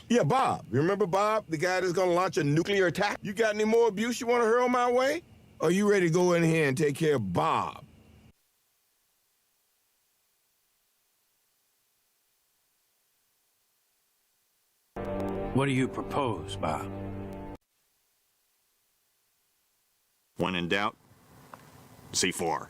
Yeah, Bob. You remember Bob, the guy that's gonna launch a nuclear attack? You got any more abuse you want to hurl my way? Or are you ready to go in here and take care of Bob? What do you propose, Bob? When in doubt, C4.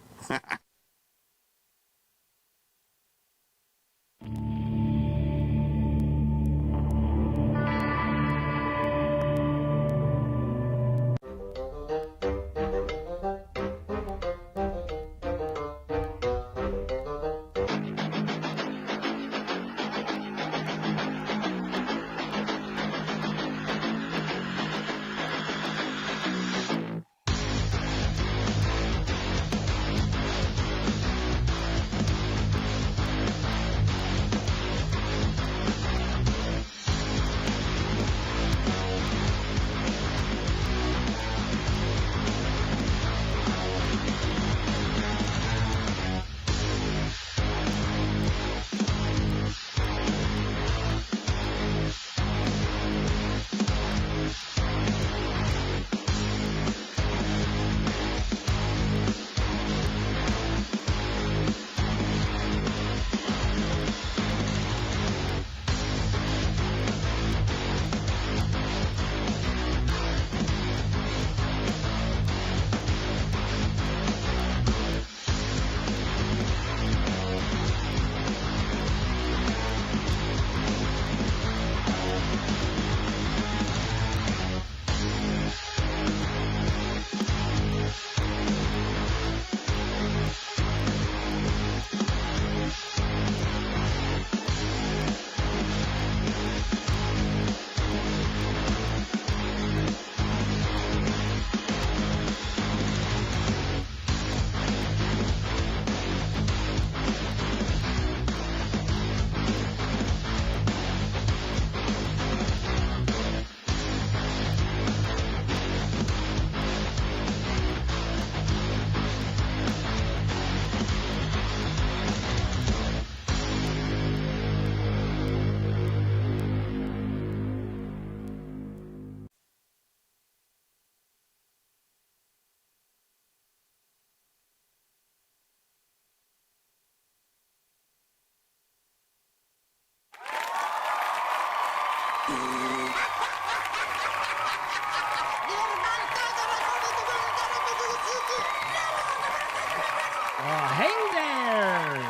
Hey there,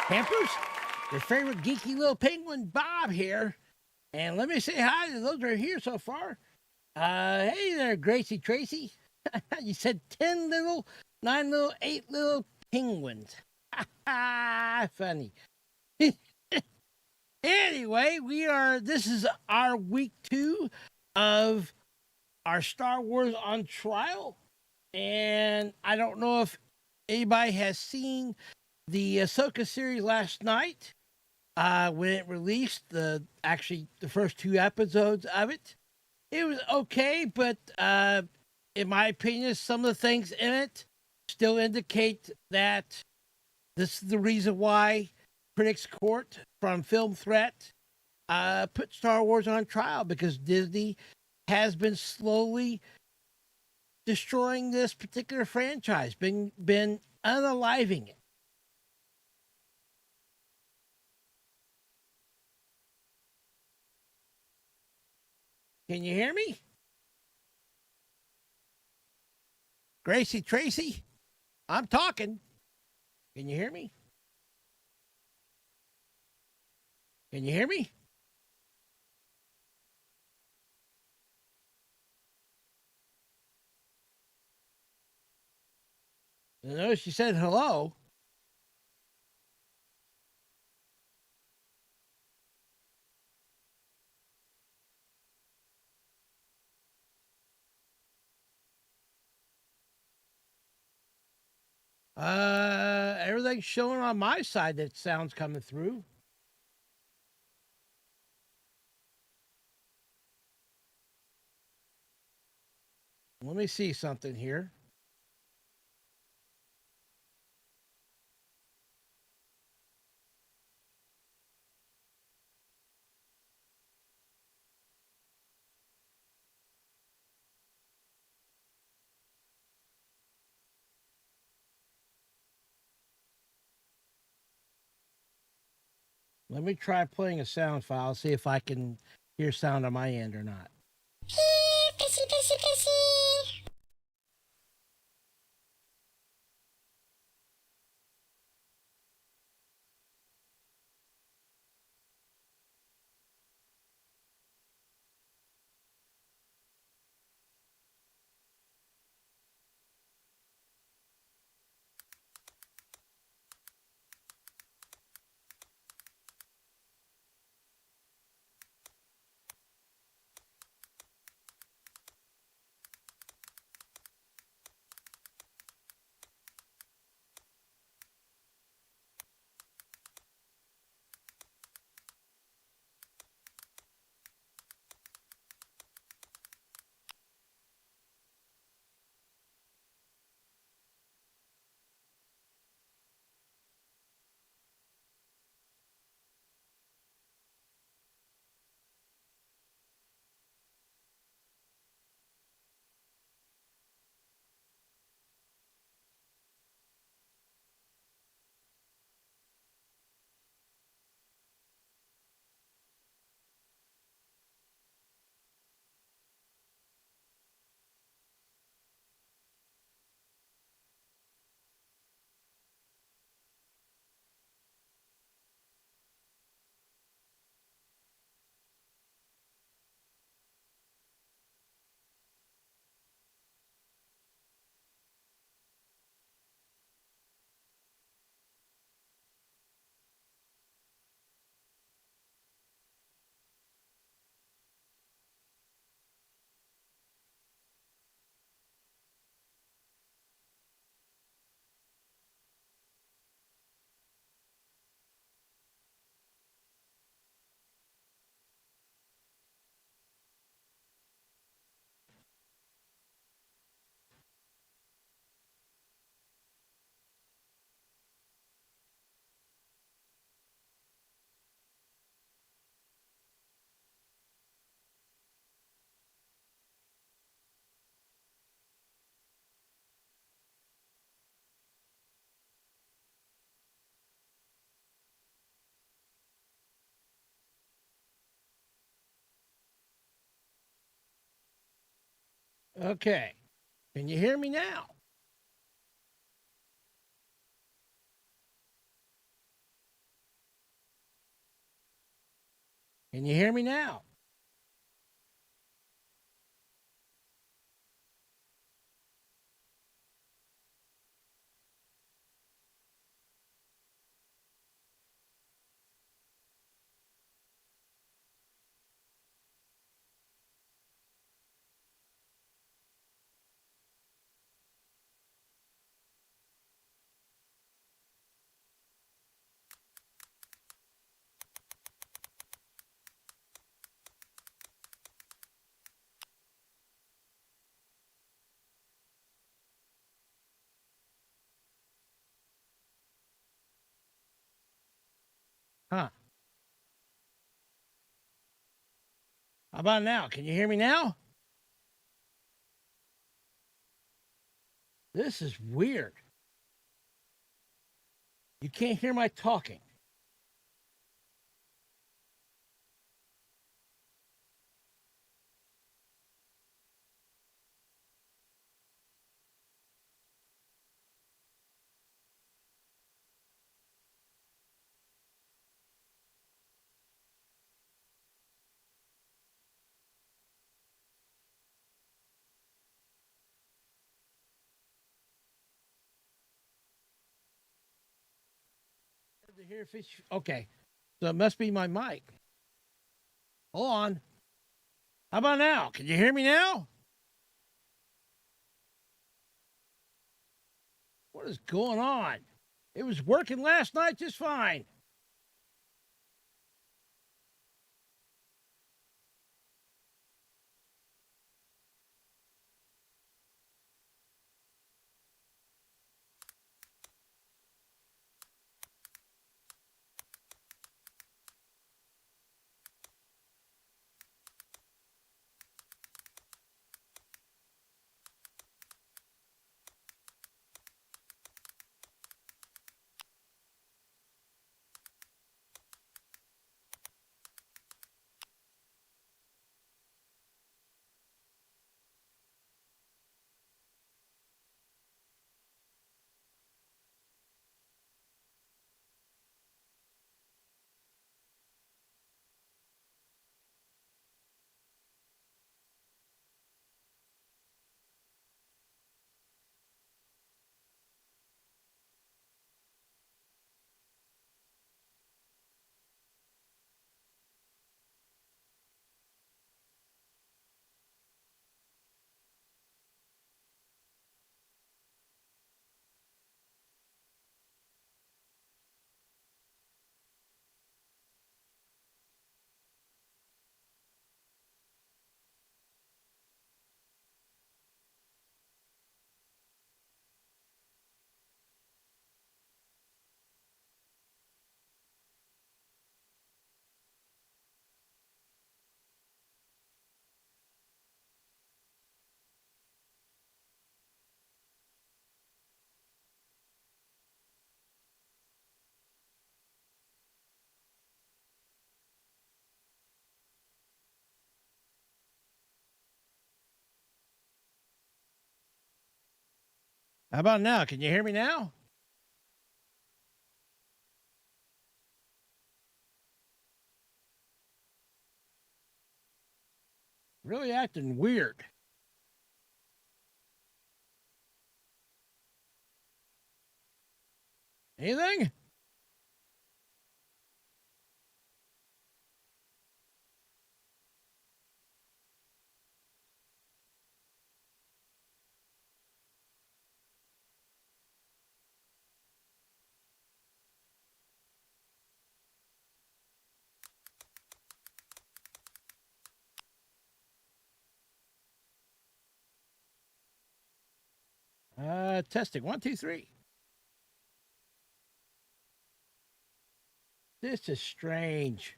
campers. Your favorite geeky little penguin, Bob here. And let me say hi to those that are here so far. Hey there, Gracie Tracy. You said 10 little, 9 little, 8 little penguins. Funny. Anyway, this is our week 2 of our Star Wars on trial. And I don't know if anybody has seen the Ahsoka series last night when it released, the first 2 episodes of it. It was okay, but in my opinion, some of the things in it still indicate that this is the reason why Critics Court from Film Threat put Star Wars on trial, because Disney has been slowly destroying this particular franchise, been unaliving it. Can you hear me? Gracie Tracy, I'm talking. Can you hear me? Can you hear me? I noticed you said hello. Everything's showing on my side that sound's coming through. Let me see something here. Let me try playing a sound file, see if I can hear sound on my end or not. Pissy, pissy, pissy. Okay. Can you hear me now? Can you hear me now? Huh. How about now? Can you hear me now? This is weird. You can't hear my talking. To hear fish. Okay. So it must be my mic. Hold on. How about now? Can you hear me now? What is going on? It was working last night just fine. How about now? Can you hear me now? Really acting weird. Anything? Testing. 1, 2, 3. This is strange.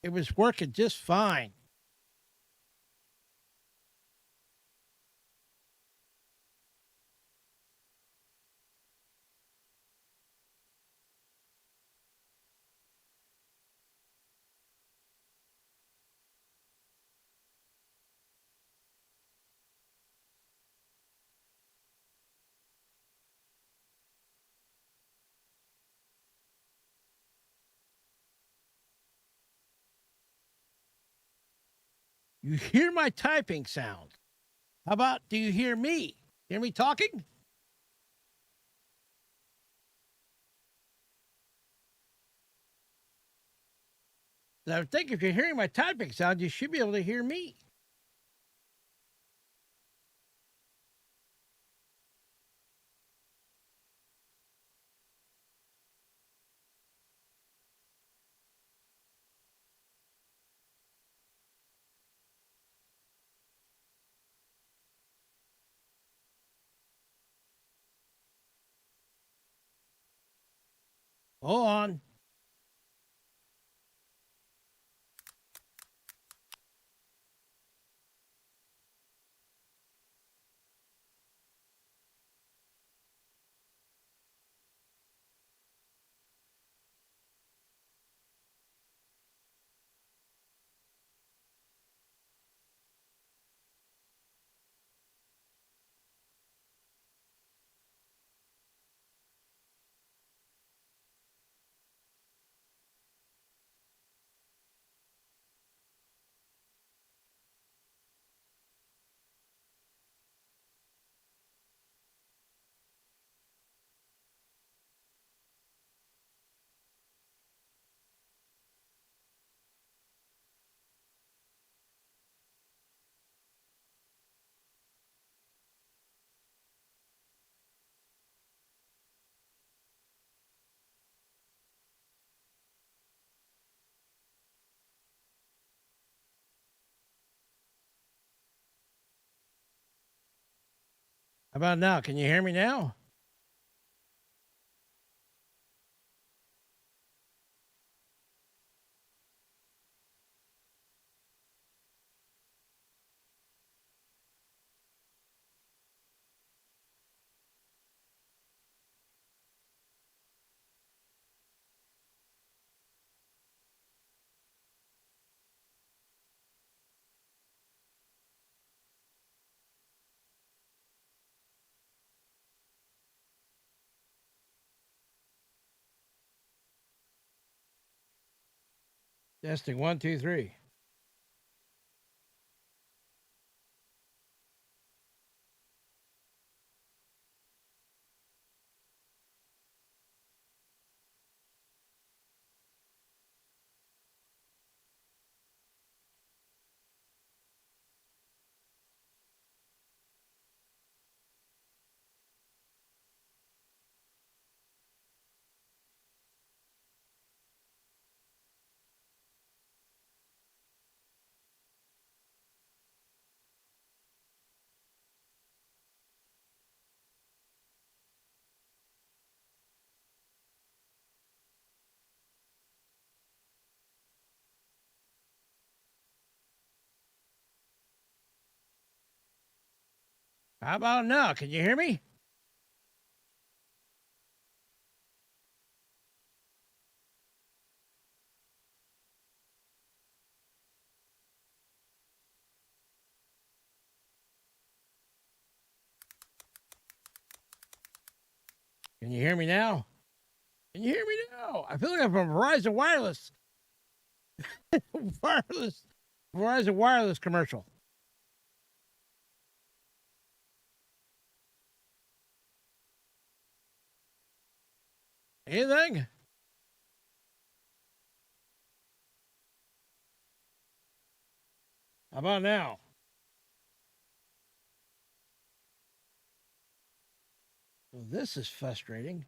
It was working just fine. You hear my typing sound. How about, do you hear me? Hear me talking? I think if you're hearing my typing sound, you should be able to hear me. Hold on. How about now? Can you hear me now? Testing. 1, 2, 3. How about now? Can you hear me? Can you hear me now? Can you hear me now? I feel like I'm from Verizon Wireless. Verizon Wireless commercial. Anything? How about now? Well, this is frustrating.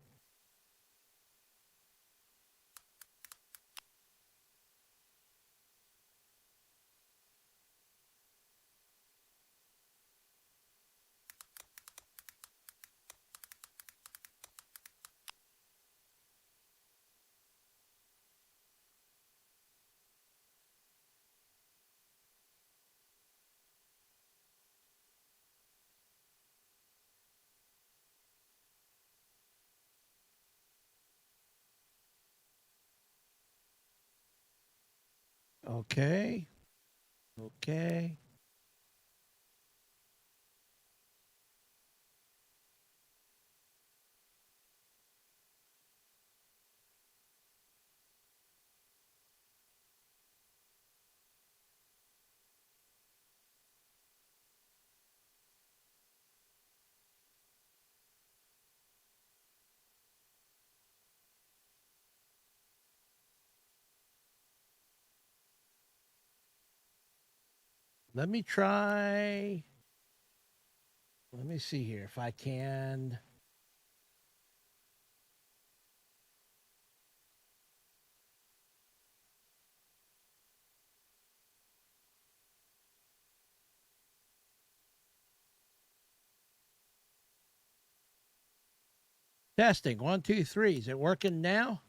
Okay. Okay. Let me try. Let me see here if I can. Testing. 1, 2, 3. Is it working now?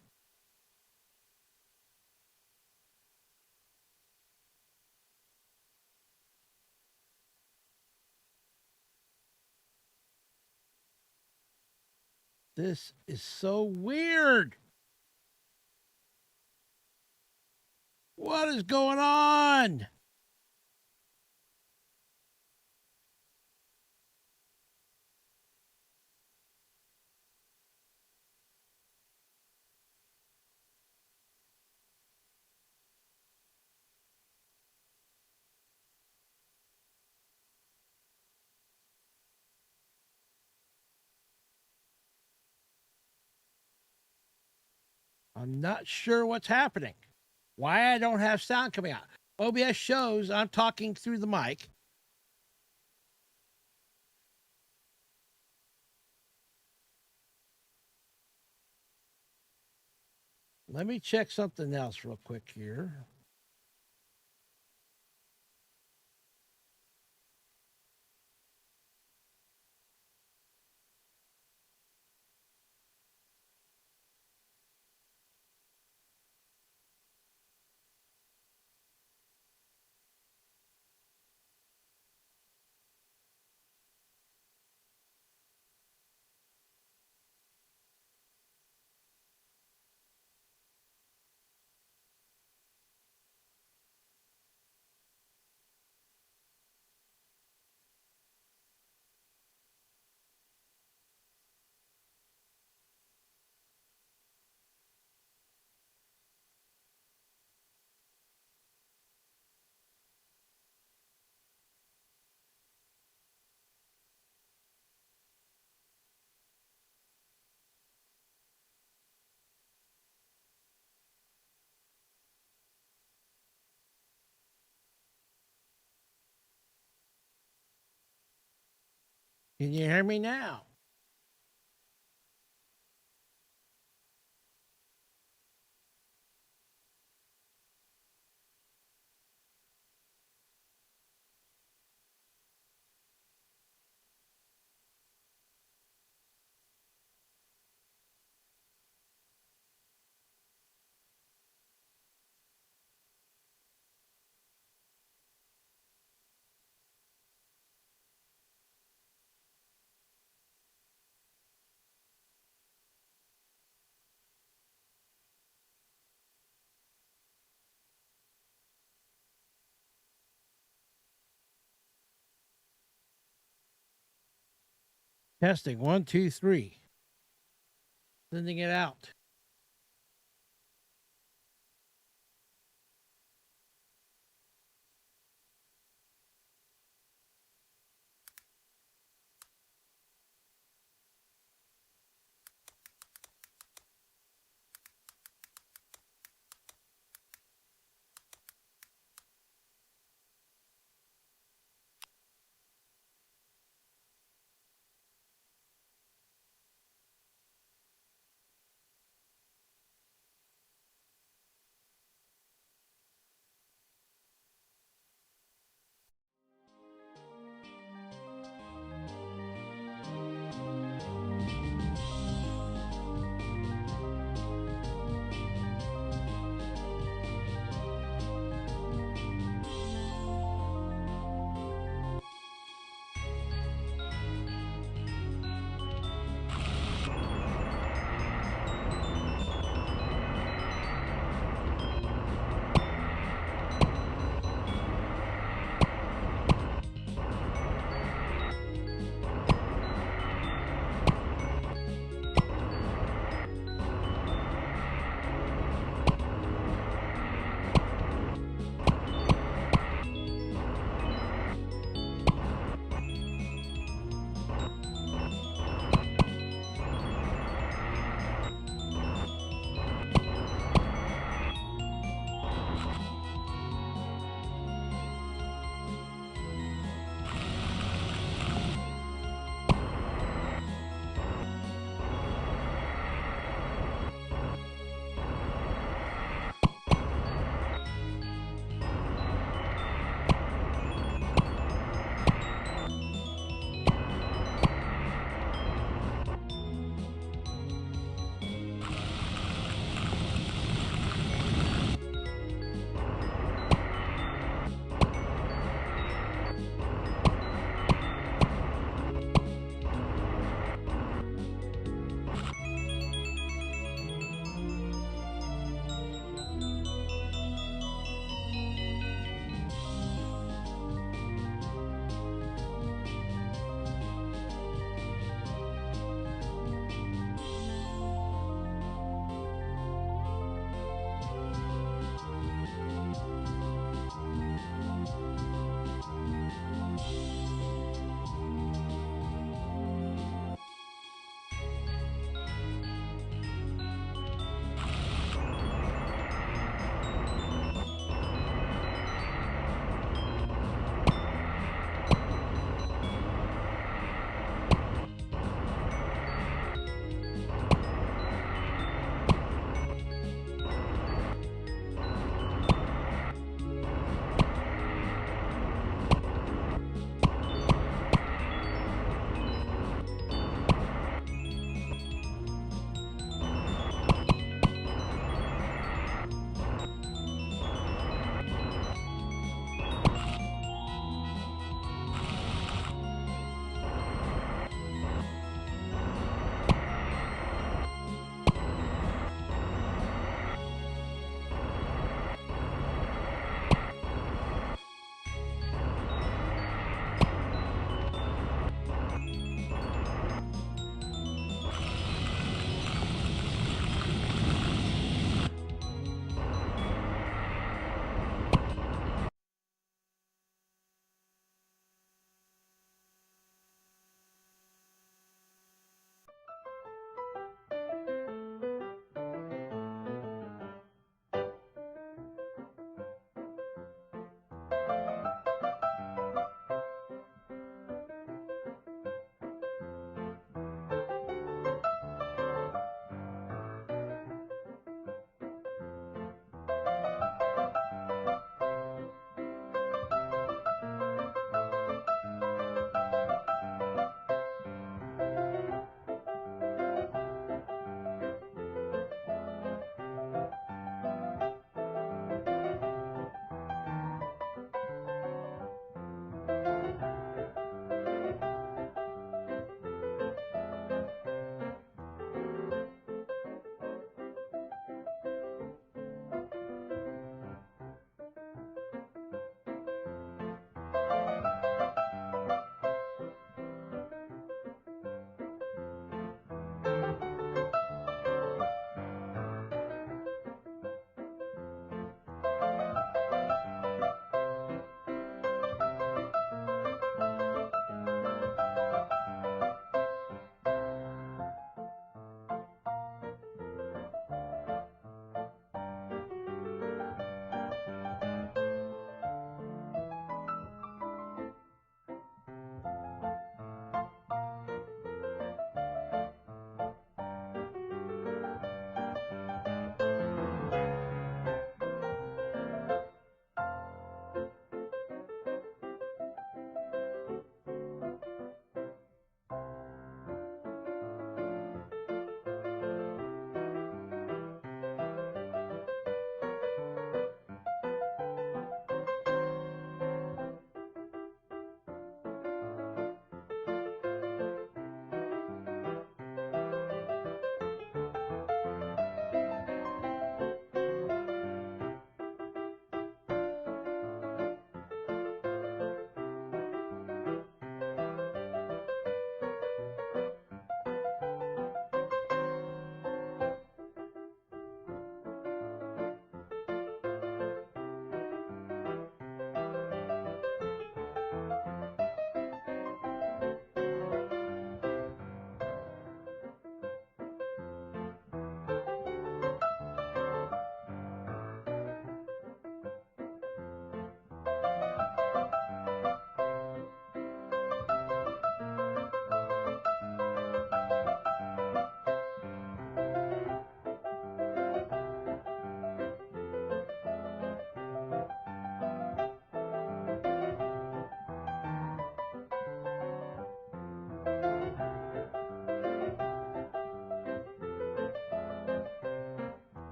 This is so weird. What is going on? I'm not sure what's happening. Why I don't have sound coming out. OBS shows I'm talking through the mic. Let me check something else real quick here. Can you hear me now? Testing. 1, 2, 3. Sending it out.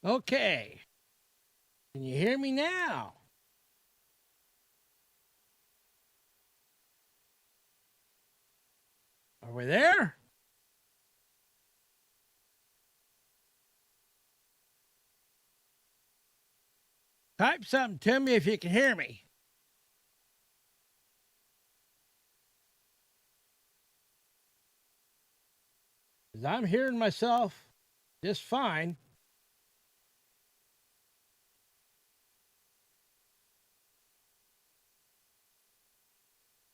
Okay. Can you hear me now? Are we there? Type something to me if you can hear me. 'Cause I'm hearing myself just fine.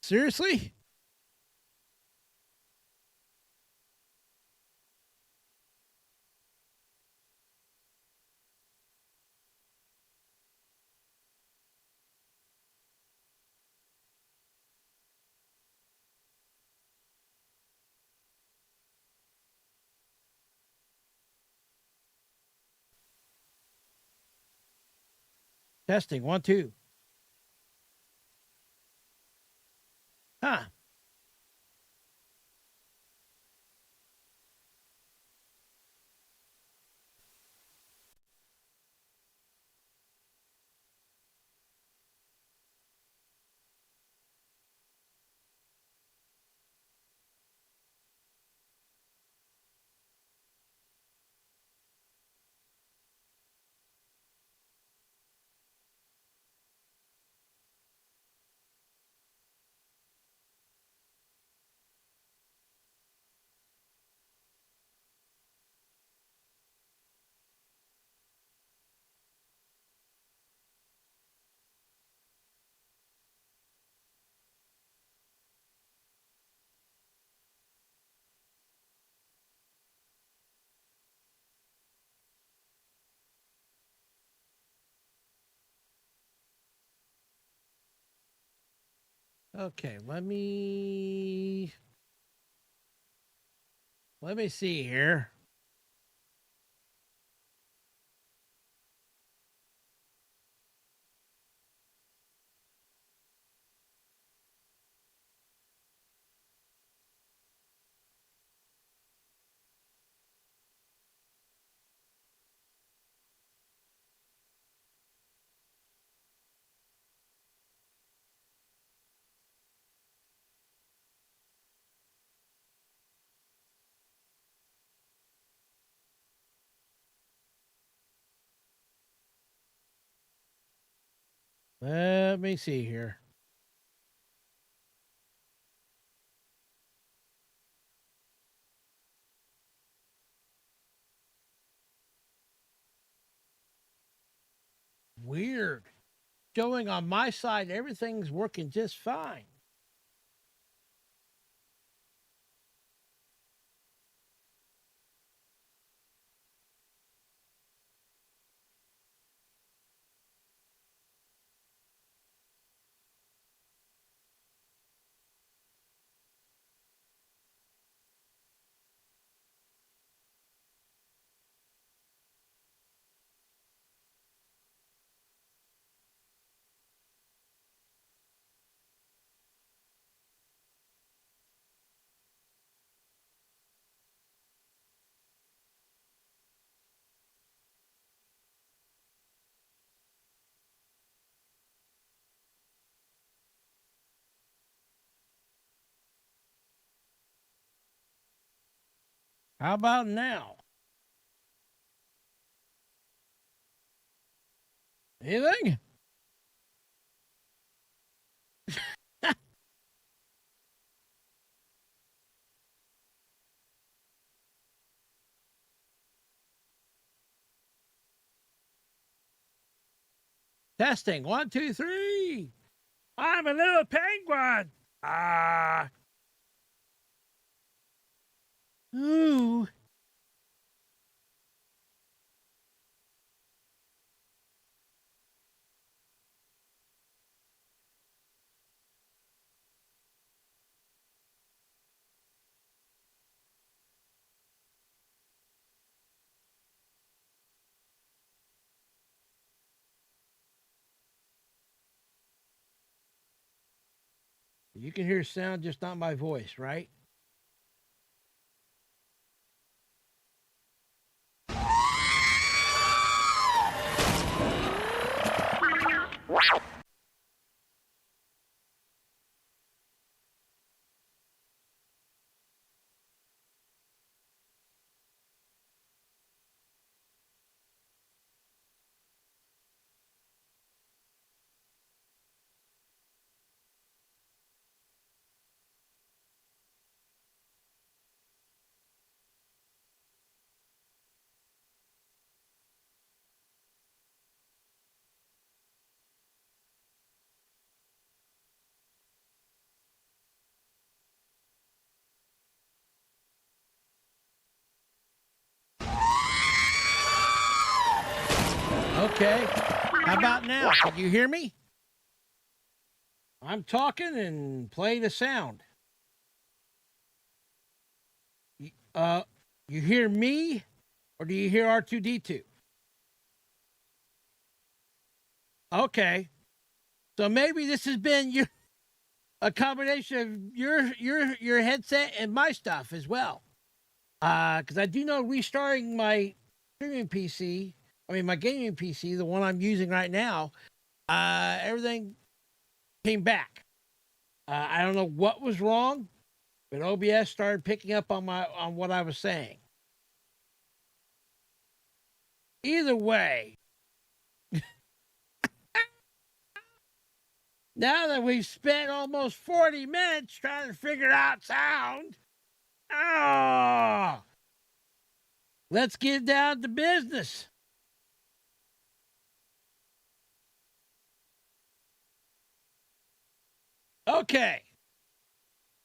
Seriously? Testing, 1, 2. Huh. Okay, let me see here. Let me see here. Weird. Showing on my side, everything's working just fine. How about now? Anything? Testing, 1, 2, 3. I'm a little penguin. Ah. Ooh. You can hear sound, just not my voice, right? Okay. How about now? Can you hear me? I'm talking and play the sound. You hear me or do you hear R2D2? Okay. So maybe this has been a combination of your headset and my stuff as well. Because I do know restarting my streaming PC, my gaming PC, the one I'm using right now, everything came back. I don't know what was wrong, but OBS started picking up on what I was saying. Either way, now that we've spent almost 40 minutes trying to figure out sound, let's get down to business. Okay.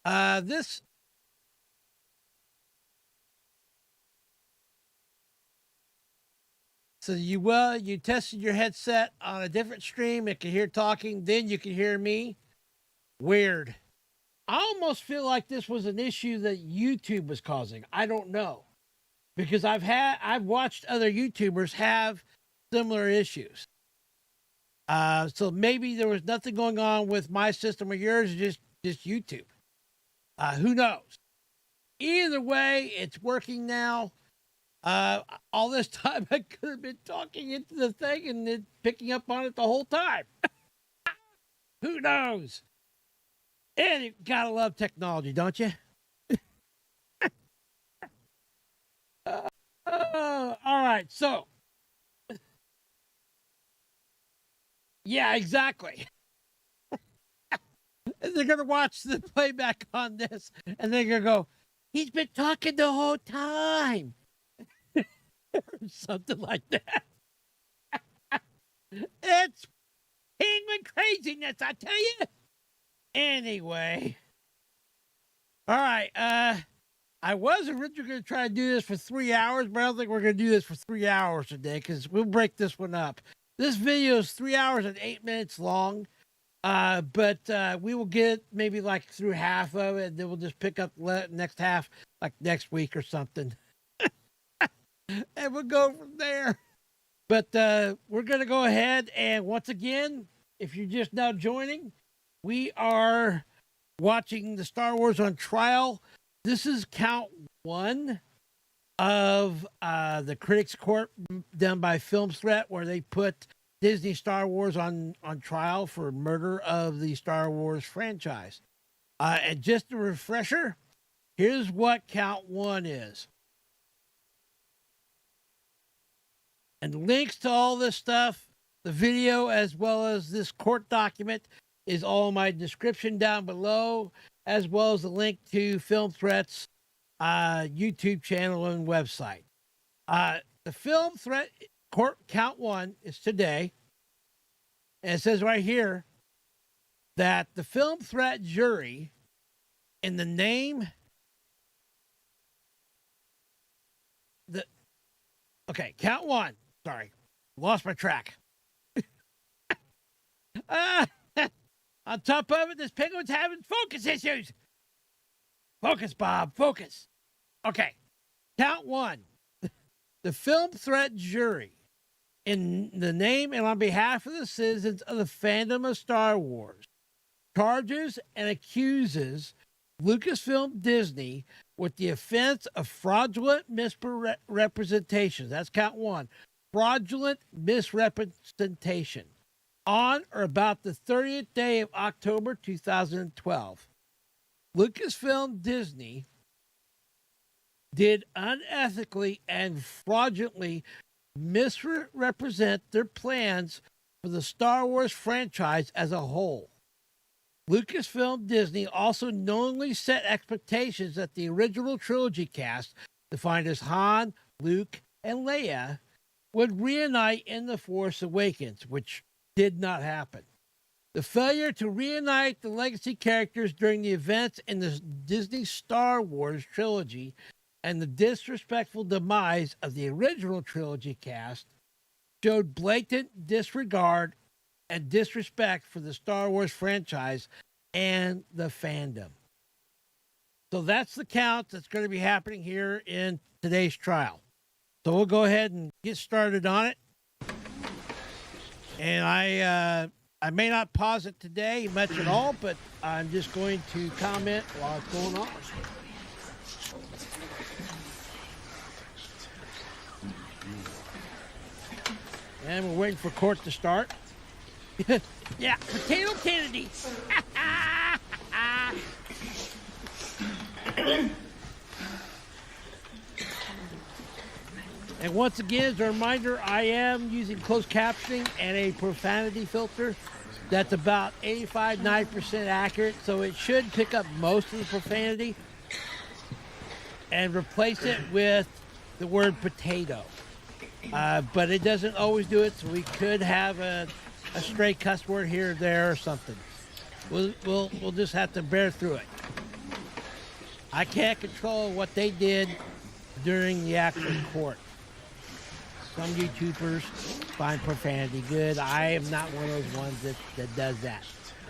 So you tested your headset on a different stream. It can hear talking. Then you can hear me. Weird. I almost feel like this was an issue that YouTube was causing. I don't know, because I've watched other YouTubers have similar issues. So maybe there was nothing going on with my system or yours, just YouTube. Who knows? Either way, it's working now. All this time I could have been talking into the thing and it picking up on it the whole time. Who knows? And you gotta love technology, don't you? All right, so yeah, exactly. They're gonna watch the playback on this, and they're gonna go, "He's been talking the whole time," or something like that. It's penguin craziness, I tell you. Anyway, all right. I was originally going to try to do this for 3 hours, but I don't think we're going to do this for 3 hours today because we'll break this one up. This video is 3 hours and 8 minutes long, but we will get maybe like through half of it, and then we'll just pick up the next half like next week or something. And we'll go from there. But we're going to go ahead and once again, if you're just now joining, we are watching the Star Wars on Trial. This is count 1 of the Critics Court done by Film Threat, where they put Disney Star Wars on trial for murder of the Star Wars franchise. And just a refresher, here's what count 1 is. And links to all this stuff, the video as well as this court document, is all in my description down below, as well as the link to Film Threat's YouTube channel and website. The Film Threat court count 1 is today. And it says right here that the Film Threat jury, in the name... Okay, count 1. Sorry, lost my track. On top of it, this penguin's having focus issues. Focus, Bob, focus. Okay, count 1. The Film Threat jury, in the name and on behalf of the citizens of the fandom of Star Wars, charges and accuses Lucasfilm Disney with the offense of fraudulent misrepresentation. That's count 1. Fraudulent misrepresentation. on or about the 30th day of October 2012, Lucasfilm Disney did unethically and fraudulently misrepresent their plans for the Star Wars franchise as a whole. Lucasfilm Disney also knowingly set expectations that the original trilogy cast, defined as Han, Luke, and Leia, would reunite in The Force Awakens, which did not happen. The failure to reunite the legacy characters during the events in the Disney Star Wars trilogy and the disrespectful demise of the original trilogy cast showed blatant disregard and disrespect for the Star Wars franchise and the fandom. So that's the count that's going to be happening here in today's trial. So we'll go ahead and get started on it. And I may not pause it today much at all, but I'm just going to comment while it's going on. And we're waiting for court to start. Yeah, Potato Kennedy. And once again, as a reminder, I am using closed captioning and a profanity filter that's about 85-90% accurate, so it should pick up most of the profanity and replace it with the word potato. But it doesn't always do it, so we could have a stray cuss word here or there or something. We'll just have to bear through it. I can't control what they did during the actual court. Some YouTubers find profanity good. I am not one of those ones that does that.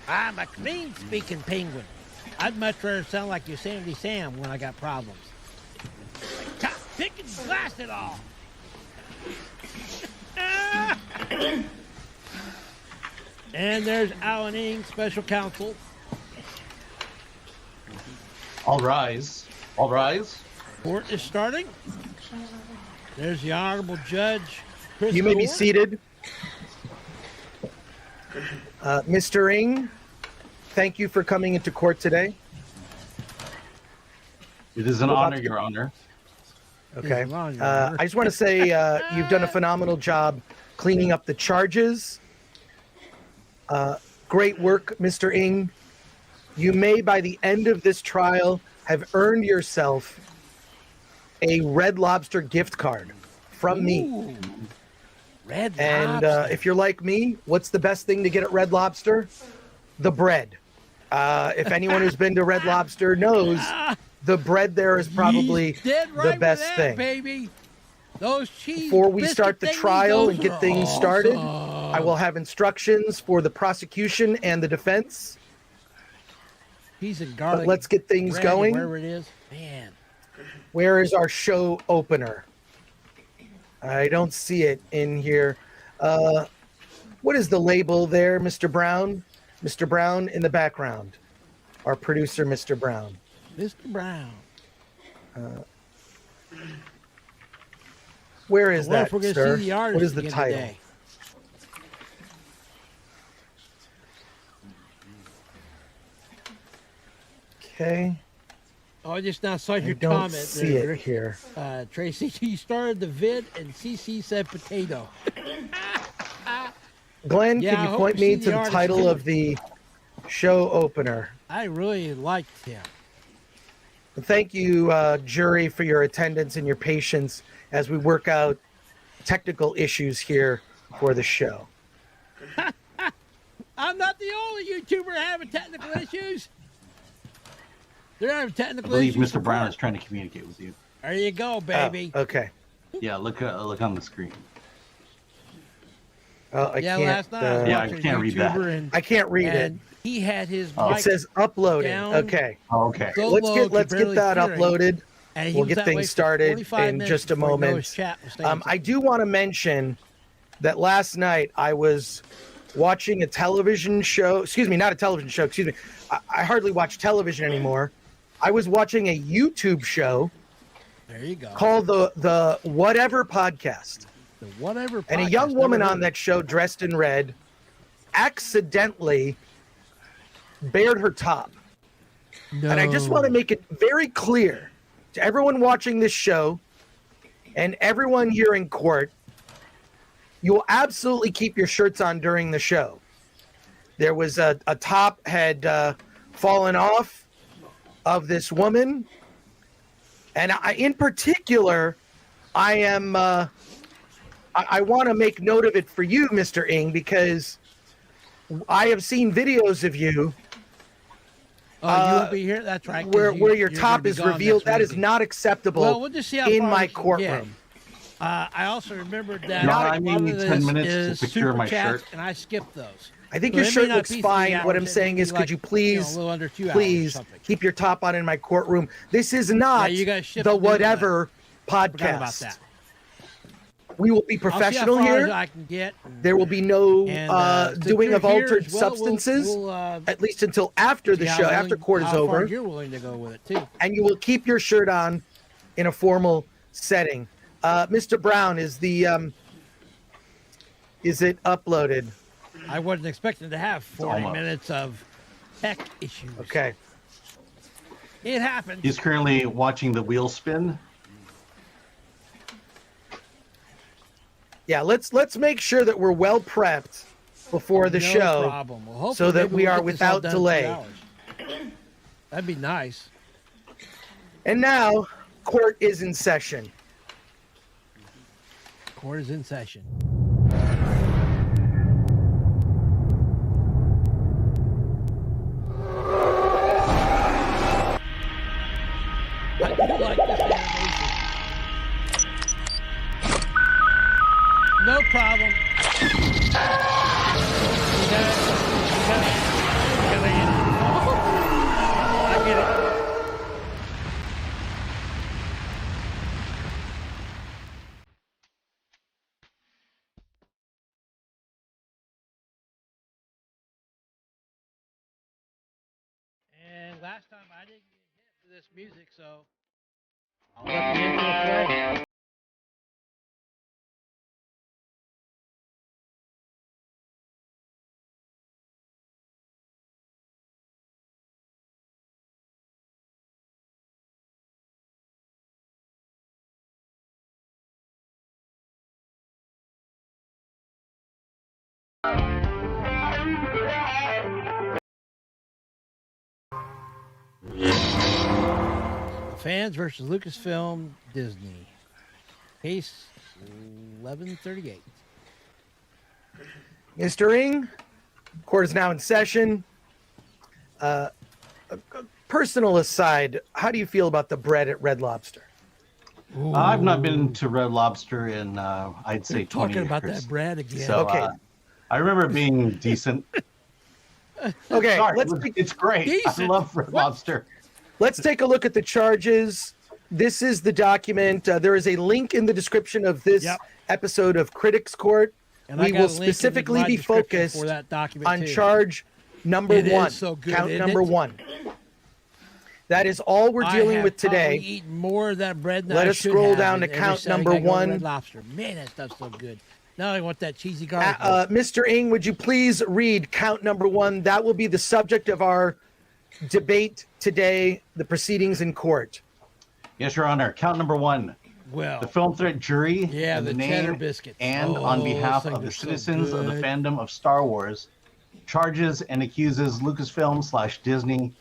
I'm a clean-speaking penguin. I'd much rather sound like Yosemite Sam when I got problems. Top, pick and blast it all. And there's Alan Ng, special counsel. All rise. All rise. Court is starting. There's the Honorable Judge Chris You may be Gore. seated. Mr. Ng, thank you for coming into court today. It is an Well, honor, that's- Your Honor. Okay. Come on, Your Honor. I just want to say you've done a phenomenal job cleaning up the charges. Great work, Mr. Ng. You may, by the end of this trial, have earned yourself a Red Lobster gift card from me. Ooh, Red And Lobster. if you're like me, what's the best thing to get at Red Lobster? The bread. If anyone who's been to Red Lobster knows, the bread there is probably He's dead right the with best that, thing. baby. Those cheese Before we biscuit start the thingies, trial those and get are things started, awesome. I will have instructions for the prosecution and the defense. Cheese and garlic. But let's get things bread, going. Wherever it is, man. Where is our show opener? I don't see it in here. What is the label there, Mr. Brown? Mr. Brown in the background. Our producer, Mr. Brown. Mr. Brown. Where is I wonder that, if we're gonna sir? see the artist What is the again title? today. Okay. Oh, I just now saw I your don't comment see there, it here. Tracy. You started the vid and CC said potato. Glenn, Yeah, I can you hope point we me see to the the artist title too. of the show opener? I really liked him. Thank you, jury, for your attendance and your patience as we work out technical issues here for the show. I'm not the only YouTuber having technical issues. They're having I technical believe issues. Mr. for Brown work. is trying to communicate with you. There you go, baby. Oh, okay. Yeah, look on the screen. Oh, I Yeah, can't. last night I was Yeah, I watching a can't read that. YouTuber and, I can't read it. and he had his Oh. mic It says uploading. down. Okay. Oh, okay. so Let's low, get could let's get barely that hear him, uploaded. and he We'll was get that things way for started 45 in minutes just a before he knew moment. his chat was saying I do want to mention that last night I was watching a television show. Excuse me, not a television show. Excuse me. I hardly watch television anymore. I was watching a YouTube show There you go. called the Whatever Podcast. The whatever. And a podcast, young woman never on heard that show dressed in red accidentally bared her top. No. And I just want to make it very clear to everyone watching this show and everyone here in court, you will absolutely keep your shirts on during the show. There was a top had fallen off of this woman. And in particular, I am, I want to make note of it for you, Mr. Ng, because I have seen videos of you. Oh, you will be here? That's right. Where your top is revealed. That is not acceptable well, we'll just see how in far my we can courtroom. get. I also remembered that No, a I lot need of 10 this minutes to is secure super my chats, shirt. and I skipped those. I think So your it may shirt not looks be 3 fine. What hours, I'm it saying may is, be could you like, please, a little under 2 hours or please something. keep your top on in my courtroom? This is not you guys shipped the the new Whatever Forgot about podcast. that. We will be I'll see how professional far here. as I can get. There will be no And, doing since of you're here altered as well, substances, we'll, at least until after the see how show, willing- after court is how far over. You're willing to go with it too. And you will keep your shirt on in a formal setting. Mr. Brown, is it uploaded? I wasn't expecting to have 40 almost. minutes of tech issues. Okay. It happened. He's currently watching the wheel spin. Yeah, let's make sure that we're well prepped before the No show, problem. Well, hopefully so that maybe we we'll are get this all without done in 2 delay. hours. That'd be nice. And now, court is in session. Court is in session. I do like this animation. No problem. You gotta get it. I get it. And last time I didn't get hit for this music, so I'll let the intro play. Fans versus Lucasfilm Disney. Case 1138. Mr. Ng, court is now in session. A personal aside, how do you feel about the bread at Red Lobster? I've not been to Red Lobster in, I'd say, 20 Talking years. about that bread again. So, Okay. I remember it being decent. Okay, Sorry, let's it's great. I Decent. love Red Lobster. let's take a look at the charges. This is the document. There is a link in the description of this Yep. episode of Critics Court. And I We got will a link in specifically my be description focused for that document on too. charge number It is 1. so good, Count isn't number it? 1. That is all we're dealing with I have today. probably eaten more of that bread than Let I us should scroll have down to every count Saturday number I go to 1. Red Lobster. Man, that stuff's so good. Now I want that cheesy garlic. bread. Mr. Ng, would you please read count number 1? That will be the subject of our debate today, the proceedings in court. Yes, Your Honor. Count number 1. Well, The film threat jury, Yeah, in the the cheddar name biscuits. and Oh, on behalf those of the things are so citizens of the good. fandom of Star Wars, charges and accuses Lucasfilm/Disney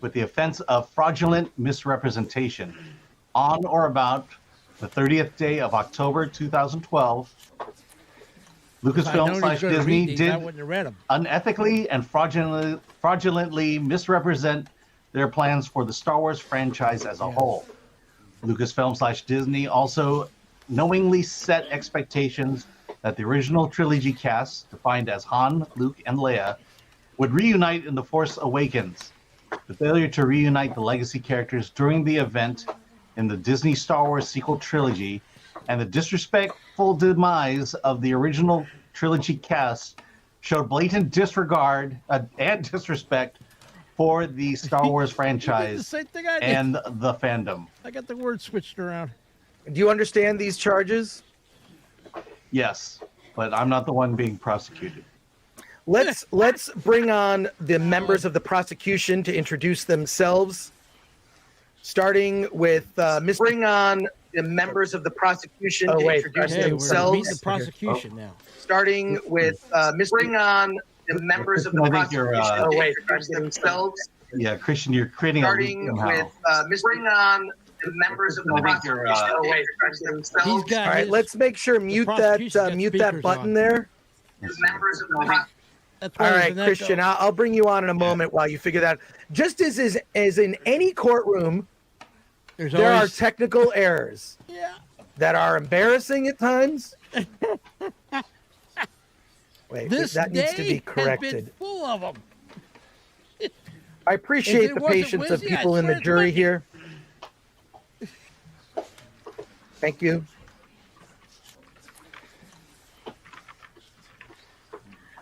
with the offense of fraudulent misrepresentation on or about the 30th day of October 2012. if I'd known he was gonna read Lucasfilm/Disney these, I did wouldn't have read them. unethically and fraudulently misrepresent their plans for the Star Wars franchise as a whole. Lucasfilm/Disney also knowingly set expectations that the original trilogy cast, defined as Han, Luke, and Leia, would reunite in The Force Awakens. The failure to reunite the legacy characters during the event in the Disney Star Wars sequel trilogy and the disrespectful demise of the original trilogy cast showed blatant disregard and disrespect for the Star Wars The franchise same thing I did. and the fandom. I got the word switched around. Do you understand these charges? Yes, but I'm not the one being prosecuted. Let's bring on the members of the prosecution to introduce themselves. Starting with Mr. Bring on the members of the prosecution to introduce Hey, we're gonna meet the themselves. prosecution now. Starting with Mr. Bring on the members of the I think you're, prosecution to introduce themselves. Yeah, Christian, you're creating Starting a with Mr. Bring on the members of the prosecution to introduce themselves. He's got All right, his- let's make sure mute prosecution's got mute that speakers button on. there. Yes, Members of the That's why All there's right, an echo. Christian, I'll bring you on in a moment while you figure that. Just as in any courtroom, There's there are always, technical errors yeah. that are embarrassing at times. Wait, This that needs to day be has been corrected. full of them. I If appreciate it the wasn't patience of Wizzy, I people in the swear it's jury Wizzy. here. Thank you.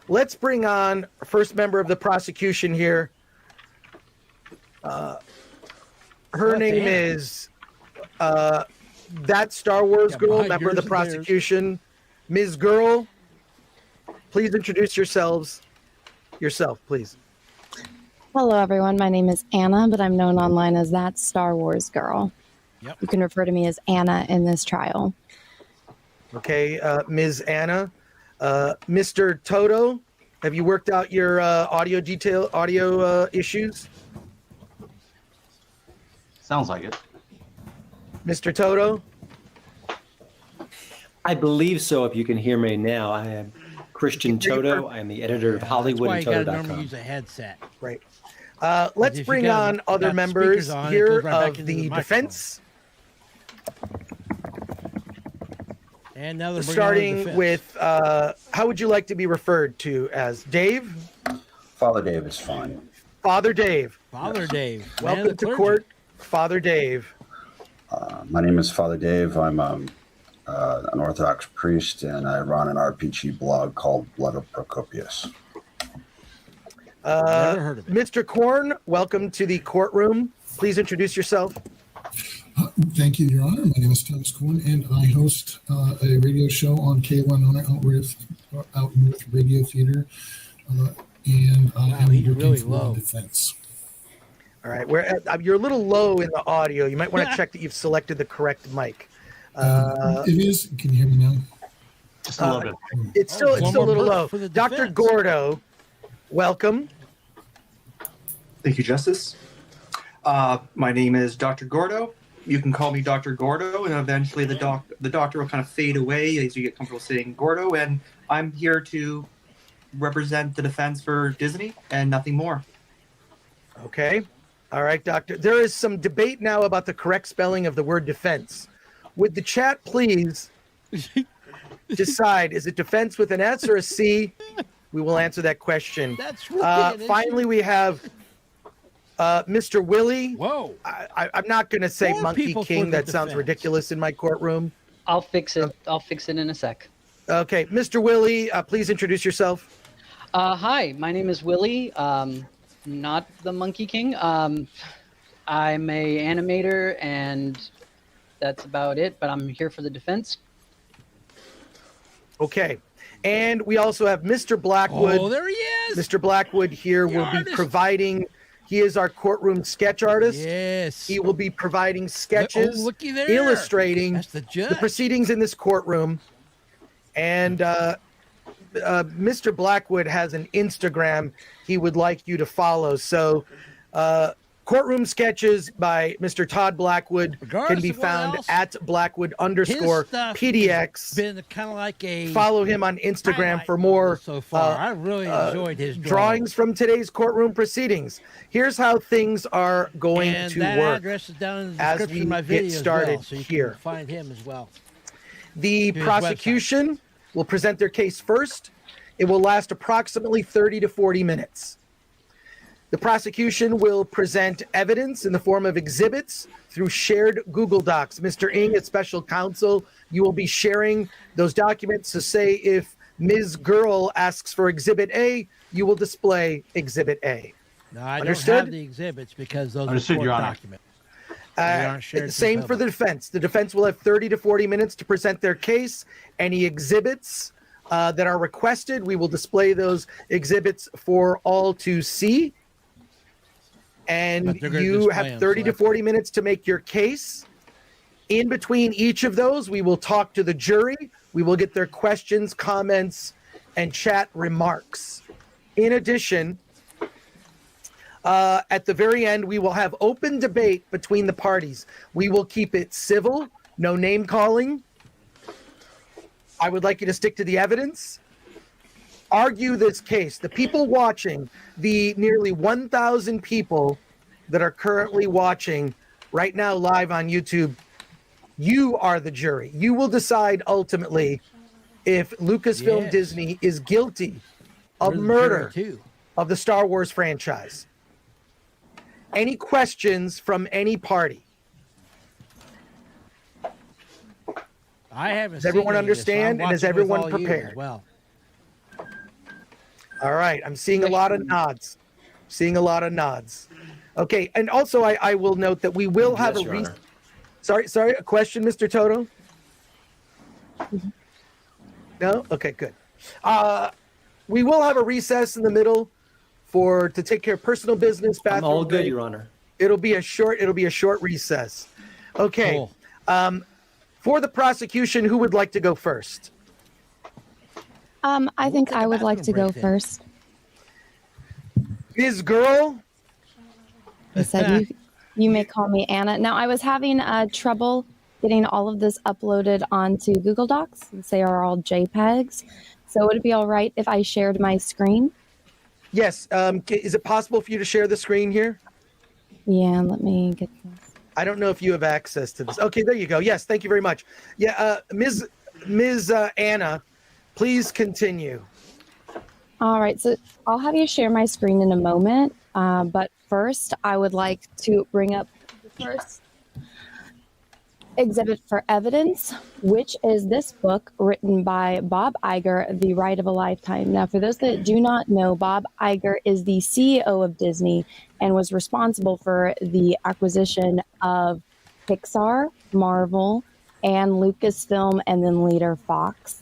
Let's bring on first member of the prosecution here. Her name Anna. is that Star Wars Yeah, girl, behind member of the yours and theirs. prosecution. Ms. Girl, please introduce yourself, please. Hello, everyone. My name is Anna, but I'm known online as that Star Wars girl. Yep. You can refer to me as Anna in this trial. Okay, Ms. Anna. Mr. Toto, have you worked out your audio issues? sounds like it. Mr. Toto? I believe so. If you can hear me now, I am Christian Toto. I'm the editor of That's why you gotta normally HollywoodandToto.com. use a headset. Right. Let's If you bring got- on other got members speakers on, it here goes right back of into the the microphone. defense, And now they're bringing on the starting defense. with, how would you like to be referred to as? Dave? Father Dave is fine. Father Dave. Father Dave. man of Welcome the to clergy. court, Father Dave. My name is Father Dave. I'm an Orthodox priest, and I run an RPG blog called Blood of Procopius. Never heard of it. Mr. Korn, welcome to the courtroom. Please introduce yourself. Thank you, Your Honor. My name is Thomas Corn, and I host a radio show on K100 Out North Radio Theater, and I am he's looking really for low. defense. All right, you're a little low in the audio. You might want to check that you've selected the correct mic. It is. Can you hear me now? Just a little bit. It's still one a more little person low. for the Dr. defense. Gordo, welcome. Thank you, Justice. My name is Dr. Gordo. You can call me Dr. Gordo, and eventually the doctor will kind of fade away as you get comfortable saying Gordo. And I'm here to represent the defense for Disney and nothing more. Okay. All right, Doctor. There is some debate now about the correct spelling of the word defense. Would the chat please decide, is it defense with an S or a C? We will answer that question. That's really Finally, we have Mr. Willie. Whoa. I'm not going to say More Monkey people for King. the That sounds defense. ridiculous in my courtroom. I'll fix it. I'll fix it in a sec. Okay, Mr. Willie, please introduce yourself. Hi, my name is Willie. Not the Monkey King. I'm a animator, and that's about it. But I'm here for the defense. Okay. And we also have Mr. Blackwood. Oh, there he is. Mr. Blackwood here will be artist. providing, he is our courtroom sketch artist. Yes. He will be providing sketches, looky there. illustrating That's the judge. the proceedings in this courtroom. And Mr. Blackwood has an Instagram he would like you to follow. So courtroom sketches by Mr. Todd Blackwood Regardless can be of what found else, at Blackwood His _ stuff PDX. been kind of like a Follow him on Instagram highlight for more so far. I really enjoyed his drawings from today's courtroom proceedings. Here's how things are going And to that work. address is down in the as description we of my get video started as well, so you here. can find him as well. The his prosecution will present their case first. It will last approximately 30 to 40 minutes. The prosecution will present evidence in the form of exhibits through shared Google Docs. Mr. Ng, as special counsel, you will be sharing those documents. So say if Ms. Girl asks for Exhibit A, you will display Exhibit A. No, I Understood? don't have the exhibits because those Understood, are court Your Honor. documents. They aren't shared to the Same for the public. defense. The defense will have 30 to 40 minutes to present their case. Any exhibits that are requested. We will display those exhibits for all to see. And you have 30 to 40 minutes to make your case. In between each of those, we will talk to the jury. We will get their questions, comments, and chat remarks. In addition, at the very end, we will have open debate between the parties. We will keep it civil, no name calling. I would like you to stick to the evidence. Argue this case. The people watching, the nearly 1,000 people that are currently watching right now live on YouTube, you are the jury. You will decide ultimately if Lucasfilm Disney is guilty of murder of the Star Wars franchise. Any questions from any party? I haven't. Does everyone understand, and is everyone prepared? Well, all right. I'm seeing a lot of nods. Okay, and also I will note that we will have Sorry, a question, Mr. Toto? No? Okay, good. We will have a recess in the middle to take care of personal business, bathroom. I'm all good, break. Your Honor. It'll be a short recess. Okay. Cool. For the prosecution, who would like to go first? I think I would like to go first. Ms. Grohl? I said you may call me Anna. Now, I was having trouble getting all of this uploaded onto Google Docs. They are all JPEGs. So would it be all right if I shared my screen? Yes. Is it possible for you to share the screen here? Yeah, let me get this. I don't know if you have access to this. Okay, there you go. Yes, thank you very much. Yeah, Ms. Anna, please continue. All right, so I'll have you share my screen in a moment. But first, I would like to bring up the first exhibit for evidence, which is this book written by Bob Iger, The Ride of a Lifetime. Now, for those that do not know, Bob Iger is the CEO of Disney and was responsible for the acquisition of Pixar, Marvel, and Lucasfilm, and then later Fox.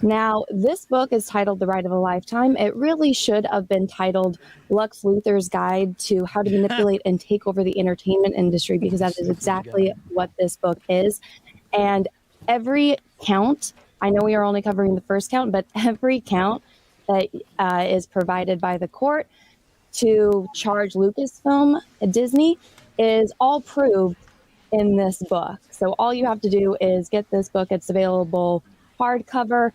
Now, this book is titled The Ride of a Lifetime. It really should have been titled Lux Luthor's Guide to How to Manipulate and Take Over the Entertainment Industry, because that is exactly what this book is. And every count, I know we are only covering the first count, but every count that is provided by the court to charge Lucasfilm, Disney, is all proved in this book. So all you have to do is get this book. It's available hardcover,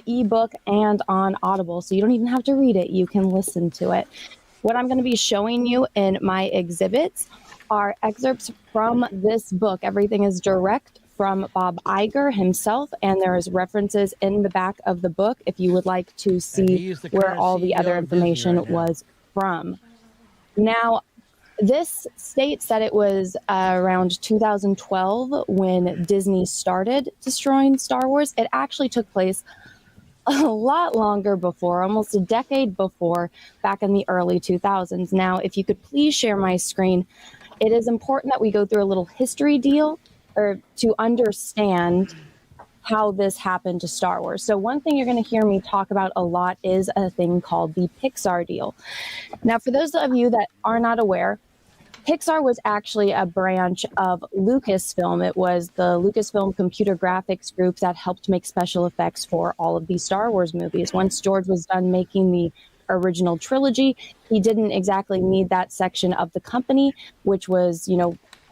ebook, and on Audible. So you don't even have to read it. You can listen to it. What I'm going to be showing you in my exhibits are excerpts from this book. Everything is direct from Bob Iger himself, and there is references in the back of the book if you would like to see where all the other information was from. Now, this states that it was around 2012 when Disney started destroying Star Wars. It actually took place a lot longer before, almost a decade before, back in the early 2000s. Now, if you could please share my screen, it is important that we go through a little history deal or to understand how this happened to Star Wars. So one thing you're going to hear me talk about a lot is a thing called the Pixar deal. Now, for those of you that are not aware, Pixar was actually a branch of Lucasfilm. It was the Lucasfilm Computer Graphics Group that helped make special effects for all of these Star Wars movies. Once George was done making the original trilogy, he didn't exactly need that section of the company, which was,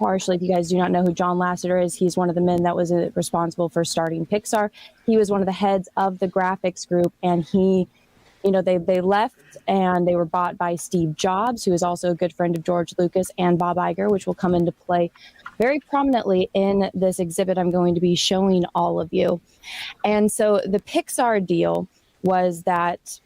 partially, if you guys do not know who John Lasseter is, he's one of the men that was responsible for starting Pixar. He was one of the heads of the graphics group, and they left and they were bought by Steve Jobs, who is also a good friend of George Lucas, and Bob Iger, which will come into play very prominently in this exhibit I'm going to be showing all of you. And so the Pixar deal was that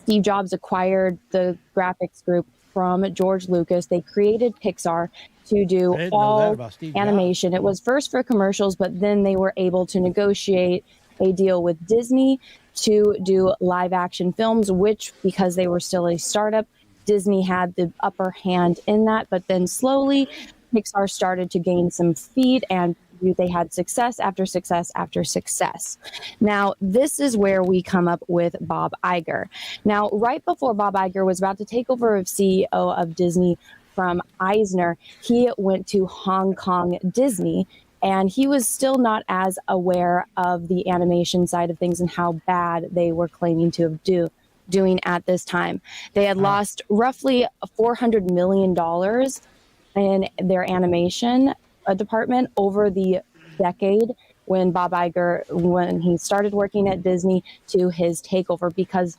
Steve Jobs acquired the graphics group from George Lucas. They created Pixar to do all animation. It was first for commercials, but then they were able to negotiate a deal with Disney to do live action films, which, because they were still a startup, Disney had the upper hand in that. But then slowly Pixar started to gain some feet and they had success after success after success. Now, this is where we come up with Bob Iger. Now, right before Bob Iger was about to take over as CEO of Disney from Eisner, he went to Hong Kong Disney, and he was still not as aware of the animation side of things and how bad they were claiming to have doing at this time. They had lost roughly $400 million in their animation department over the decade when Bob Iger, when he started working at Disney, to his takeover. Because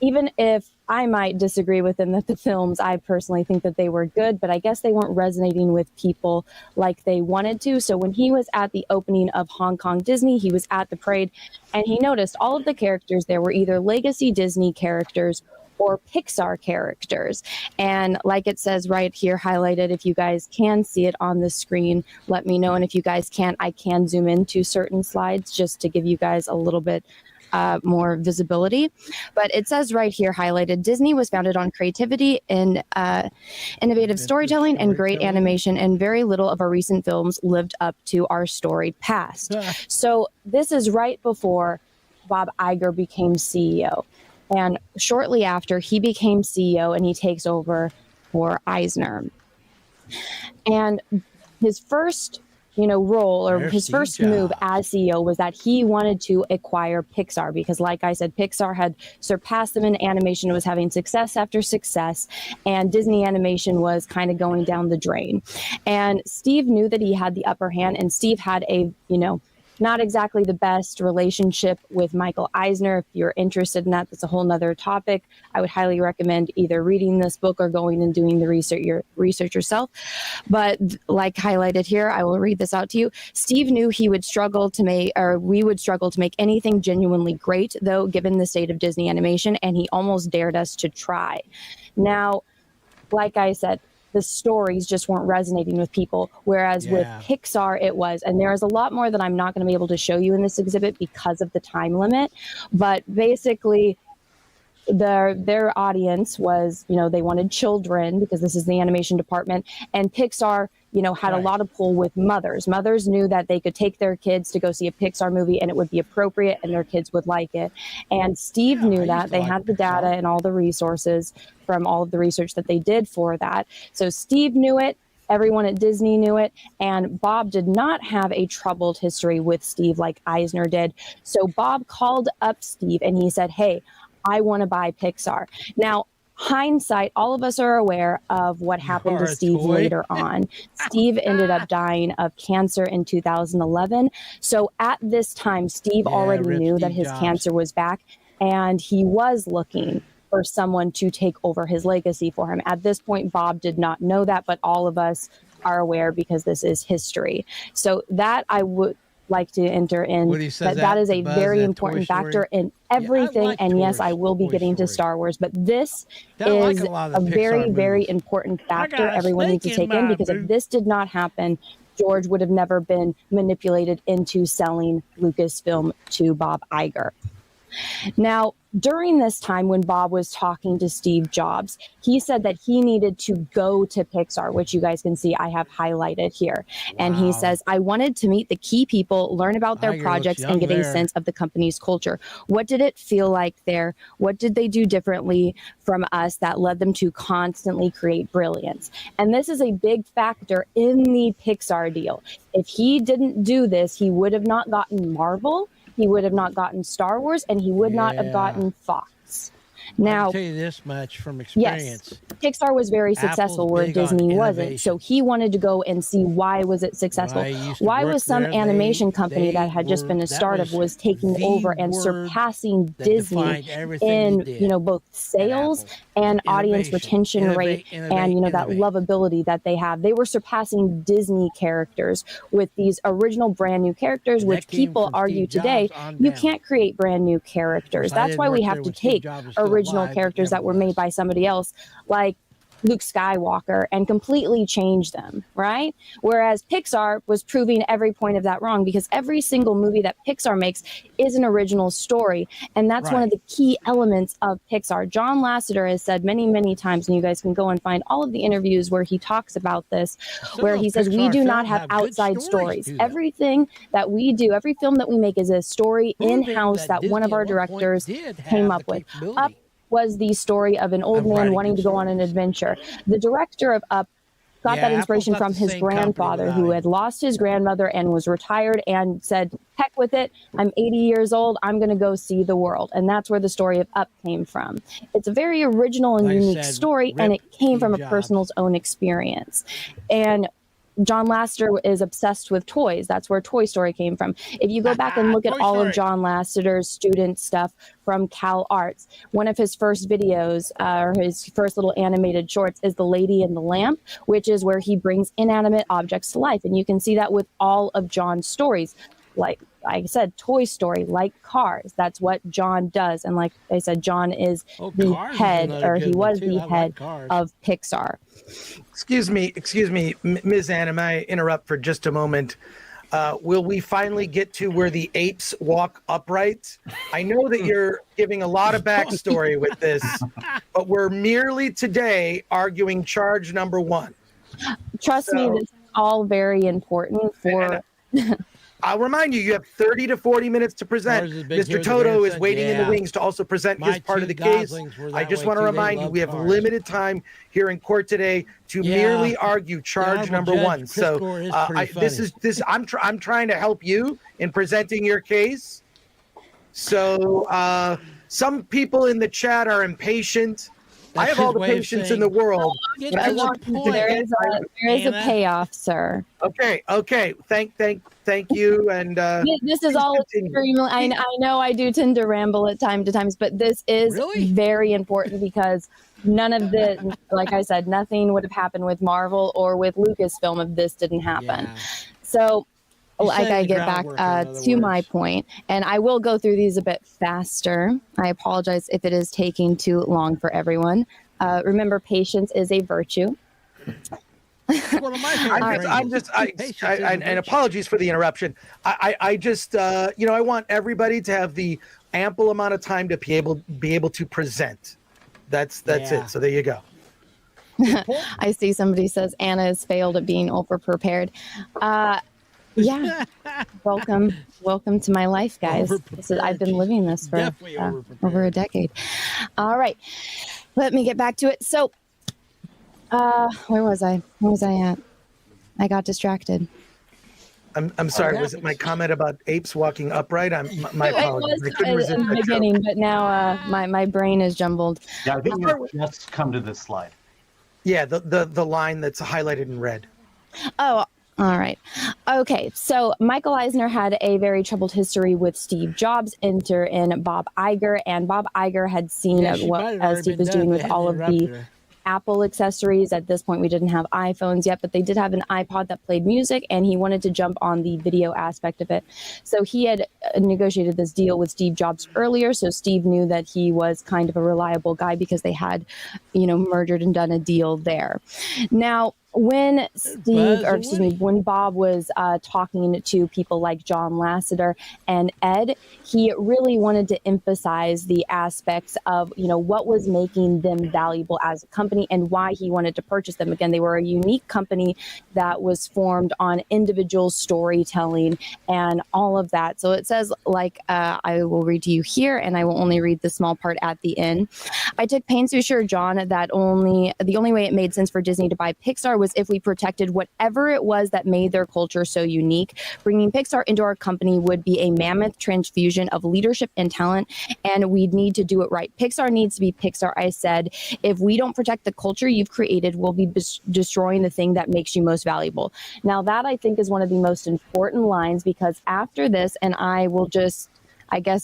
even if I might disagree with him that the films, I personally think that they were good, but I guess they weren't resonating with people like they wanted to. So when he was at the opening of Hong Kong Disney, he was at the parade, and he noticed all of the characters there were either legacy Disney characters or Pixar characters. And like it says right here highlighted, if you guys can see it on the screen, let me know. And if you guys can't, I can zoom into certain slides just to give you guys a little bit more visibility. But it says right here highlighted, Disney was founded on creativity and innovative storytelling and great animation, and very little of our recent films lived up to our storied past. So this is right before Bob Iger became CEO. And shortly after, he became CEO and he takes over for Eisner. And his first role, or his first move as CEO, was that he wanted to acquire Pixar, because like I said, Pixar had surpassed them in animation, was having success after success, and Disney animation was kind of going down the drain. And Steve knew that he had the upper hand, and Steve had a, not exactly the best relationship with Michael Eisner. If you're interested in that, that's a whole nother topic. I would highly recommend either reading this book or going and doing the research yourself. But like highlighted here, I will read this out to you. Steve knew he would struggle to make, or we would struggle to make anything genuinely great, though, given the state of Disney animation, and he almost dared us to try. Now, like I said, the stories just weren't resonating with people, whereas with Pixar it was. And there is a lot more that I'm not going to be able to show you in this exhibit because of the time limit. But basically, their audience was, they wanted children, because this is the animation department, and Pixar, had a lot of pull with mothers. Mothers knew that they could take their kids to go see a Pixar movie and it would be appropriate and their kids would like it. And Steve knew that. They had the data and all the resources from all of the research that they did for that. So Steve knew it. Everyone at Disney knew it. And Bob did not have a troubled history with Steve like Eisner did. So Bob called up Steve and he said, hey, I want to buy Pixar. Now, hindsight, all of us are aware of what happened to Steve later on. Steve ended up dying of cancer in 2011. So at this time, Steve already knew that his cancer was back, and he was looking for someone to take over his legacy for him. At this point, Bob did not know that, but all of us are aware because this is history. So that I would like to enter in, that is a very important factor in everything. And yes, I will be getting to Star Wars, but this is a very, very important factor everyone needs to take in, because if this did not happen, George would have never been manipulated into selling Lucasfilm to Bob Iger. Now, during this time when Bob was talking to Steve Jobs, he said that he needed to go to Pixar, which you guys can see I have highlighted here. And he says, I wanted to meet the key people, learn about their projects, and get a sense of the company's culture. What did it feel like there? What did they do differently from us that led them to constantly create brilliance? And this is a big factor in the Pixar deal. If he didn't do this, he would have not gotten Marvel, he would have not gotten Star Wars, and he would not have gotten Fox. Now, I'll tell you this much from experience. Yes, Pixar was very successful where Disney wasn't. So he wanted to go and see why was it successful. Why was some animation company that had just been a startup was taking over and surpassing Disney in both sales and audience retention rate and that lovability that they have. They were surpassing Disney characters with these original brand new characters, which people argue today you can't create brand new characters. That's why we have to take original characters that were made by somebody else, like Luke Skywalker and completely change them, right? Whereas Pixar was proving every point of that wrong, because every single movie that Pixar makes is an original story. And that's one of the key elements of Pixar. John Lasseter has said many, many times, and you guys can go and find all of the interviews where he talks about this, where he says, we do not have outside stories. Everything that we do, every film that we make is a story in-house that one of our directors came up with. Up was the story of an old man wanting to go on an adventure. The director of Up got that inspiration from his grandfather, who had lost his grandmother and was retired and said, heck with it, I'm 80 years old, I'm going to go see the world. And that's where the story of Up came from. It's a very original and unique story, and it came from a person's own experience. And John Lasseter is obsessed with toys. That's where Toy Story came from. If you go back and look at all of John Lasseter's student stuff from Cal Arts, one of his first videos, or his first little animated shorts, is The Lady and the Lamp, which is where he brings inanimate objects to life. And you can see that with all of John's stories. Like I said, Toy Story, like Cars. That's what John does. And like I said, John is the head, or he was the head of Pixar. Excuse me, Ms. Anna, may I interrupt for just a moment? Will we finally get to where the apes walk upright? I know that you're giving a lot of backstory with this, but we're merely today arguing charge number 1. Trust me, this is all very important for... I'll remind you, you have 30 to 40 minutes to present. Mr. Toto is waiting in the wings to also present his part of the case. I just want to remind you, we have limited time here in court today to merely argue charge number 1. So I'm trying to help you in presenting your case. So some people in the chat are impatient. I have all the patience in the world. There is a payoff, sir. Okay. Thank you. And this is all extremely. I know I do tend to ramble at times, but this is very important, because none of the, like I said, nothing would have happened with Marvel or with Lucasfilm if this didn't happen. So, like, I get back to my point, and I will go through these a bit faster. I apologize if it is taking too long for everyone. Remember, patience is a virtue. And apologies for the interruption. I just, I want everybody to have the ample amount of time to be able to present. That's it. So there you go. I see somebody says Anna has failed at being over prepared. Yeah. Welcome to my life, guys. I've been living this for over a decade. All right. Let me get back to it. So, where was I? Where was I at? I got distracted. I'm sorry. Was it my comment about apes walking upright? My apologies. I couldn't resist in the beginning, but now my brain is jumbled. Yeah, I think let's come to this slide. Yeah, the line that's highlighted in red. Oh, all right. Okay, so Michael Eisner had a very troubled history with Steve Jobs. Enter in Bob Iger, and Bob Iger had seen what Steve was doing with all of the Apple accessories. At this point, we didn't have iPhones yet, but they did have an iPod that played music, and he wanted to jump on the video aspect of it. So he had negotiated this deal with Steve Jobs earlier, so Steve knew that he was kind of a reliable guy because they had, merged and done a deal there. Now, when when Bob was talking to people like John Lasseter and Ed, he really wanted to emphasize the aspects of, what was making them valuable as a company and why he wanted to purchase them. Again, they were a unique company that was formed on individual storytelling and all of that. So it says, I will read to you here, and I will only read the small part at the end. I took pains to assure John that the only way it made sense for Disney to buy Pixar was if we protected whatever it was that made their culture so unique. Bringing Pixar into our company would be a mammoth transfusion of leadership and talent, and we'd need to do it right. Pixar needs to be Pixar, I said. If we don't protect the culture you've created, we'll be destroying the thing that makes you most valuable. Now, that I think is one of the most important lines, because after this, and I will just,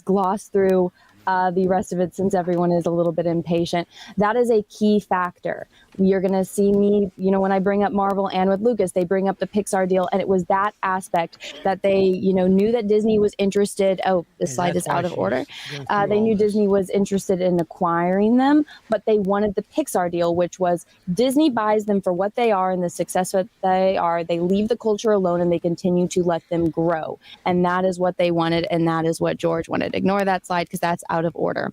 gloss through the rest of it, since everyone is a little bit impatient. That is a key factor. You're going to see me, when I bring up Marvel and with Lucas, they bring up the Pixar deal. And it was that aspect that they, knew that Disney was interested. Oh, the slide is out of order. They knew Disney was interested in acquiring them, but they wanted the Pixar deal, which was Disney buys them for what they are and the success that they are. They leave the culture alone and they continue to let them grow. And that is what they wanted. And that is what George wanted. Ignore that slide because that's out of order.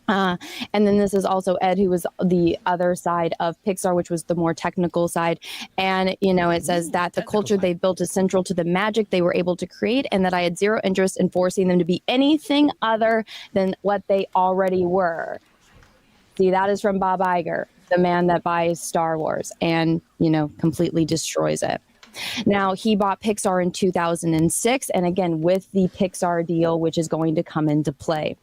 And then this is also Ed, who was the other side of Pixar, which was the more technical side. And, it says that the culture they built is central to the magic they were able to create, and that I had zero interest in forcing them to be anything other than what they already were. See, that is from Bob Iger, the man that buys Star Wars and, completely destroys it. Now, he bought Pixar in 2006, and again, with the Pixar deal, which is going to come into play.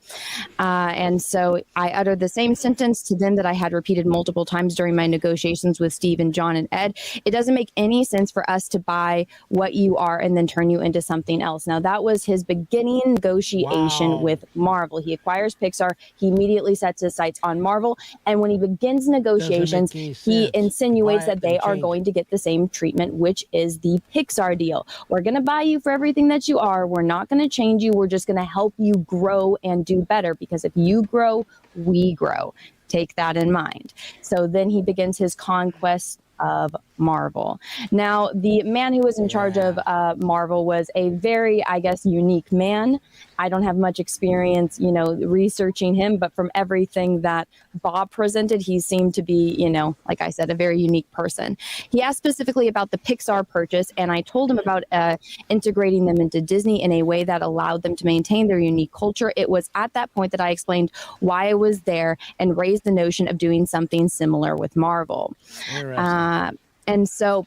And so I uttered the same sentence to them that I had repeated multiple times during my negotiations with Steve and John and Ed. It doesn't make any sense for us to buy what you are and then turn you into something else. Now, that was his beginning negotiation with Marvel. He acquires Pixar. He immediately sets his sights on Marvel. And when he begins negotiations, he insinuates that they are going to get the same treatment, which is the Pixar deal. We're going to buy you for everything that you are. We're not going to change you. We're just going to help you grow and do better, because if you grow, we grow. Take that in mind. So then he begins his conquest of Marvel. Now, the man who was in charge of Marvel was a very, unique man. I don't have much experience, researching him, but from everything that Bob presented, he seemed to be, like I said, a very unique person. He asked specifically about the Pixar purchase, and I told him about integrating them into Disney in a way that allowed them to maintain their unique culture. It was at that point that I explained why I was there and raised the notion of doing something similar with Marvel. And so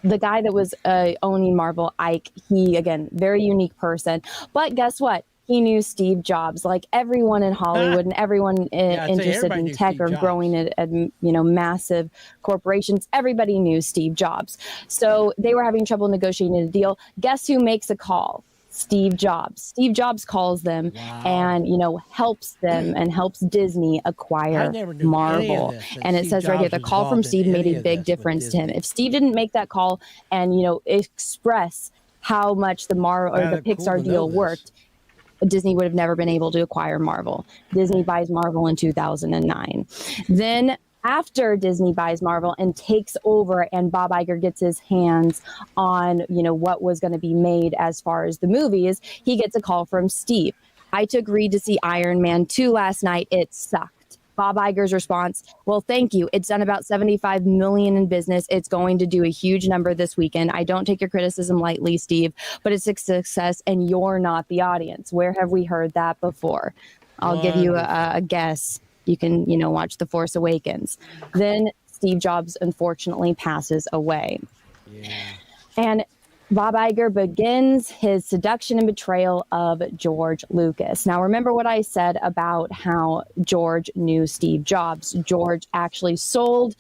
the guy that was owning Marvel, Ike, he, again, very unique person. But guess what? He knew Steve Jobs. Like everyone in Hollywood and everyone interested in tech or growing at massive corporations, everybody knew Steve Jobs. So they were having trouble negotiating a deal. Guess who makes a call? Steve Jobs. Steve Jobs calls them and, helps them and helps Disney acquire Marvel. And it says right here, the call from Steve made a big difference to him. If Steve didn't make that call and, express how much the Pixar deal worked, Disney would have never been able to acquire Marvel. Disney buys Marvel in 2009. Then after Disney buys Marvel and takes over and Bob Iger gets his hands on, what was going to be made as far as the movies, he gets a call from Steve. I took Reed to see Iron Man 2 last night. It sucked. Bob Iger's response, well, thank you. It's done about $75 million in business. It's going to do a huge number this weekend. I don't take your criticism lightly, Steve, but it's a success and you're not the audience. Where have we heard that before? I'll give you a guess. You can, watch The Force Awakens. Then Steve Jobs, unfortunately, passes away. Yeah. And Bob Iger begins his seduction and betrayal of George Lucas. Now, remember what I said about how George knew Steve Jobs. George actually sold,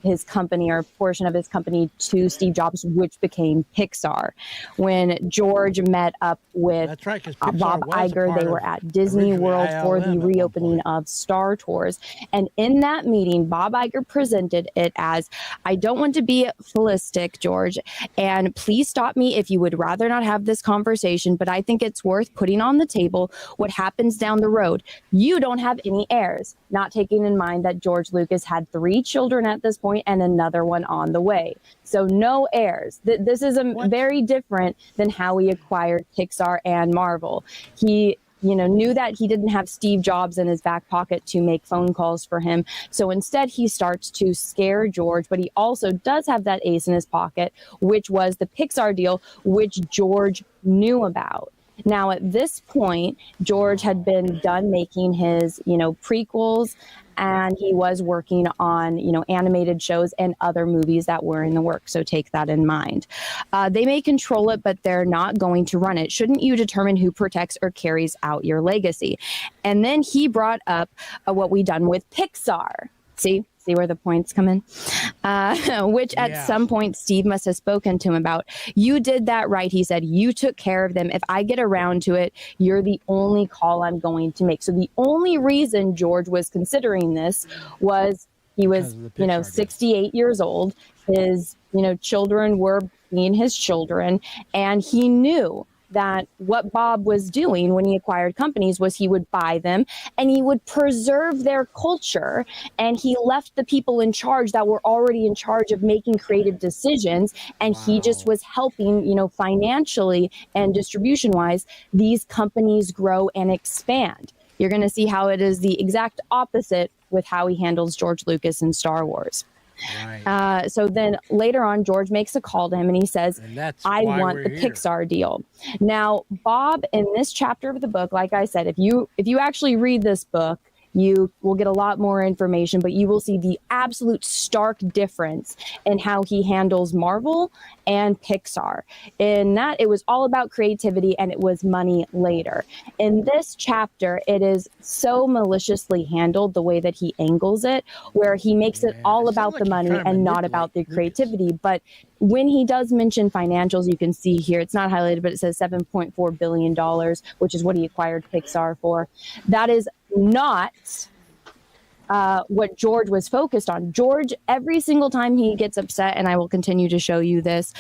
his company or a portion of his company to Steve Jobs, which became Pixar. When George met up with Bob Iger, they were at Disney World for the reopening of Star Tours. And in that meeting, Bob Iger presented it as, I don't want to be philistic, George, and please stop me if you would rather not have this conversation, but I think it's worth putting on the table what happens down the road. You don't have any heirs, not taking in mind that George Lucas had 3 children at this point and another one on the way. So no heirs. This is very different than how he acquired Pixar and Marvel. He knew that he didn't have Steve Jobs in his back pocket to make phone calls for him. So instead, he starts to scare George, but he also does have that ace in his pocket, which was the Pixar deal, which George knew about. Now, at this point, George had been done making his, prequels, and he was working on, animated shows and other movies that were in the works. So take that in mind. They may control it, but they're not going to run it. Shouldn't you determine who protects or carries out your legacy? And then he brought up what we done with Pixar. See, See where the points come in? Which at Yeah. some point Steve must have spoken to him about. You did that right, he said. You took care of them. If I get around to it, you're the only call I'm going to make. So the only reason George was considering this was he was, 68 years old. His, children were being his children. And he knew that what Bob was doing when he acquired companies was he would buy them and he would preserve their culture, and he left the people in charge that were already in charge of making creative decisions, and he just was helping, financially and distribution wise, these companies grow and expand. You're going to see how it is the exact opposite with how he handles George Lucas in Star Wars. Right. So then later on, George makes a call to him and he says, I want the Pixar deal. Now, Bob, in this chapter of the book, like I said, if you actually read this book, you will get a lot more information, but you will see the absolute stark difference in how he handles Marvel and Pixar. In that, it was all about creativity and it was money later. In this chapter, it is so maliciously handled, the way that he angles it, where he makes it all about the money and not about the creativity. But when he does mention financials, you can see here, it's not highlighted, but it says $7.4 billion, which is what he acquired Pixar for. That is not what George was focused on. George, every single time he gets upset, and I will continue to show you this,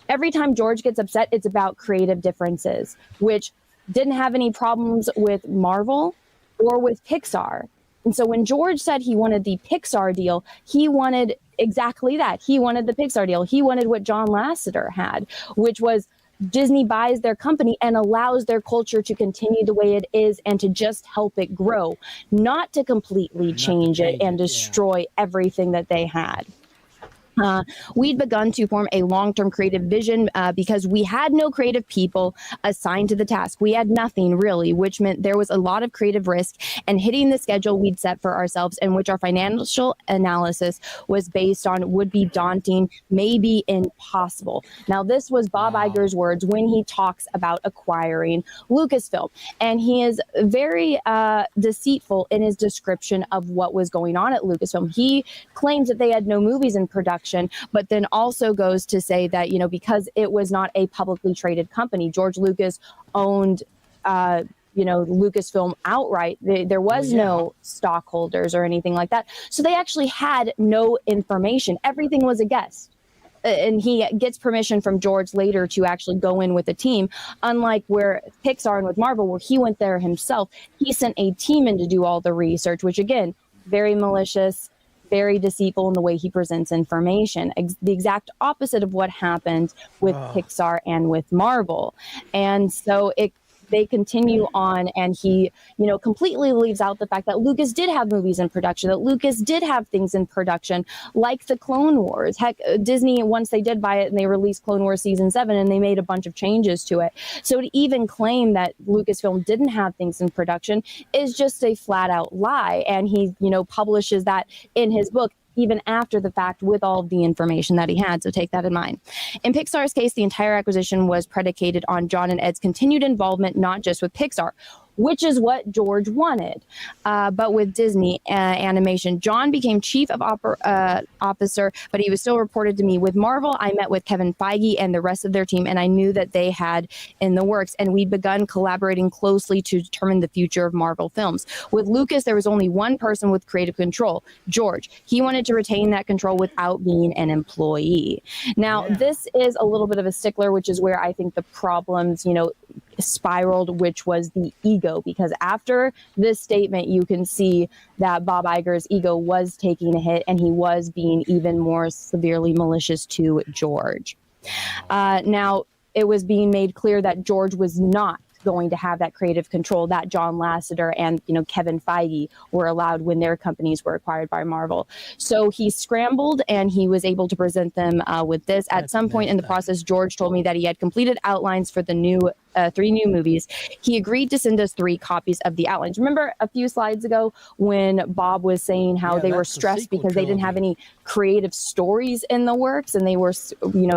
every time George gets upset, it's about creative differences, which didn't have any problems with Marvel or with Pixar. And so when George said he wanted the Pixar deal, he wanted exactly that. He wanted the Pixar deal. He wanted what John Lasseter had, which was Disney buys their company and allows their culture to continue the way it is and to just help it grow, not to completely change it and destroy everything that they had. We'd begun to form a long-term creative vision because we had no creative people assigned to the task. We had nothing really, which meant there was a lot of creative risk and hitting the schedule we'd set for ourselves, and which our financial analysis was based on, would be daunting, maybe impossible. Now, this was Bob Iger's words when he talks about acquiring Lucasfilm, and he is very deceitful in his description of what was going on at Lucasfilm. He claims that they had no movies in production, but then also goes to say that, because it was not a publicly traded company, George Lucas owned, Lucasfilm outright. There was no stockholders or anything like that. So they actually had no information. Everything was a guess. And he gets permission from George later to actually go in with a team, unlike where Pixar and with Marvel, where he went there himself. He sent a team in to do all the research, which again, very malicious, very deceitful in the way he presents information. The exact opposite of what happened with Pixar and with Marvel. And so they continue on, and he, completely leaves out the fact that Lucas did have movies in production, that Lucas did have things in production, like the Clone Wars. Heck, Disney, once they did buy it and they released Clone Wars Season 7, and they made a bunch of changes to it. So to even claim that Lucasfilm didn't have things in production is just a flat out lie. And he, publishes that in his book, even after the fact, with all of the information that he had. So take that in mind. In Pixar's case, the entire acquisition was predicated on John and Ed's continued involvement, not just with Pixar, which is what George wanted. But with Disney Animation, John became chief of officer, but he was still reported to me. With Marvel, I met with Kevin Feige and the rest of their team, and I knew that they had in the works, and we'd begun collaborating closely to determine the future of Marvel films. With Lucas, there was only one person with creative control, George. He wanted to retain that control without being an employee. Now, this is a little bit of a stickler, which is where I think the problems, spiraled, which was the ego, because after this statement, you can see that Bob Iger's ego was taking a hit, and he was being even more severely malicious to George. Now, it was being made clear that George was not going to have that creative control that John Lasseter and Kevin Feige were allowed when their companies were acquired by Marvel. So he scrambled, and he was able to present them with this. At some point in the process, George told me that he had completed outlines for the new 3 new movies. He agreed to send us 3 copies of the outlines. Remember a few slides ago when Bob was saying how they were stressed because they didn't have any creative stories in the works, and they were,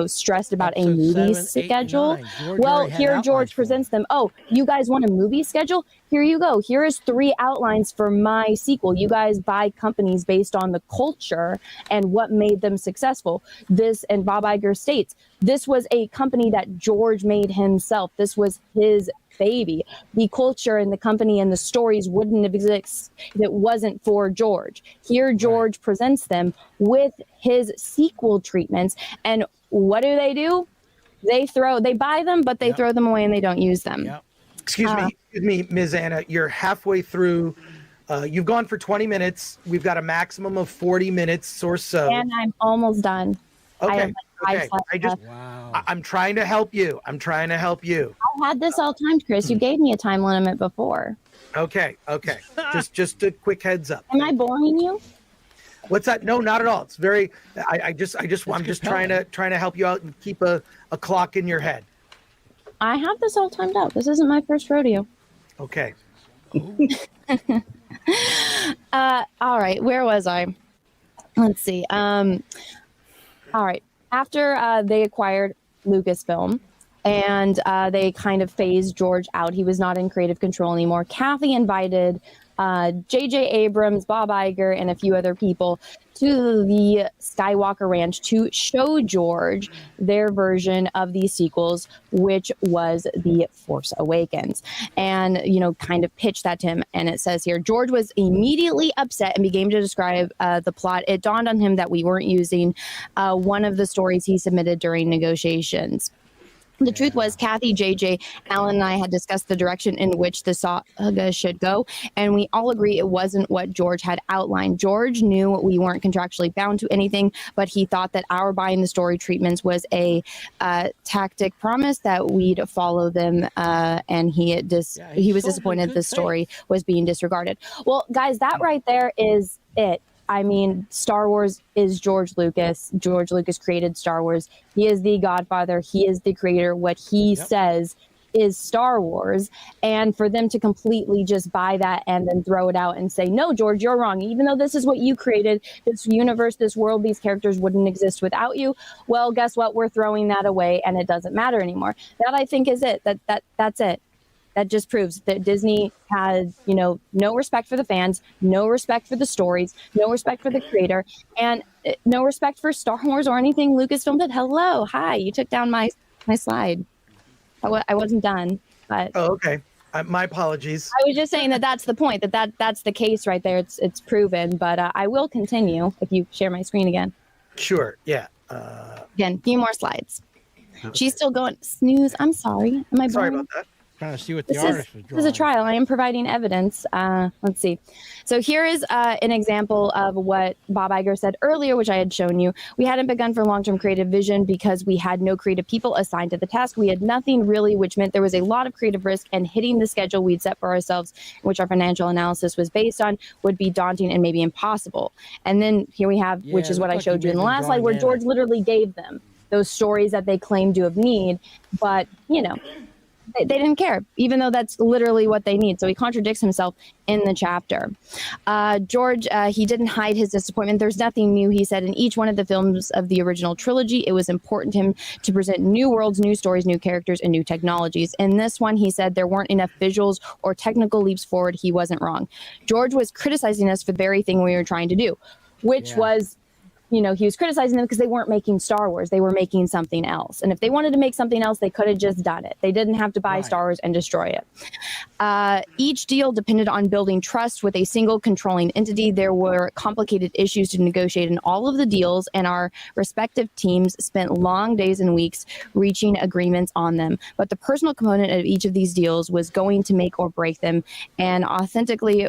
stressed about a movie schedule? Well, here George presents them. Oh, you guys want a movie schedule? here you go. Here is 3 outlines for my sequel. You guys buy companies based on the culture and what made them successful. This, and Bob Iger states, this was a company that George made himself. This was his baby. The culture and the company and the stories wouldn't have existed if it wasn't for George. Here, George presents them with his sequel treatments. And what do? They buy them, but they throw them away and they don't use them. Excuse me, Ms. Anna, you're halfway through. You've gone for 20 minutes. We've got a maximum of 40 minutes or so. And I'm almost done. Okay. I'm trying to help you. I had this all timed, Chris. You gave me a time limit before. Okay. just a quick heads up. Am I boring you? What's that? No, not at all. It's very. I'm just trying to help you out and keep a clock in your head. I have this all timed out. This isn't my first rodeo. Okay. All right. Where was I? Let's see. All right. After they acquired Lucasfilm and they kind of phased George out, he was not in creative control anymore. Kathy invited J.J. Abrams, Bob Iger, and a few other people to the Skywalker Ranch to show George their version of these sequels, which was The Force Awakens, and, kind of pitched that to him. And it says here, George was immediately upset and began to describe the plot. It dawned on him that we weren't using one of the stories he submitted during negotiations. The truth was, Kathy, JJ, Alan, and I had discussed the direction in which the saga should go, and we all agree it wasn't what George had outlined. George knew we weren't contractually bound to anything, but he thought that our buying the story treatments was a tactic promise that we'd follow them, and he was disappointed the story was being disregarded. Well, guys, that right there is it. I mean, Star Wars is George Lucas. George Lucas created Star Wars. He is the godfather. He is the creator. What he says is Star Wars. And for them to completely just buy that and then throw it out and say, no, George, you're wrong. Even though this is what you created, this universe, this world, these characters wouldn't exist without you. Well, guess what? We're throwing that away and it doesn't matter anymore. That, I think, is it. That's it. That just proves that Disney had, no respect for the fans, no respect for the stories, no respect for the creator, and no respect for Star Wars or anything Lucasfilm did. Hello, hi, you took down my slide. I wasn't done, but oh, okay. My apologies. I was just saying that's the point. That's the case right there. It's proven. But I will continue if you share my screen again. Sure. Yeah. Again, a few more slides. Okay. She's still going. Snooze. I'm sorry. Am I sorry about that? Trying to see what the artist was drawing. This is a trial. I am providing evidence. Let's see. So here is an example of what Bob Iger said earlier, which I had shown you. We hadn't begun for long-term creative vision because we had no creative people assigned to the task. We had nothing really, which meant there was a lot of creative risk, and hitting the schedule we'd set for ourselves, which our financial analysis was based on, would be daunting and maybe impossible. And then here we have, which is what I showed you in the last slide, where George literally gave them those stories that they claimed to have need, but, they didn't care, even though that's literally what they need. So he contradicts himself in the chapter. George, he didn't hide his disappointment. There's nothing new, he said, in each one of the films of the original trilogy. It was important to him to present new worlds, new stories, new characters, and new technologies. In this one, he said there weren't enough visuals or technical leaps forward. He wasn't wrong. George was criticizing us for the very thing we were trying to do, which was... he was criticizing them because they weren't making Star Wars. They were making something else. And if they wanted to make something else, they could have just done it. They didn't have to buy Star Wars and destroy it. Each deal depended on building trust with a single controlling entity. There were complicated issues to negotiate in all of the deals, and our respective teams spent long days and weeks reaching agreements on them. But the personal component of each of these deals was going to make or break them. And authenticity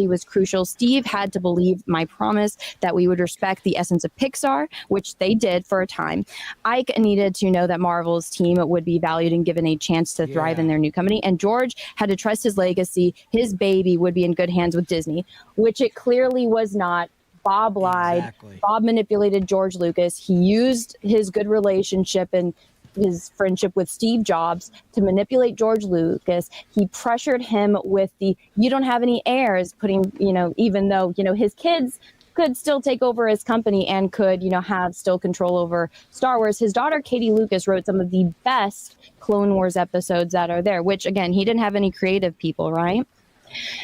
was crucial. Steve had to believe my promise that we would respect the essence of Pixar, which they did for a time. Ike needed to know that Marvel's team would be valued and given a chance to thrive in their new company. And George had to trust his legacy. His baby would be in good hands with Disney, which it clearly was not. Bob lied. Exactly. Bob manipulated George Lucas. He used his good relationship and his friendship with Steve Jobs to manipulate George Lucas. He pressured him with you don't have any heirs, putting, even though, his kids could still take over his company and could, have still control over Star Wars. His daughter, Katie Lucas, wrote some of the best Clone Wars episodes that are there, which, again, he didn't have any creative people, right?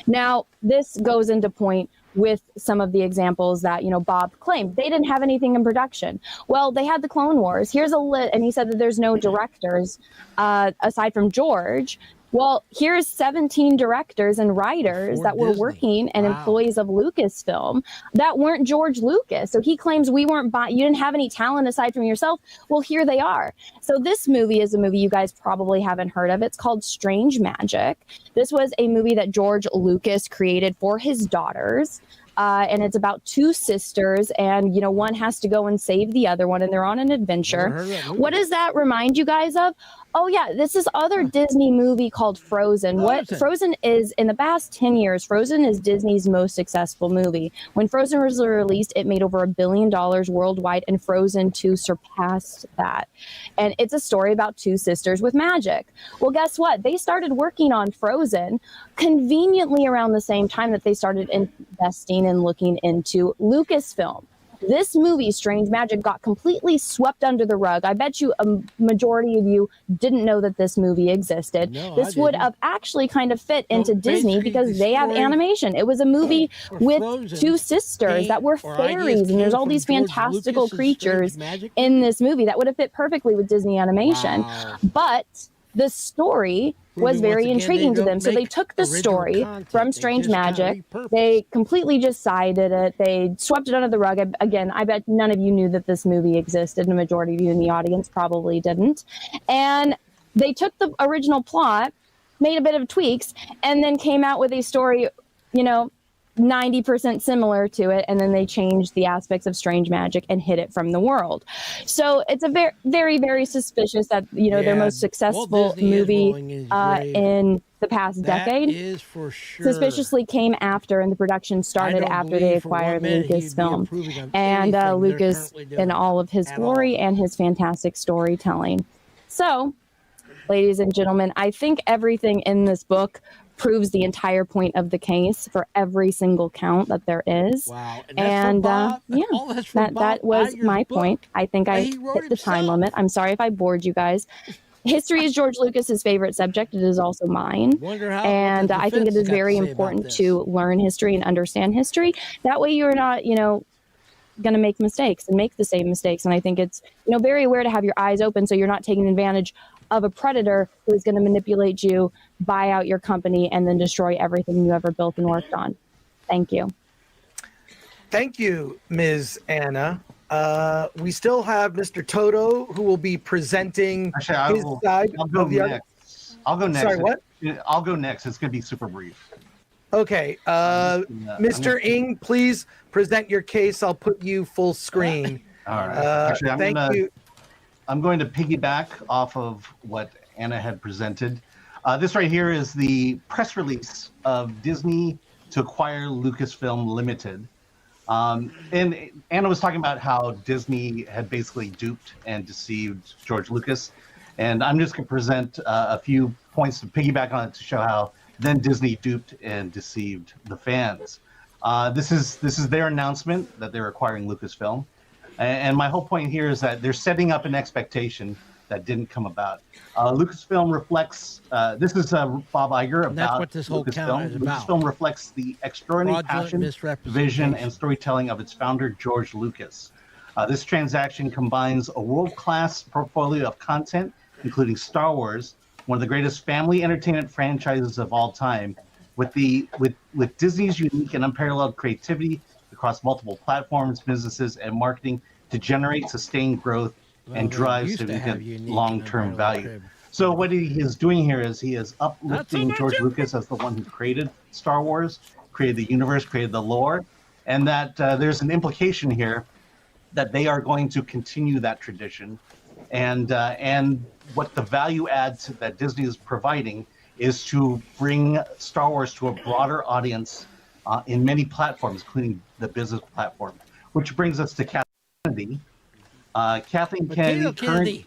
Now, this goes into point with some of the examples that, Bob claimed. They didn't have anything in production. Well, they had the Clone Wars. Here's a list, and he said that there's no directors aside from George. Well, here's 17 directors and writers that were working and employees of Lucasfilm that weren't George Lucas. So he claims you didn't have any talent aside from yourself. Well, here they are. So this movie is a movie you guys probably haven't heard of. It's called Strange Magic. This was a movie that George Lucas created for his daughters. And it's about two sisters, and one has to go and save the other one, and they're on an adventure. What does that remind you guys of? Oh yeah, this is other Disney movie called Frozen. What Frozen is, in the past 10 years, Frozen is Disney's most successful movie. When Frozen was released, it made over $1 billion worldwide, and Frozen 2 surpassed that. And it's a story about two sisters with magic. Well, guess what? They started working on Frozen conveniently around the same time that they started investing and looking into Lucasfilm. This movie, Strange Magic, got completely swept under the rug. I bet you a majority of you didn't know that this movie existed. No, this would have actually kind of fit into Disney because they have animation. It was a movie with two sisters that were fairies, and there's all these fantastical creatures in this movie that would have fit perfectly with Disney animation. Wow. But the story was very intriguing to them. So they took the story from Strange Magic. They completely just sided it. They swept it under the rug. Again, I bet none of you knew that this movie existed. And the majority of you in the audience probably didn't. And they took the original plot, made a bit of tweaks, and then came out with a story, 90% similar to it, and then they changed the aspects of Strange Magic and hid it from the world. So it's a very, very, very suspicious that their most successful movie in the past decade is for sure suspiciously came after, and the production started after they acquired Lucasfilm and Lucas in all of his glory and his fantastic storytelling. So, ladies and gentlemen, I think everything in this book proves the entire point of the case for every single count that there is. Wow. And that was my point. I think I hit the time limit. I'm sorry if I bored you guys. History is George Lucas's favorite subject. It is also mine. And I think it is very important to learn history and understand history. That way you're not, going to make mistakes and make the same mistakes. And I think it's, very aware to have your eyes open so you're not taking advantage of a predator who is going to manipulate you, buy out your company, and then destroy everything you ever built and worked on. Thank you. Thank you, Ms. Anna. We still have Mr. Toto, who will be presenting his side. I'll go next. I'll go next. Sorry, what? I'll go next. It's going to be super brief. Okay. Mr. Ng, please present your case. I'll put you full screen. All right. Thank you. I'm going to piggyback off of what Anna had presented. This right here is the press release of Disney to acquire Lucasfilm Limited. And Anna was talking about how Disney had basically duped and deceived George Lucas. And I'm just going to present a few points to piggyback on it to show how then Disney duped and deceived the fans. This is their announcement that they're acquiring Lucasfilm. And my whole point here is that they're setting up an expectation that didn't come about. Lucasfilm reflects, this is Bob Iger about what this whole count is about. Lucasfilm reflects the extraordinary passion, vision, and storytelling of its founder, George Lucas. This transaction combines a world-class portfolio of content, including Star Wars, one of the greatest family entertainment franchises of all time, with Disney's unique and unparalleled creativity across multiple platforms, businesses, and marketing to generate sustained growth and drive significant long-term value. So what he is doing here is he is uplifting George Lucas as the one who created Star Wars, created the universe, created the lore, and that there's an implication here that they are going to continue that tradition. And what the value adds that Disney is providing is to bring Star Wars to a broader audience in many platforms, including the business platform, which brings us to Kathleen Kennedy. Kathleen Kennedy,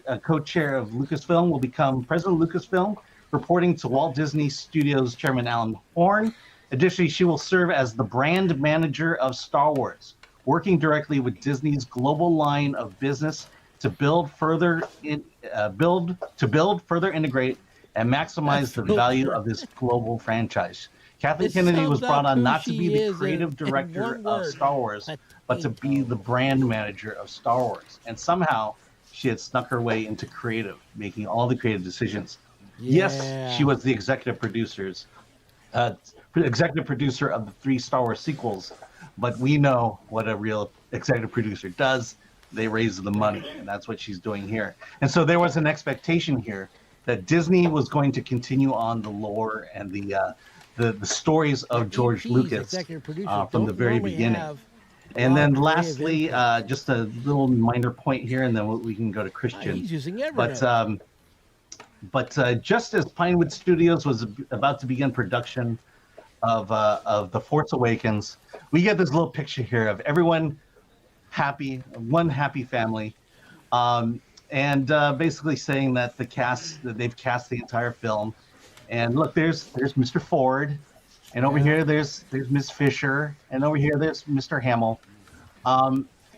current co-chair of Lucasfilm, will become president of Lucasfilm, reporting to Walt Disney Studios chairman Alan Horn. Additionally, she will serve as the brand manager of Star Wars, working directly with Disney's global line of business to build, further integrate, and maximize the value of this global franchise. Kathleen Kennedy was brought on not to be the creative director of Star Wars, but to be the brand manager of Star Wars. And somehow she had snuck her way into creative, making all the creative decisions. Yes, she was the executive producer of the 3 Star Wars sequels, but we know what a real executive producer does. They raise the money, and that's what she's doing here. And so there was an expectation here that Disney was going to continue on the lore and the stories of George Lucas from the very beginning. And then lastly, just a little minor point here, and then we can go to Christian. He's using everything. But just as Pinewood Studios was about to begin production of The Force Awakens, we get this little picture here of everyone happy, one happy family, and basically saying that they've cast the entire film. And look, there's Mr. Ford, and over here there's Miss Fisher, and over here there's Mr. Hamill.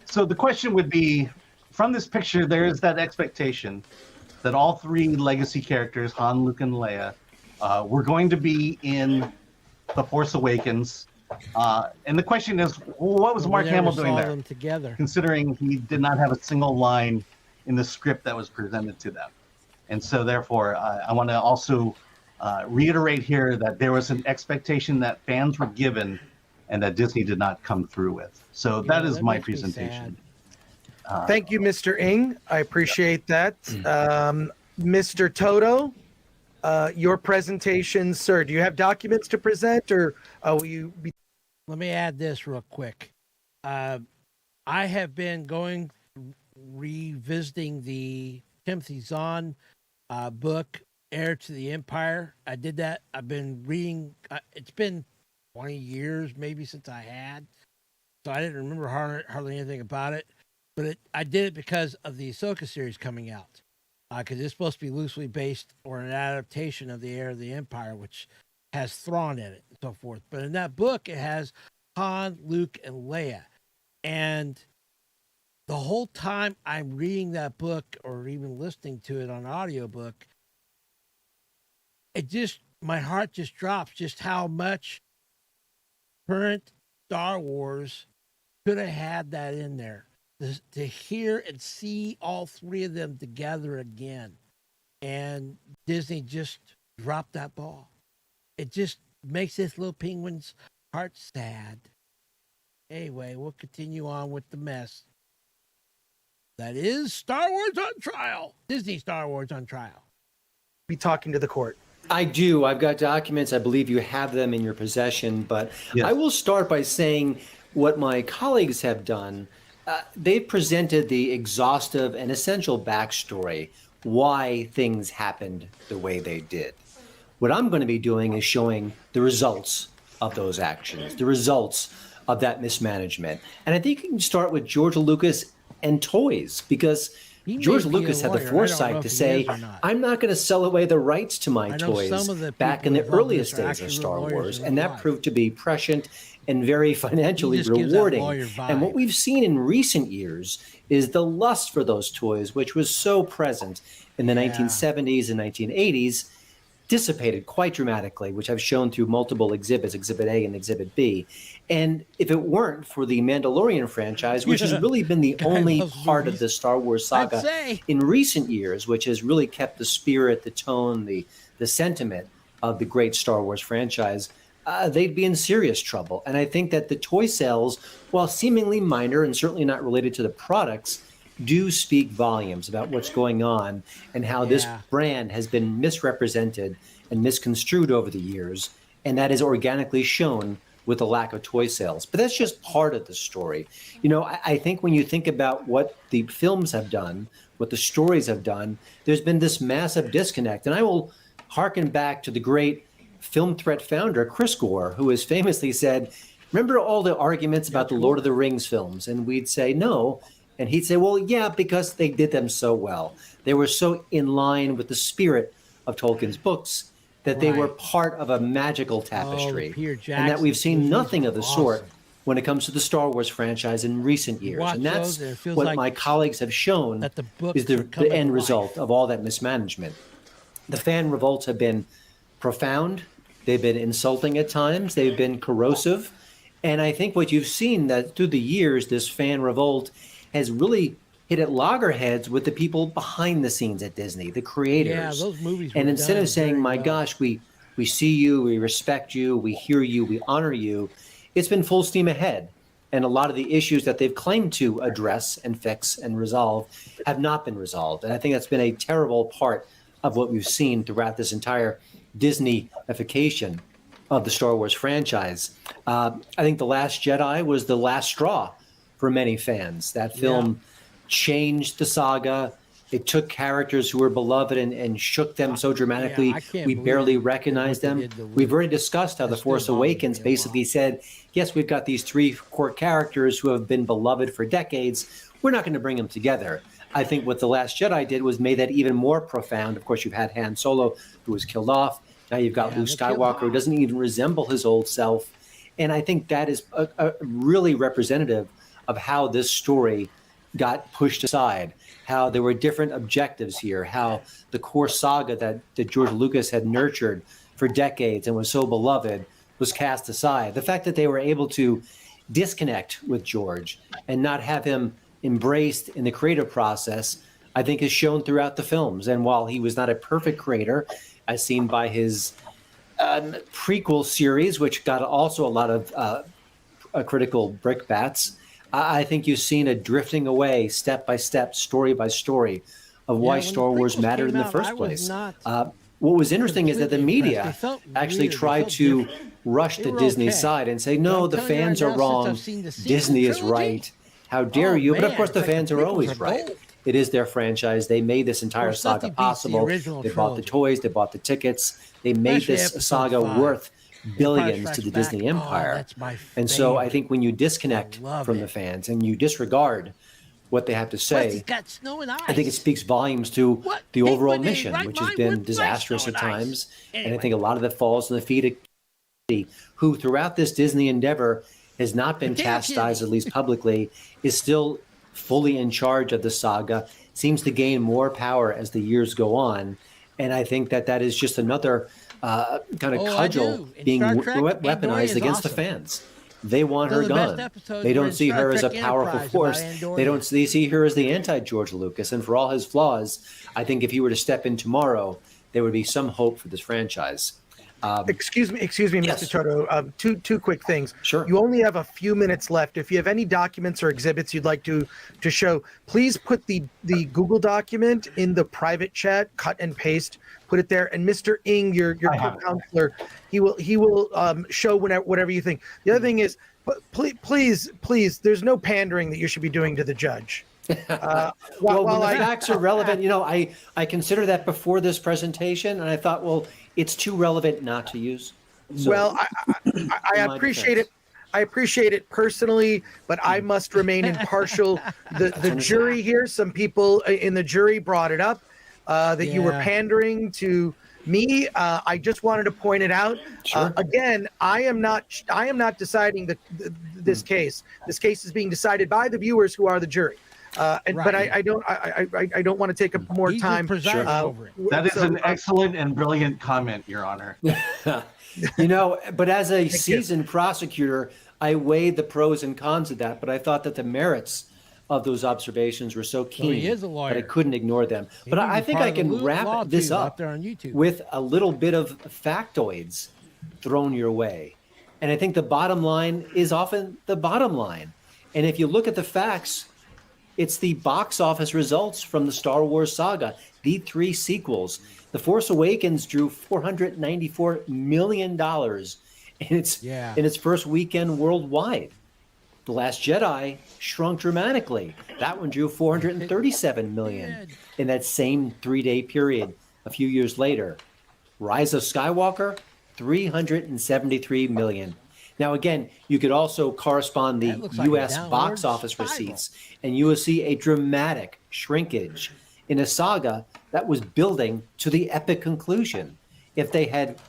So the question would be, from this picture, there is that expectation that all 3 legacy characters, Han, Luke, and Leia, were going to be in The Force Awakens. And the question is, what was Mark Hamill doing there? Together. Considering he did not have a single line in the script that was presented to them. And so therefore, I want to also reiterate here that there was an expectation that fans were given and that Disney did not come through with. So that is my presentation. Thank you, Mr. Ng. I appreciate that. Mr. Toto, your presentation, sir. Do you have documents to present, or will you be? Let me add this real quick. I have been revisiting the Timothy Zahn book, Heir to the Empire. I did that. I've been reading. It's been 20 years maybe since I had, so I didn't remember hardly anything about it. But I did it because of the Ahsoka series coming out, because it's supposed to be loosely based or an adaptation of the Heir of the Empire, which has Thrawn in it and so forth. But in that book, it has Han, Luke, and Leia. And the whole time I'm reading that book or even listening to it on audiobook, my heart just drops just how much current Star Wars could have had that in there. To hear and see all 3 of them together again. And Disney just dropped that ball. It just makes this little penguin's heart sad. Anyway, we'll continue on with the mess. That is Star Wars on Trial. Disney Star Wars on Trial. Be talking to the court. I do. I've got documents. I believe you have them in your possession. But I will start by saying what my colleagues have done. They've presented the exhaustive and essential backstory, why things happened the way they did. What I'm going to be doing is showing the results of those actions, the results of that mismanagement. And I think you can start with George Lucas and toys, because George Lucas had the foresight to say, I'm not going to sell away the rights to my toys back in the earliest days of Star Wars. And that proved to be prescient and very financially rewarding. And what we've seen in recent years is the lust for those toys, which was so present in the 1970s and 1980s, dissipated quite dramatically, which I've shown through multiple exhibits, Exhibit A and Exhibit B. And if it weren't for the Mandalorian franchise, which has really been the only part of the Star Wars saga in recent years, which has really kept the spirit, the tone, the sentiment of the great Star Wars franchise, they'd be in serious trouble. And I think that the toy sales, while seemingly minor and certainly not related to the products, do speak volumes about what's going on and how this brand has been misrepresented and misconstrued over the years. And that is organically shown with the lack of toy sales. But that's just part of the story. You know, I think when you think about what the films have done, what the stories have done, there's been this massive disconnect. And I will hearken back to the great Film Threat founder, Chris Gore, who has famously said, remember all the arguments about the Lord of the Rings films? And we'd say, no. And he'd say, well, yeah, because they did them so well. They were so in line with the spirit of Tolkien's books that they were part of a magical tapestry. And that we've seen nothing of the sort when it comes to the Star Wars franchise in recent years. Watch And that's those, and it feels what like my colleagues have shown that the book is should come the to end life. result of all that mismanagement. The fan revolts have been profound. They've been insulting at times. They've been corrosive. And I think what you've seen that through the years, this fan revolt has really hit at loggerheads with the people behind the scenes at Disney, the creators. Yeah, those movies And were instead done of saying, very my well. gosh, we see you, we respect you, we hear you, we honor you, it's been full steam ahead. And a lot of the issues that they've claimed to address and fix and resolve have not been resolved. And I think that's been a terrible part of what we've seen throughout this entire Disney-ification of the Star Wars franchise. I think The Last Jedi was the last straw for many fans. That film changed the saga. It took characters who were beloved and shook them so dramatically, I can't we believe barely recognized what they them. did to Luke. We've already discussed how The That Force still bothers Awakens me a basically said, yes, we've got these three core characters who have been beloved for decades. We're not going to bring them together. I think what The Last Jedi did was made that even more profound. Of course, you've had Han Solo, who was killed off. Now you've got Luke Skywalker, who doesn't even resemble his old self. And I think that is really representative of how this story got pushed aside, how there were different objectives here, how the core saga that George Lucas had nurtured for decades and was so beloved was cast aside. The fact that they were able to disconnect with George and not have him embraced in the creative process, I think is shown throughout the films. And while he was not a perfect creator, as seen by his prequel series, which got also a lot of critical brickbats, I think you've seen a drifting away step by step, story by story of why when Star the Wars prequels mattered in came the out, first I was place. not What was interesting is that the completely media impressed. They felt actually weird. They tried felt to different. rush They the were Disney okay. side and say, But no, I'm the telling you fans right are now, since wrong. I've seen the sequel Disney is trilogy, right. How dare oh, you? But of man, course, the it's like fans the are prequels always are right. gold. It is their franchise. They made this entire Well, saga nothing beats the possible. original They bought the trilogy. toys. They bought the tickets. They made Especially this episode saga 5. worth Empire billions to Strikes the Back. Disney Oh, empire. that's my And so I favorite. think when you disconnect love from it. the fans and you disregard what they have to Plus, say, it's got snow and ice. I think it speaks volumes to the pig overall would they mission, right which has mind been with nice disastrous snow at and ice? times. And I Anyway. think a lot of that falls on the feet of Kennedy, who throughout this Disney endeavor has not been Potato chastised, Kennedy. at least publicly, is still fully in charge of the saga, seems to gain more power as the years go on. And I think that is just another kind of Oh, I cudgel do. In being Star Trek, weaponized Andor is against the awesome. fans. They want Some her of the best gone. episodes They were don't in see Star her as a Trek powerful Enterprise force. about Andor. They don't see her as the anti-George Lucas. And for all his flaws, I think if he were to step in tomorrow, there would be some hope for this franchise. Excuse me, yes. Mr. Toto. Two quick things. Sure. You only have a few minutes left. If you have any documents or exhibits you'd like to show, please put the Google document in the private chat. Cut and paste. Put it there. And Mr. Ng, your co-counselor, he will show whatever you think. The other thing is, please, there's no pandering that you should be doing to the judge. Well, when the facts are relevant, I considered that before this presentation, and I thought, well, it's too relevant not to use. So, Well, I in my appreciate defense. it. I appreciate it personally, but I must remain impartial. The jury here, some people in the jury brought it up that you were Yeah. pandering to me. I just wanted to point it out. Sure. Again, I am not deciding this case. This case is being decided by the viewers who are the jury. But Right. I don't want to take up more He's just time. presiding over it. That is So, an excellent and brilliant comment, Your Honor. But as a seasoned prosecutor, I weighed the pros and cons of that, but I thought that the merits of those observations were so keen he is a that I lawyer. couldn't ignore them. But may be I think part I of the can law wrap this too, out up there on YouTube. with a little bit of factoids thrown your way. And I think the bottom line is often the bottom line. And if you look at the facts, it's the box office results from the Star Wars saga, the 3 sequels. The Force Awakens drew $494 million in its first weekend worldwide. The Last Jedi shrunk dramatically. That one drew $437 million in that same 3-day period a few years later. Rise of Skywalker, $373 million. Now, again, you could also correspond the That looks like a U.S. box downward office spiral. receipts, and you will see a dramatic shrinkage in a saga that was building to the epic conclusion. If they had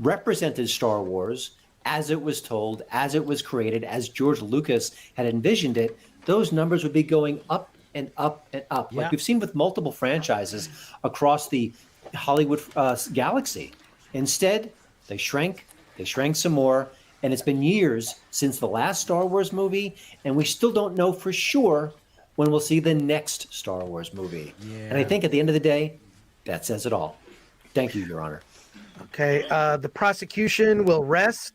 represented Star Wars as it was told, as it was created, as George Lucas had envisioned it, those numbers would be going up and up and up, like we've seen with multiple franchises across the Hollywood galaxy. Instead, they shrank some more, and it's been years since the last Star Wars movie, and we still don't know for sure when we'll see the next Star Wars movie. And I think at the end of the day, that says it all. Thank you, Your Honor. Okay, the prosecution will rest.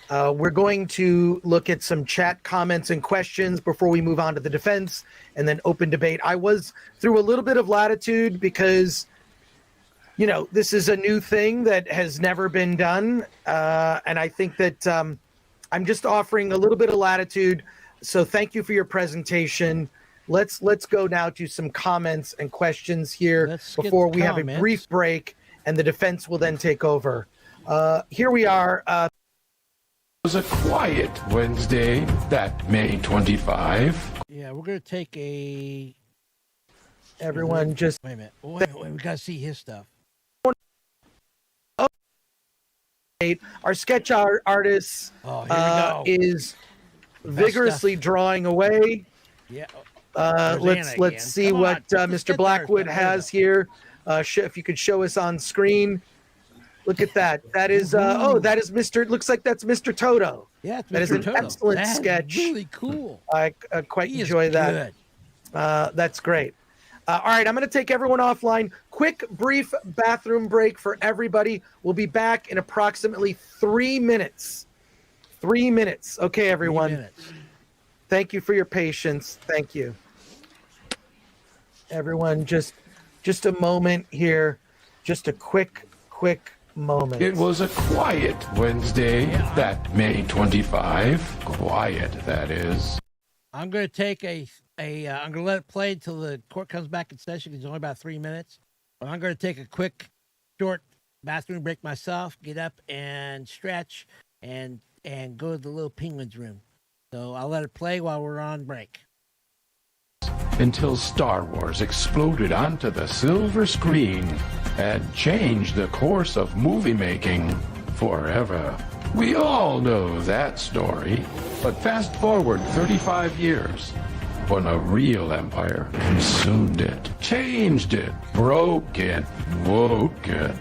We're going to look at some chat comments and questions before we move on to the defense and then open debate. I was through a little bit of latitude because, you know, this is a new thing that has never been done. And I think that I'm just offering a little bit of latitude. So thank you for your presentation. Let's go now to some comments and questions here before we have a brief break, and the defense will then take over. Here we are. It was a quiet Wednesday, that May 25. Yeah, we're going to take a... Everyone just... Wait a minute. Wait, we got to see his stuff. Our sketch artist is vigorously drawing away. Yeah. Let's see what Mr. Blackwood has here. If you could show us on screen. Look at that. That is that is Mr. Looks like that's Mr. Toto. Yeah, it's that is an excellent sketch. Really cool. I quite enjoy that. That's great. All right, I'm going to take everyone offline. Quick, brief bathroom break for everybody. We'll be back in approximately 3 minutes. 3 minutes. Okay, everyone. 3 minutes. Thank you for your patience. Thank you. Everyone, just a moment here. Just a quick moment. It was a quiet Wednesday, that May 25. Quiet, that is. I'm going to take I'm going to let it play until the court comes back in session. It's only about 3 minutes. But I'm going to take a quick, short bathroom break myself, get up and stretch, and go to the little penguins room. So I'll let it play while we're on break. Until Star Wars exploded onto the silver screen and changed the course of movie making forever. We all know that story, but fast forward 35 years when a real empire consumed it, changed it, broke it, woke it.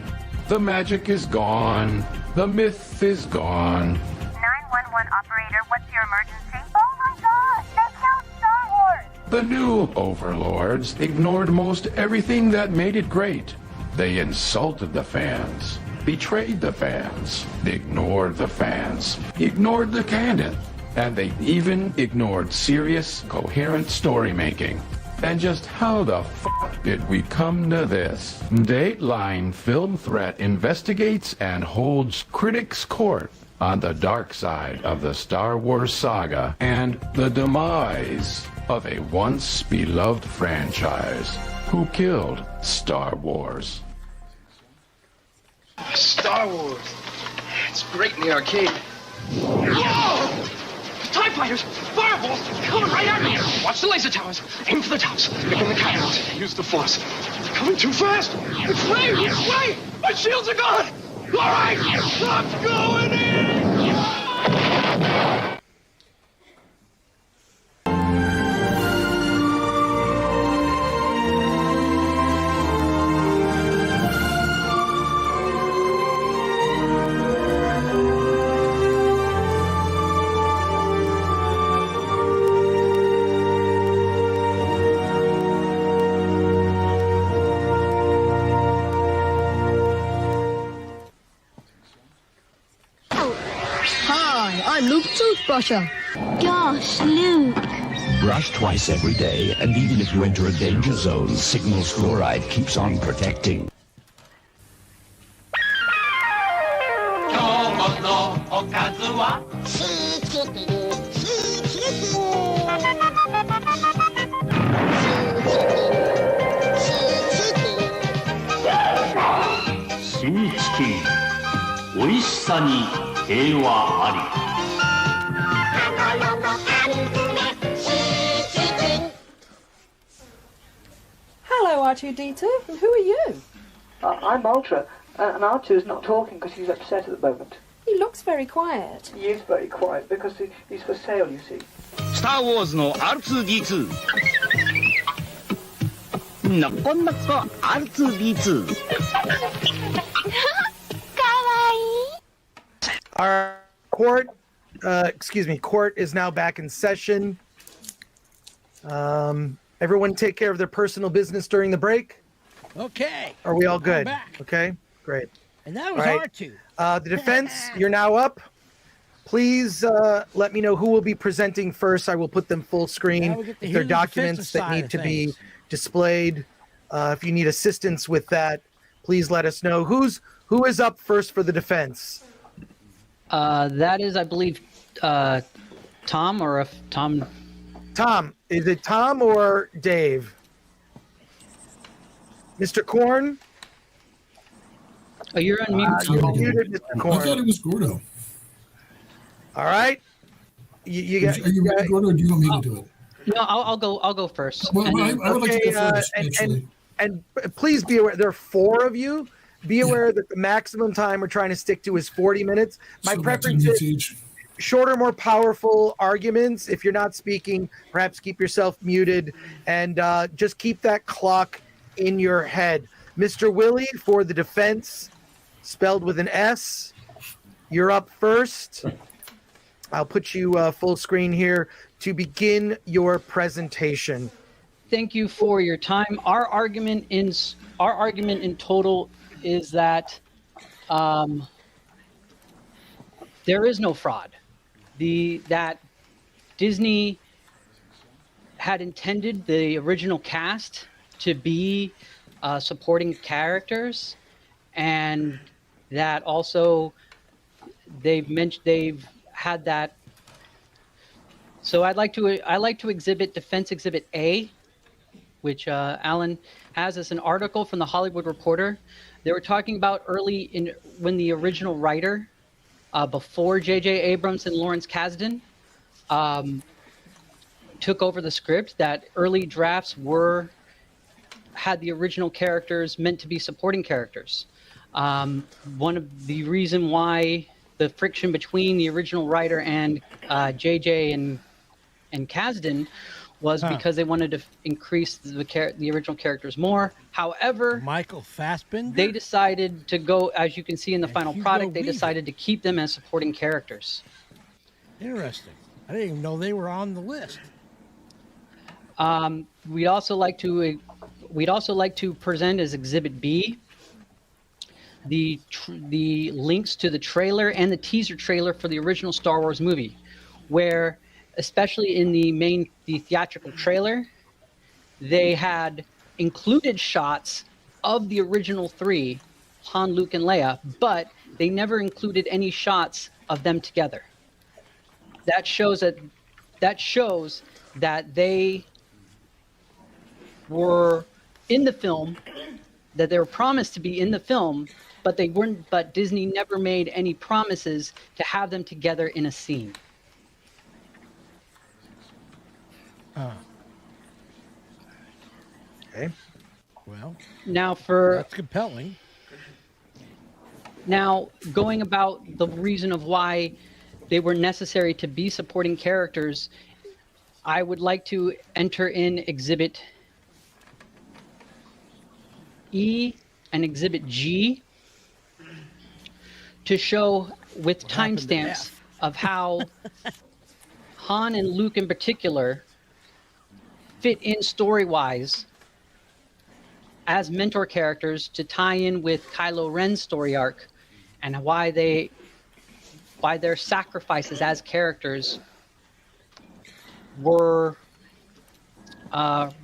The magic is gone. The myth is gone. 911 operator, what's your emergency? Oh my god, they killed Star Wars! The new overlords ignored most everything that made it great. They insulted the fans, betrayed the fans, ignored the fans, ignored the canon, and they even ignored serious, coherent story making. And just how the fuck did we come to this? Dateline Film Threat investigates and holds critics' court on the dark side of the Star Wars saga and the demise of a once beloved franchise. Who killed Star Wars? Star Wars. It's great in the arcade. Whoa! TIE fighters! Fireballs! Coming right at me! Watch the laser towers! Aim for the tops! Pick in the cannons! Use the force! They're coming too fast! It's Ray! It's Ray! My shields are gone! Alright! I'm going in! Toothbrusher. Gosh, Luke. Brush twice every day, and even if you enter a danger zone, Signal's fluoride keeps on protecting. Hello, R2-D2. And who are you? I'm Ultra, and R2's not talking because he's upset at the moment. He looks very quiet. He is very quiet because he's for sale, you see. Star Wars の R2D2 のこんな子 R2D2 Our court is now back in session. Everyone take care of their personal business during the break. Okay. Are we all good? Back. Okay, great. And that was All right. R2. The defense, you're now up. Please let me know who will be presenting first. I will put them full screen. Now we get to If hear there are the documents defensive that side need of to be things. displayed, if you need assistance with that, please let us know. Who is up first for the defense? That is, I believe, Tom, or if Tom. Tom, is it Tom or Dave? Mr. Korn? Oh, you're unmuted. You're muted, Mr. I Korn. thought it was Gordo. All right. You got. Are you ready, Gordo, or do you want me to do it? No, I'll go first. Well, And then- I would like to go first, actually. And please be aware, there are 4 of you. Be aware that the maximum time we're trying to stick to is 40 minutes. My So about 10 preference minutes is each. shorter, more powerful arguments. If you're not speaking, perhaps keep yourself muted and just keep that clock in your head. Mr. Willie for the defense, spelled with an S. You're up first. I'll put you full screen here to begin your presentation. Thank you for your time. Our argument in total is that there is no fraud. That Disney had intended the original cast to be supporting characters, and that also they've had that. So I'd like to exhibit Defense Exhibit A, which Alan has as an article from the Hollywood Reporter. They were talking about when the original writer, before J.J. Abrams and Lawrence Kasdan, took over the script, that early drafts had the original characters meant to be supporting characters. One of the reason why the friction between the original writer and J.J. and Kasdan was because they wanted to increase the original characters more. However, Michael Fassbender, they decided to go, as you can see in the final product, they decided to keep them as supporting characters. Interesting. I didn't even know they were on the list. We'd also like to present as Exhibit B the links to the trailer and the teaser trailer for the original Star Wars movie, where, especially in the theatrical trailer, they had included shots of the original 3, Han, Luke, and Leia, but they never included any shots of them together. That shows that they were in the film, that they were promised to be in the film, but they weren't. But Disney never made any promises to have them together in a scene. Okay. Well, that's compelling. Now, going about the reason of why they were necessary to be supporting characters, I would like to enter in Exhibit E and Exhibit G to show with timestamps of how Han and Luke in particular fit in story-wise as mentor characters to tie in with Kylo Ren's story arc, and why their sacrifices as characters were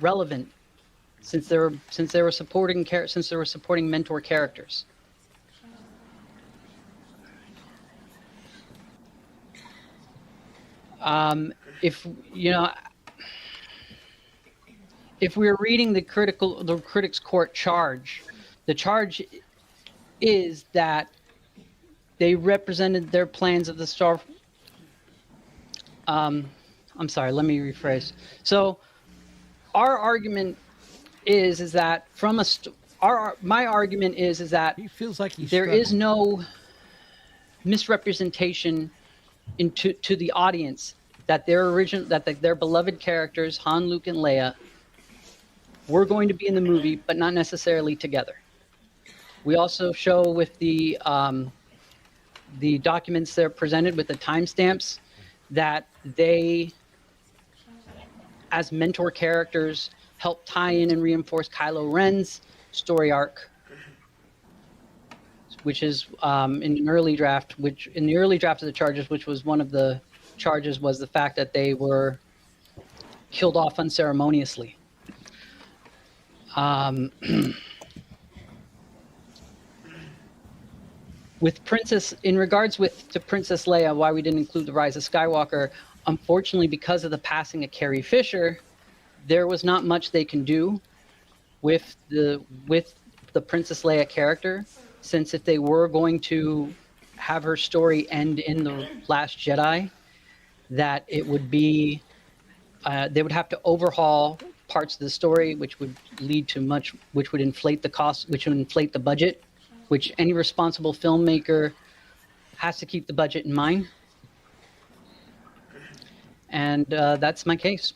relevant, since they were supporting mentor characters. If we're reading the critics' court charge, the charge is that they represented their plans of the Star. I'm sorry. Let me rephrase. So, our argument is that my argument is that he feels like there is no misrepresentation to the audience that their beloved characters Han, Luke, and Leia were going to be in the movie, but not necessarily together. We also show with the documents they're presented with the timestamps that they, as mentor characters, help tie in and reinforce Kylo Ren's story arc, which is in the early draft of the charges, which was one of the charges, was the fact that they were killed off unceremoniously. With Princess, in regards to Princess Leia, why we didn't include the Rise of Skywalker, unfortunately, because of the passing of Carrie Fisher, there was not much they can do with the Princess Leia character, since if they were going to have her story end in The Last Jedi, that it would be, they would have to overhaul parts of the story, which would lead to which would inflate the cost, which would inflate the budget, which any responsible filmmaker has to keep the budget in mind. And that's my case.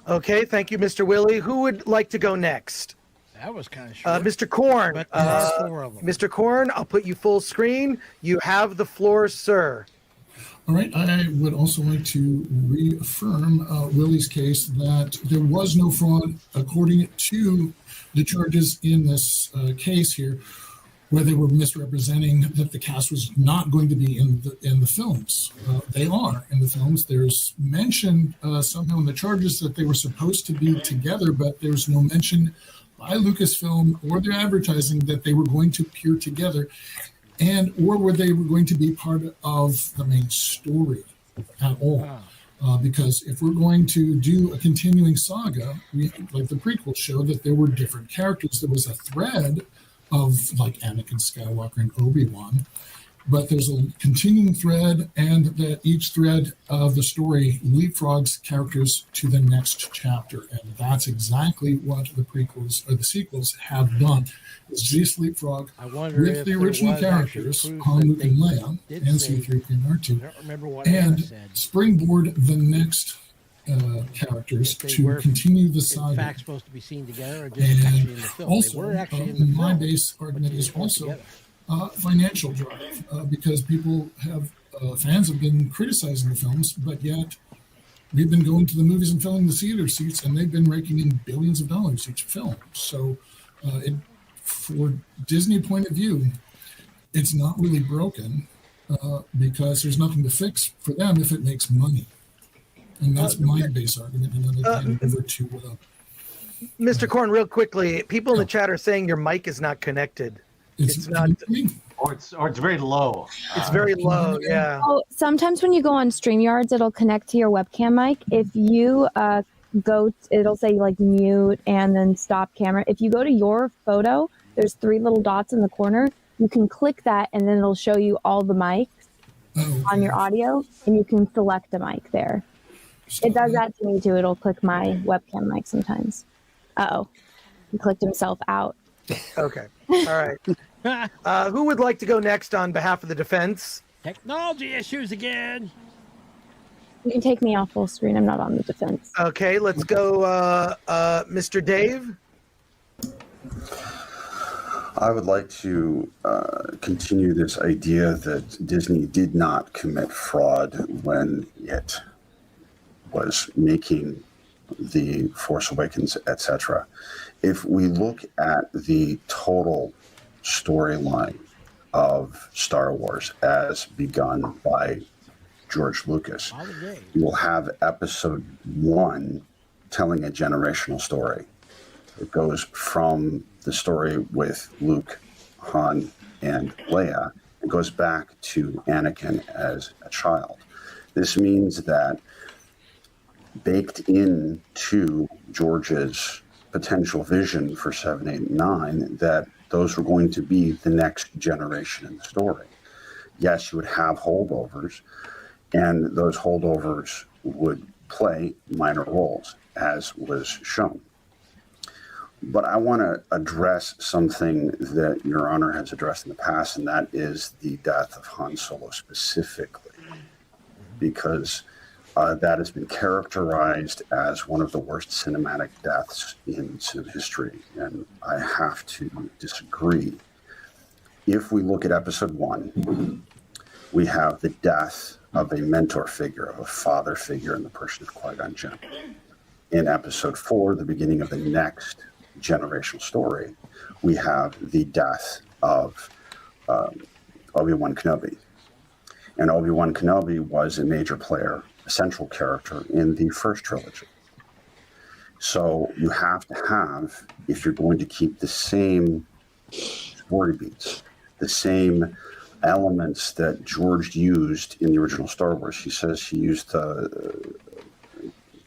Okay, thank you, Mr. Willie. Who would like to go next? That was kind of short. Mr. Korn. But there's 4 of them. Mr. Korn, I'll put you full screen. You have the floor, sir. All right, I would also like to reaffirm Willie's case that there was no fraud according to the charges in this case here, where they were misrepresenting that the cast was not going to be in the films. They are in the films. There's mention somehow in the charges that they were supposed to be together, but there's no mention by Lucasfilm or their advertising that they were going to appear together, and or were they were going to be part of the main story at all. Because if we're going to do a continuing saga, like the prequel showed that there were different characters. There was a thread of like Anakin Skywalker and Obi-Wan, but there's a continuing thread, and that each thread of the story leapfrogs characters to the next chapter, and that's exactly what the prequels or the sequels have done. Is just leapfrog with the original characters, Han, Luke, and Leia, and C-3PO and R2, and springboard the next characters to continue the saga. In fact, supposed to be seen together, or just actually in the film. Also, my base argument is also financial drive, because people have fans have been criticizing the films, but yet we've been going to the movies and filling the theater seats, and they've been raking in billions of dollars each film. So, for Disney point of view, it's not really broken because there's nothing to fix for them if it makes money. And that's my base argument. And then I hand over to Mr. Korn, real quickly, people in the chat are saying your mic is not connected. It's not, or it's very low. It's very low, yeah. Oh, sometimes when you go on StreamYards, it'll connect to your webcam mic. If you it'll say like mute and then stop camera. If you go to your photo, there's 3 little dots in the corner. You can click that, and then it'll show you all the mics on your audio, and you can select a mic there. It does that to me too. It'll click my webcam mic sometimes. He clicked himself out. Okay. All right. Who would like to go next on behalf of the defense? Technology issues again. You can take me off full screen. I'm not on the defense. Okay, let's go, Mr. Dave. I would like to continue this idea that Disney did not commit fraud when it was making The Force Awakens, etc. If we look at the total storyline of Star Wars as begun by George Lucas, you will have episode 1 telling a generational story. It goes from the story with Luke, Han, and Leia. It goes back to Anakin as a child. This means that baked into George's potential vision for 7, 8, and 9, that those were going to be the next generation in the story. Yes, you would have holdovers, and those holdovers would play minor roles, as was shown. But I want to address something that Your Honor has addressed in the past, and that is the death of Han Solo specifically, because that has been characterized as one of the worst cinematic deaths in cinema history, and I have to disagree. If we look at Episode 1, we have the death of a mentor figure, of a father figure in the person of Qui-Gon Jinn. In Episode 4, the beginning of the next generational story, we have the death of Obi-Wan Kenobi. And Obi-Wan Kenobi was a major player, a central character in the first trilogy. So you have to have, if you're going to keep the same story beats, the same elements that George used in the original Star Wars. He says he used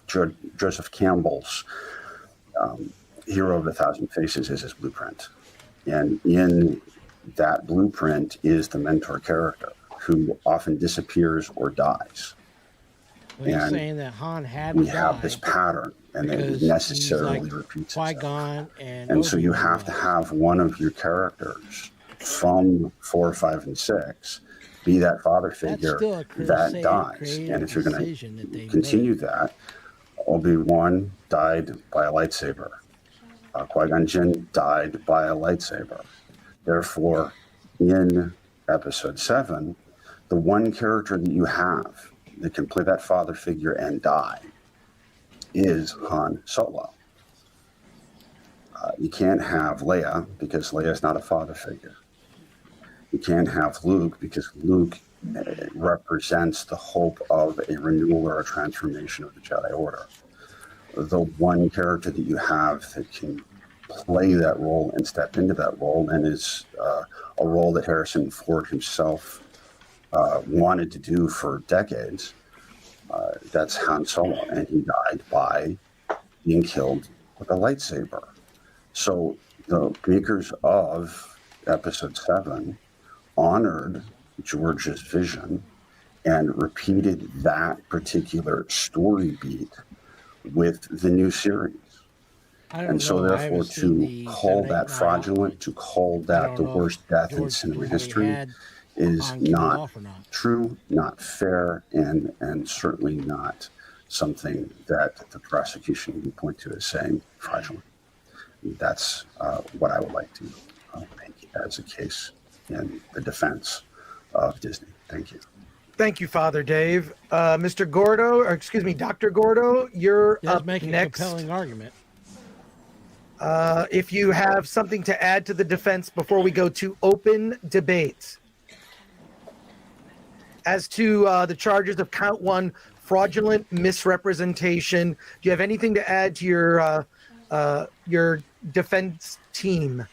Joseph Campbell's Hero of a Thousand Faces as his blueprint. And in that blueprint is the mentor character who often disappears or dies. Well, you're and saying that Han had we to have die this pattern, and it because necessarily he's like repeats Qui-Gon itself. and So you have to have one of your characters from 4, 5, and 6 be that father figure that dies. And if you're going to continue that, Obi-Wan died by a lightsaber. Qui-Gon Jinn died by a lightsaber. Therefore, in Episode 7, the one character that you have that can play that father figure and die is Han Solo. You can't have Leia because Leia is not a father figure. You can't have Luke because Luke represents the hope of a renewal or a transformation of the Jedi Order. The one character that you have that can play that role and step into that role, and is a role that Harrison Ford himself wanted to do for decades, that's Han Solo, and he died by being killed with a lightsaber. So the makers of Episode 7 honored George's vision and repeated that particular story beat with the new series. And so therefore to call that fraudulent, to call that the worst death in cinema history is not true, not fair, and certainly not something that the prosecution can point to as saying fraudulent. That's what I would like to make as a case in the defense of Disney. Thank you. Thank you, Father Dave. Mr. Gordo, or excuse me, Dr. Gordo, you're up make next. A compelling argument. If you have something to add to the defense before we go to open debate. As to the charges of count 1, fraudulent misrepresentation, do you have anything to add to your defense team?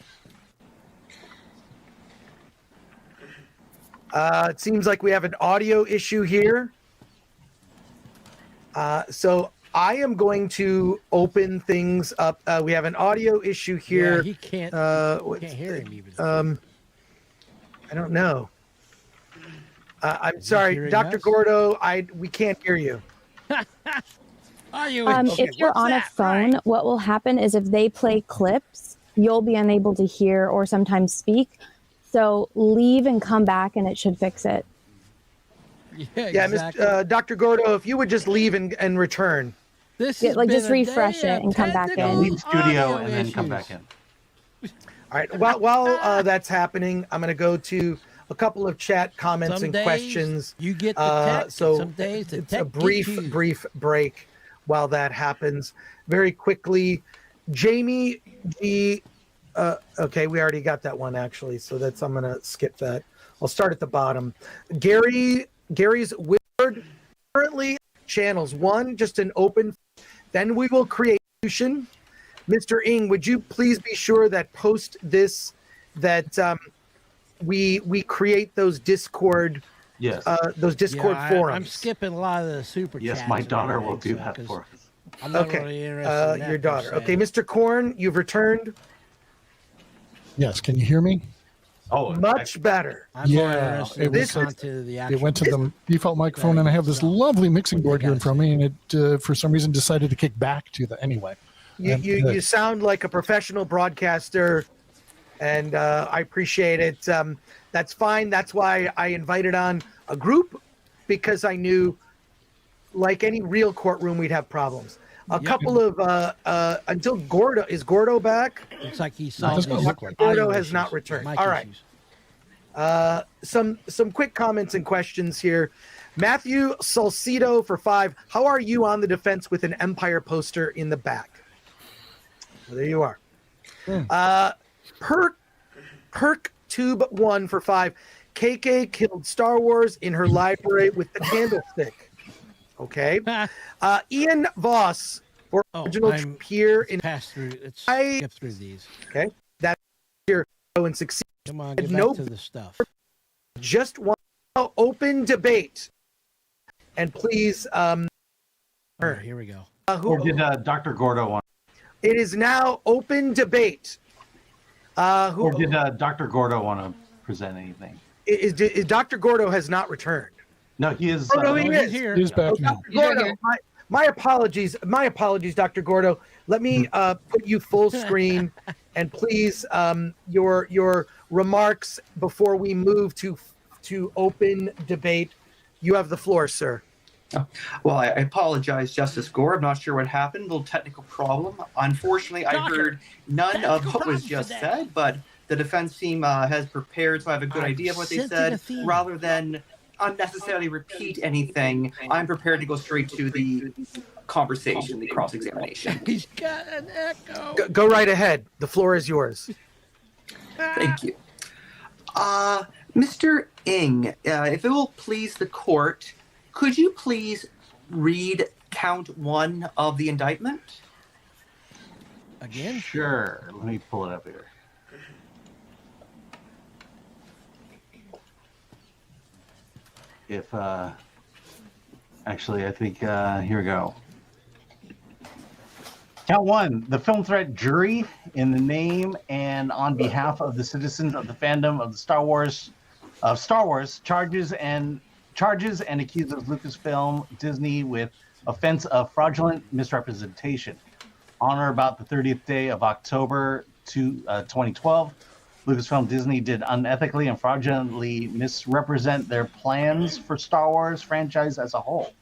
It seems like we have an audio issue here. So I am going to open things up. We have an audio issue here. Yeah, he can't hear him even. I don't know. I'm sorry, Dr. Gordo. We can't hear you. If you're on a phone, what will happen is if they play clips, you'll be unable to hear or sometimes speak. So leave and come back, and it should fix it. Yeah, exactly. Dr. Gordo, if you would just leave and return. Just refresh it and come back in. Leave studio and then come back in. All right. While that's happening, I'm going to go to a couple of chat comments Some and days questions. You get the tech, so some days the it's a tech brief break while that happens. Very quickly, Jamie G. Okay, we already got that one actually, so I'm going to skip that. I'll start at the bottom. Gary's Wizard currently channels 1, just an open. Then we will create solution. Mr. Ng, would you please be sure that post this that we create those Discord those Discord forums. I'm skipping a lot of the super chats. Yes, my daughter will do that for us. I'm not really interested in that your per daughter. se. Okay, Mr. Korn, you've returned. Yes, can you hear me? Oh, much better. It went to the default microphone, and I have this lovely mixing board here in front of me, and it for some reason decided to kick back to the anyway. You sound like a professional broadcaster, and I appreciate it. That's fine. That's why I invited on a group, because I knew, like any real courtroom, we'd have problems. A couple of until Gordo is Gordo back? Looks like he solved Gordo has not returned. All right. Some quick comments and questions here. Matthew Salcido for 5. How are you on the defense with an Empire poster in the back? Well, there you are. Perk Tube 1 for 5. KK killed Star Wars in her library with the candlestick. Okay. Ian Voss for original here in pass through. Let's skip through these. Okay. That's here and succeed. Come on, get back to the stuff. Just one open debate. And please, here we go. Or did Dr. Gordo want? It is now open debate. Or did Dr. Gordo want to present anything? Is Dr. Gordo has not returned. No, he is. Oh, no, he is here. He's back now. Dr. Gordo, my apologies. My apologies, Dr. Gordo. Let me put you full screen, and please, your remarks before we move to open debate. You have the floor, sir. Well, I apologize, Justice Gore. I'm not sure what happened. A little technical problem. Unfortunately, I heard none of what was just said, but the defense team has prepared, so I have a good idea of what they said. Rather than unnecessarily repeat anything, I'm prepared to go straight to the conversation, the cross-examination. He's got an echo. Go right ahead. The floor is yours. Thank you. Mr. Ng, if it will please the court, could you please read count 1 of the indictment? Again? Sure. Let me pull it up here. If, actually, I think, here we go. Count 1, the film threat jury in the name and on behalf of the citizens of the fandom of the Star Wars, charges and accuses Lucasfilm Disney with offense of fraudulent misrepresentation. On or about the 30th day of October 2012, Lucasfilm Disney did unethically and fraudulently misrepresent their plans for Star Wars franchise as a whole.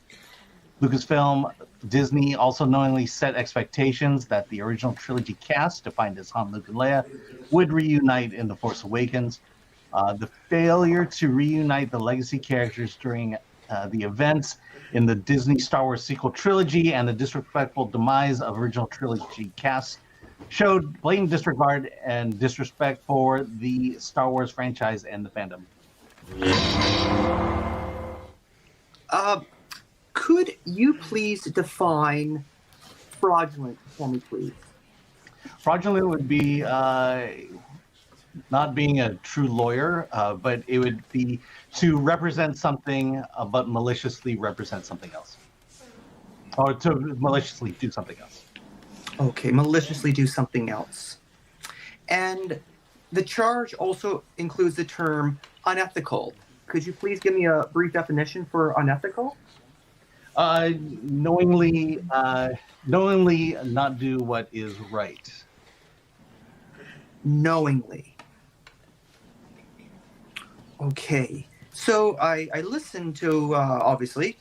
Lucasfilm Disney also knowingly set expectations that the original trilogy cast, defined as Han, Luke, and Leia, would reunite in The Force Awakens. The failure to reunite the legacy characters during the events in the Disney Star Wars sequel trilogy and the disrespectful demise of original trilogy cast showed blatant disregard and disrespect for the Star Wars franchise and the fandom. Could you please define fraudulent for me, please? Fraudulent would be not being a true lawyer, but it would be to represent something, but maliciously represent something else. Or to maliciously do something else. Okay, maliciously do something else. And the charge also includes the term unethical. Could you please give me a brief definition for unethical? Knowingly not do what is right. Knowingly. Okay. So I listened to, obviously,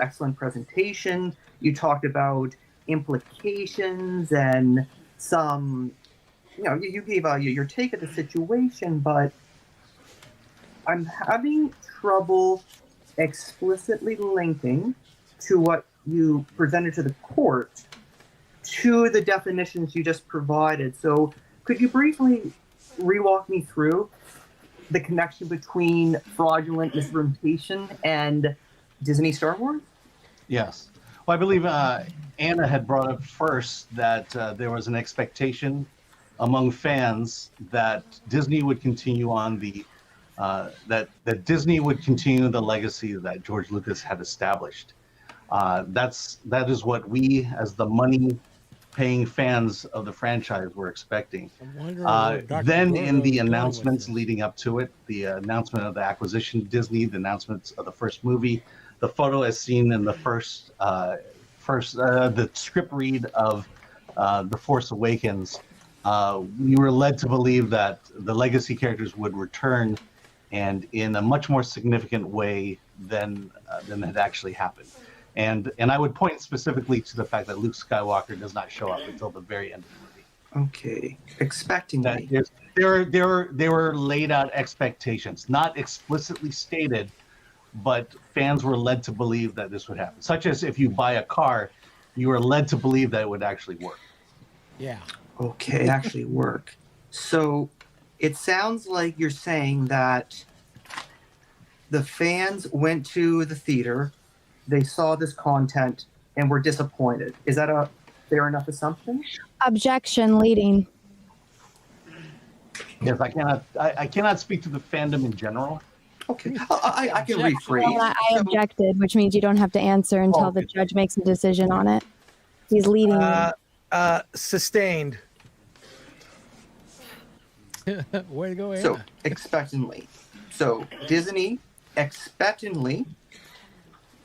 excellent presentation. You talked about implications and some, you gave your take of the situation, but I'm having trouble explicitly linking to what you presented to the court to the definitions you just provided. So could you briefly re-walk me through the connection between fraudulent misrepresentation and Disney Star Wars? Yes. Well, I believe Anna had brought up first that there was an expectation among fans that Disney would continue on that Disney would continue the legacy that George Lucas had established. That is what we, as the money-paying fans of the franchise, were expecting. Then, in the announcements leading up to it, the announcement of the acquisition of Disney, the announcements of the first movie, the photo as seen in the first the script read of The Force Awakens, we were led to believe that the legacy characters would return, and in a much more significant way than had actually happened. And I would point specifically to the fact that Luke Skywalker does not show up until the very end of the movie. Okay, expectingly. There were laid out expectations, not explicitly stated, but fans were led to believe that this would happen. Such as if you buy a car, you are led to believe that it would actually work. Yeah. Okay, actually work. So it sounds like you're saying that the fans went to the theater, they saw this content, and were disappointed. Is that a fair enough assumption? Objection, leading. Yes, I cannot speak to the fandom in general. Okay, I can rephrase. Well, I objected, which means you don't have to answer until the judge makes a decision on it. He's leading. Sustained. Way to go, Anna. So, expectantly. So, Disney expectantly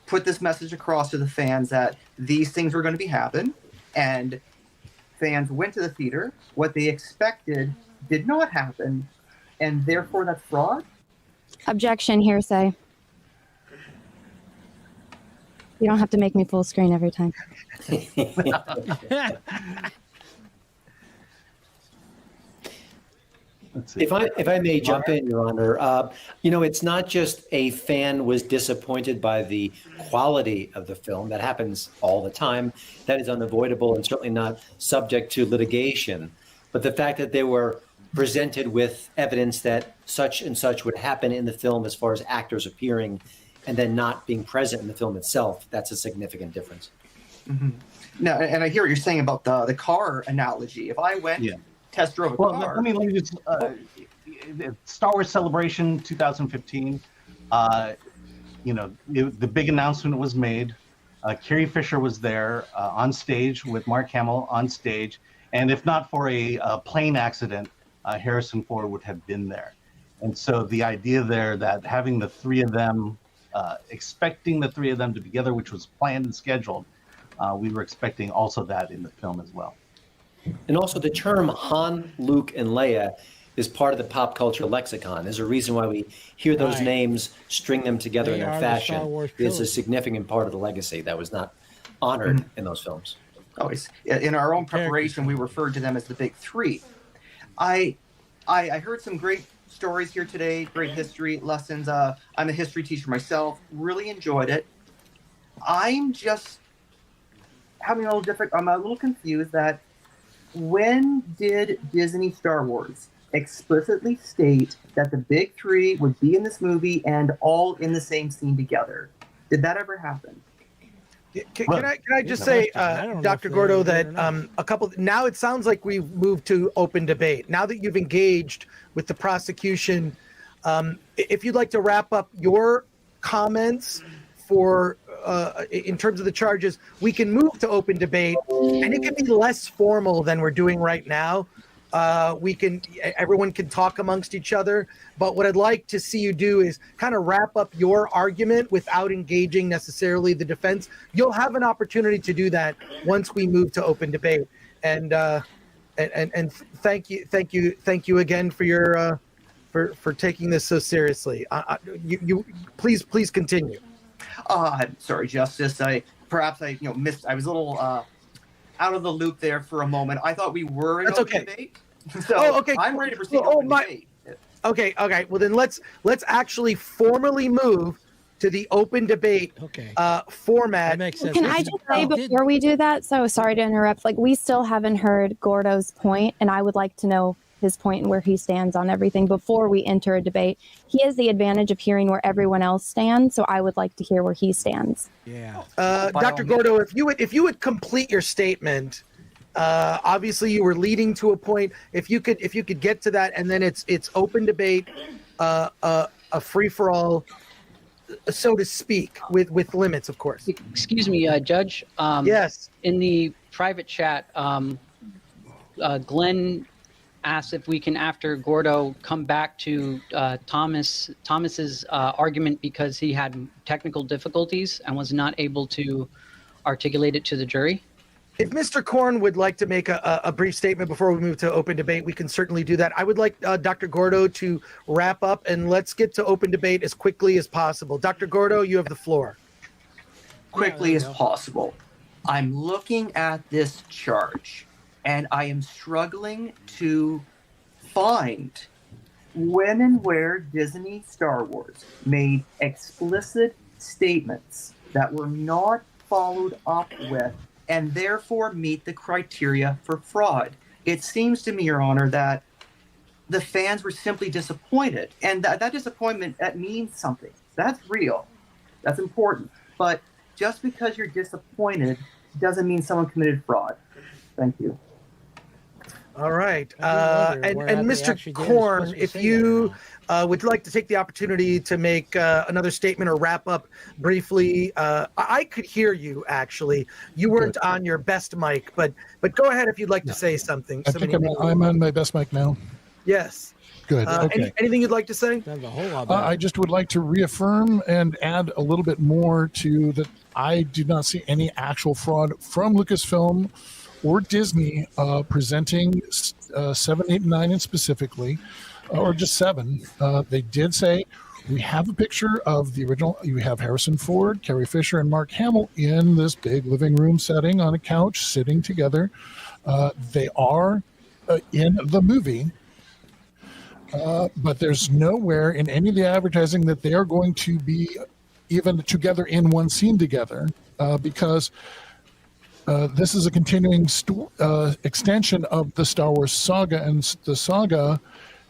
put this message across to the fans that these things were going to be happen, and fans went to the theater. What they expected did not happen, and therefore that's fraud? Objection, hearsay. You don't have to make me full screen every time. If I may jump in, Your Honor, it's not just a fan was disappointed by the quality of the film. That happens all the time. That is unavoidable and certainly not subject to litigation. But the fact that they were presented with evidence that such and such would happen in the film as far as actors appearing and then not being present in the film itself, that's a significant difference. Mm-hmm. Now, and I hear what you're saying about the car analogy. If I went test drove a car. Let me just Star Wars Celebration 2015. The big announcement was made. Carrie Fisher was there on stage with Mark Hamill on stage, and if not for a plane accident, Harrison Ford would have been there. And so the idea there that having the three of them, expecting the three of them to be together, which was planned and scheduled, we were expecting also that in the film as well. And also the term Han, Luke, and Leia is part of the pop culture lexicon. There's a reason why we hear those names, string them together in their fashion. It's a significant part of the legacy that was not honored in those films. Always. In our own preparation, we referred to them as the big three. I heard some great stories here today, great history lessons. I'm a history teacher myself, really enjoyed it. I'm just having I'm a little confused that when did Disney Star Wars explicitly state that the big three would be in this movie and all in the same scene together? Did that ever happen? Can I just say, Dr. Gordo, that now it sounds like we've moved to open debate. Now that you've engaged with the prosecution, if you'd like to wrap up your comments for in terms of the charges, we can move to open debate, and it can be less formal than we're doing right now. Everyone can talk amongst each other, but what I'd like to see you do is kind of wrap up your argument without engaging necessarily the defense. You'll have an opportunity to do that once we move to open debate. And thank you again for your for taking this so seriously. You please continue. I'm sorry, Justice. I missed. I was a little out of the loop there for a moment. I thought we were in open debate. So okay. I'm ready to proceed to open debate. Okay. Well, then let's actually formally move to the open debate format. That makes sense. Can I just say before we do that? So sorry to interrupt. We still haven't heard Gordo's point, and I would like to know his point and where he stands on everything before we enter a debate. He has the advantage of hearing where everyone else stands, so I would like to hear where he stands. Yeah. Dr. Gordo, if you would complete your statement, obviously you were leading to a point. If you could get to that, and then it's open debate, a free for all, so to speak, with limits, of course. Excuse me, Judge. Yes. In the private chat, Glenn asked if we can, after Gordo, come back to Thomas's argument because he had technical difficulties and was not able to articulate it to the jury. If Mr. Korn would like to make a brief statement before we move to open debate, we can certainly do that. I would like Dr. Gordo to wrap up, and let's get to open debate as quickly as possible. Dr. Gordo, you have the floor. Quickly as possible. I'm looking at this charge, and I am struggling to find when and where Disney Star Wars made explicit statements that were not followed up with and therefore meet the criteria for fraud. It seems to me, Your Honor, that the fans were simply disappointed. And that disappointment, that means something. That's real. That's important. But just because you're disappointed doesn't mean someone committed fraud. Thank you. All right. And Mr. Korn, if you would like to take the opportunity to make another statement or wrap up briefly, I could hear you, actually. You weren't on your best mic, but go ahead if you'd like to say something. I think I'm on my best mic now. Yes. Good. Okay. Anything you'd like to say? I just would like to reaffirm and add a little bit more to that. I did not see any actual fraud from Lucasfilm or Disney presenting 7, 8, and 9 specifically, or just 7. They did say, we have a picture of the original. You have Harrison Ford, Carrie Fisher, and Mark Hamill in this big living room setting on a couch sitting together. They are in the movie. But there's nowhere in any of the advertising that they are going to be even together in one scene together, because this is a continuing extension of the Star Wars saga, and the saga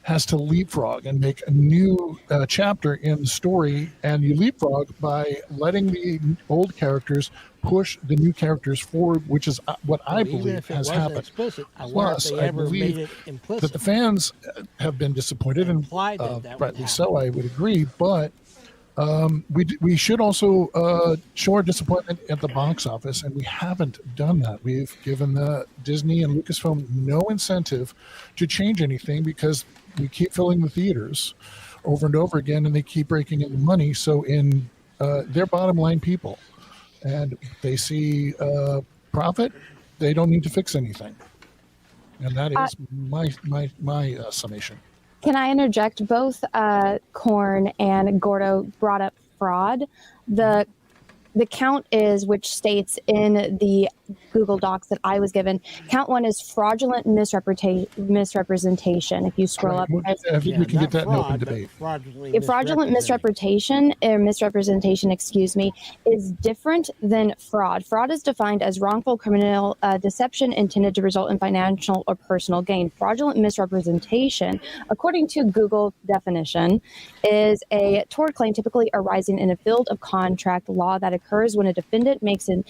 has to leapfrog and make a new chapter in the story, and you leapfrog by letting the old characters push the new characters forward, which is what I believe has happened. Explicit, Plus, I believe that the fans have been disappointed, and rightly so, I would agree, but we should also show our disappointment at the box office, and we haven't done that. We've given Disney and Lucasfilm no incentive to change anything because we keep filling the theaters over and over again, and they keep breaking in the money. So they're bottom line people, and they see profit. They don't need to fix anything, and that is my summation. Can I interject? Both Korn and Gordo brought up fraud. The count is, which states in the Google Docs that I was given, count 1 is fraudulent misrepresentation. If you scroll up, we can get that in open debate. Fraudulent misrepresentation, excuse me, is different than fraud. Fraud is defined as wrongful criminal deception intended to result in financial or personal gain. Fraudulent misrepresentation, according to Google definition, is a tort claim typically arising in a field of contract law that occurs when a defendant makes an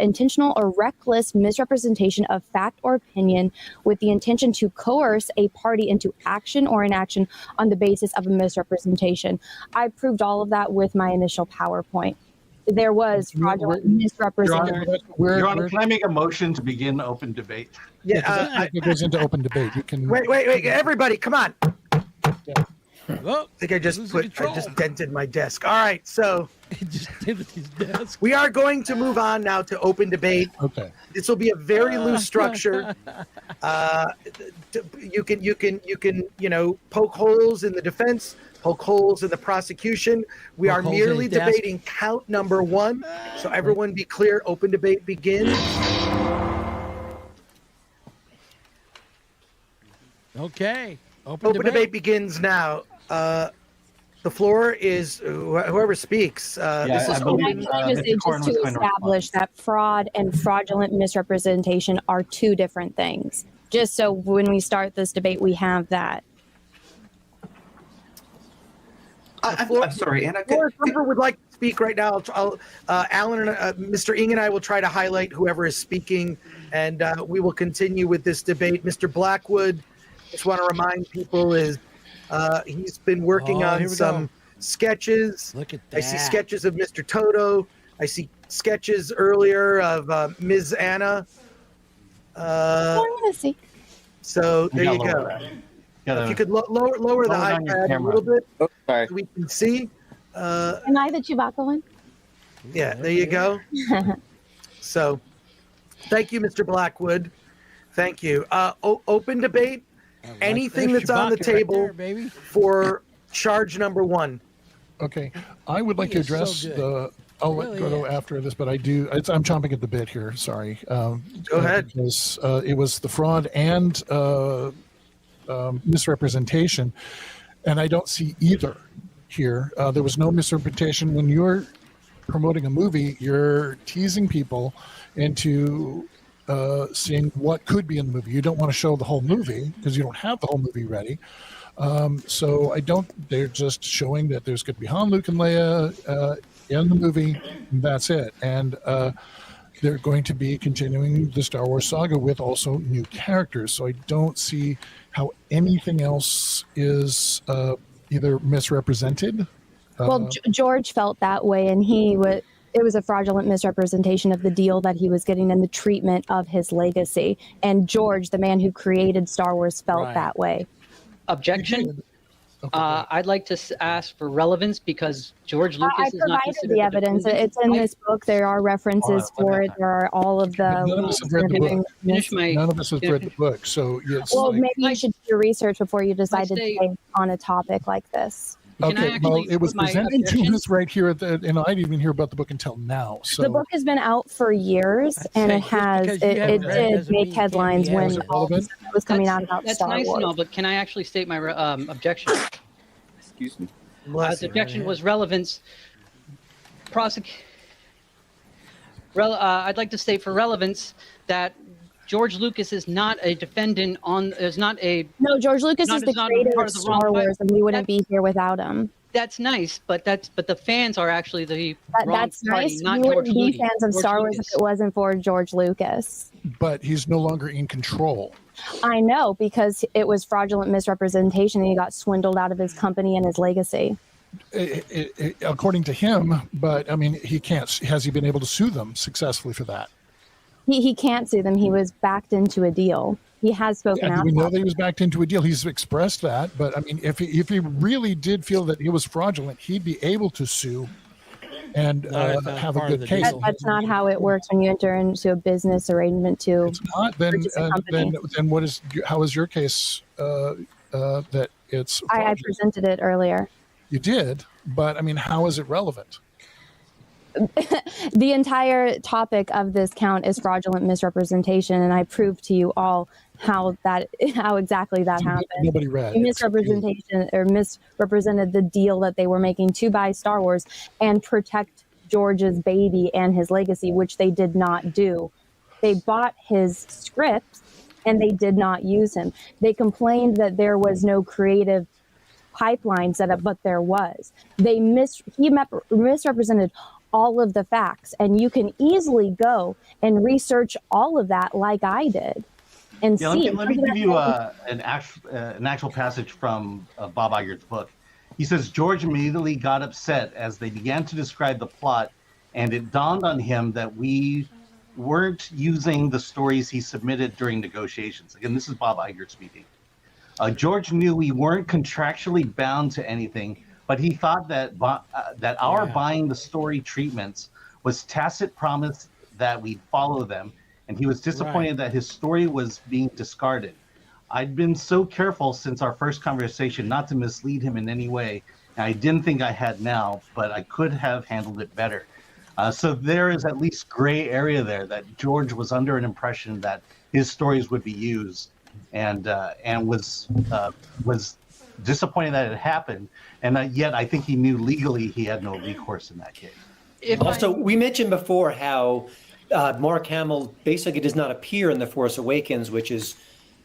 intentional or reckless misrepresentation of fact or opinion with the intention to coerce a party into action or inaction on the basis of a misrepresentation. I proved all of that with my initial PowerPoint. There was fraudulent misrepresentation. Your Honor, can I make a motion to begin open debate? Yeah, it goes into open debate. You can wait, everybody, come on. Yeah. I think I just dented my desk. All right, so we are going to move on now to open debate. Okay. This will be a very loose structure. You can poke holes in the defense, poke holes in the prosecution. We are merely debating count number 1. So everyone be clear. Open debate begins. Okay. Open debate begins now. The floor is whoever speaks. This is open. Can I just say, just to establish that fraud and fraudulent misrepresentation are 2 different things. Just so when we start this debate, we have that. I'm sorry, Anna. Whoever would like to speak right now, Alan and Mr. Ng and I will try to highlight whoever is speaking, and we will continue with this debate. Mr. Blackwood, just want to remind people he's been working on some sketches. Look at that. I see sketches of Mr. Toto. I see sketches earlier of Ms. Anna. I want to see. So there you go. If you could lower the iPad a little bit, so we can see. Am I the Chewbacca one? Yeah, there you go. So Thank you, Mr. Blackwood. Thank you. Open debate. Anything this that's on the Chewbacca right table there, baby. for charge number 1. Okay, I would like He to is so address good. the. I'll let Really Gordo is. after this, but I'm chomping at the bit here. Sorry. Go ahead. Because it was the fraud and misrepresentation, and I don't see either here. There was no misrepresentation. When you're promoting a movie, you're teasing people into seeing what could be in the movie. You don't want to show the whole movie because you don't have the whole movie ready. So they're just showing that there's going to be Han, Luke, and Leia in the movie. And that's it. And they're going to be continuing the Star Wars saga with also new characters. So I don't see how anything else is either misrepresented. Well, George felt that way, and it was a fraudulent misrepresentation of the deal that he was getting and the treatment of his legacy. And George, the man who created Star Wars, felt that way. Objection. I'd like to ask for relevance because George Lucas I is not provided considered the evidence. It's in this book. There are references for it. There are all of the. None of us have read the book. Finish None of us have read the book. So yes. Well, maybe you should do your research before you decide to stay on a topic like this. Okay, well, it was presented to us right here and I didn't even hear about the book until now. So The book has been out for years, and it did make headlines when all of a sudden it was coming out about That's Star nice Wars. and all, but can I actually state my objection? Excuse me. The objection was relevance. I'd like to state for relevance that George Lucas is not a defendant No, George Lucas is the creator of Star Wars, and we wouldn't be here without him. That's nice, but the fans are actually the wrong That's party, nice. not We George wouldn't be Lucas. fans of George Star Wars Lucas. if it wasn't for George Lucas. but he's no longer in control. I know, because it was fraudulent misrepresentation, and he got swindled out of his company and his legacy. According to him, but I mean, he can't. Has he been able to sue them successfully for that? He can't sue them. He was backed into a deal. He has spoken Yeah, out. we know about that he was backed into a deal. He's expressed that, but I mean, if he really did feel that it was fraudulent, he'd be able to sue and have a good case. That's not how it works when you enter into a business arrangement to purchase a company. Then what is? How is your case that it's? I presented it earlier. You did, but I mean, how is it relevant? The entire topic of this count is fraudulent misrepresentation, and I proved to you all how exactly that happened. Nobody read. Misrepresented the deal that they were making to buy Star Wars and protect George's baby and his legacy, which they did not do. They bought his scripts and they did not use him. They complained that there was no creative pipeline set up, but there was. He misrepresented all of the facts, and you can easily go and research all of that like I did and see. Let me give you an actual passage from Bob Iger's book. He says, George immediately got upset as they began to describe the plot, and it dawned on him that we weren't using the stories he submitted during negotiations. Again, this is Bob Iger speaking. George knew we weren't contractually bound to anything, but he thought that our buying the story treatments was tacit promise that we'd follow them, and he was disappointed that his story was being discarded. I'd been so careful since our first conversation not to mislead him in any way, and I didn't think I had now, but I could have handled it better. So there is at least gray area there that George was under an impression that his stories would be used, and was disappointed that it happened, and yet I think he knew legally he had no recourse in that case. We mentioned before how Mark Hamill basically does not appear in The Force Awakens, which is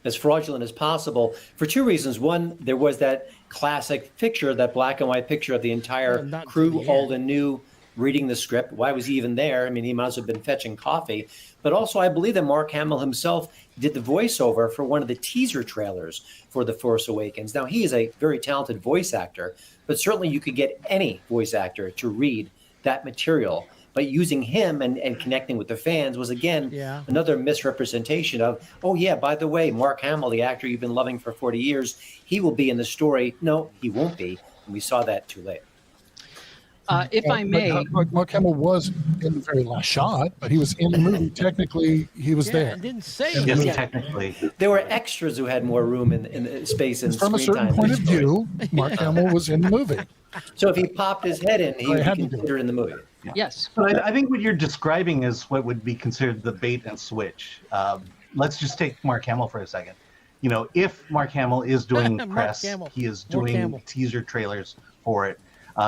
as fraudulent as possible for two reasons. One, there was that classic picture, that black and white picture of the entire crew, old and new, reading the script. Why was he even there? I mean, he must have been fetching coffee. But also, I believe that Mark Hamill himself did the voiceover for one of the teaser trailers for The Force Awakens. Now, he is a very talented voice actor, but certainly you could get any voice actor to read that material. But using him and connecting with the fans was, again, another misrepresentation of, oh, yeah, by the way, Mark Hamill, the actor you've been loving for 40 years, he will be in the story. No, he won't be. And we saw that too late. If I may, Mark Hamill was in the very last shot, but he was in the movie. Technically, he was there. I didn't say In the it. movie. Yes, technically. There were extras who had more room in the space and From a screen certain time. point of view, Mark Hamill was in the movie. So if he popped his head in, he would had be to do it. considered in the movie. Yes. But I think what you're describing is what would be considered the bait and switch. Let's just take Mark Hamill for a second. You know, if Mark Hamill is doing Mark press, Hamill. he is Mark doing Hamill. teaser trailers for it.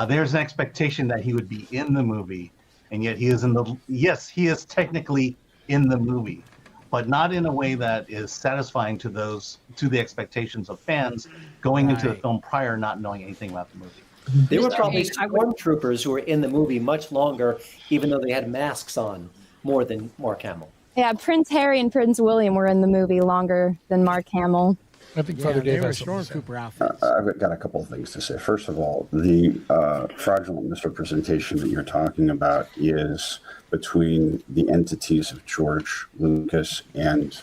There's an expectation that he would be in the movie, and yet he is in the. Yes, he is technically in the movie, but not in a way that is satisfying to the expectations of fans going into the film prior, not knowing anything about the movie. There were probably stormtroopers who were in the movie much longer, even though they had masks on, more than Mark Hamill. Yeah, Prince Harry and Prince William were in the movie longer than Mark Hamill. I think Yeah, Father they Dave were has something to say. stormtrooper outfits. I've got a couple of things to say. First of all, the fraudulent misrepresentation that you're talking about is between the entities of George Lucas and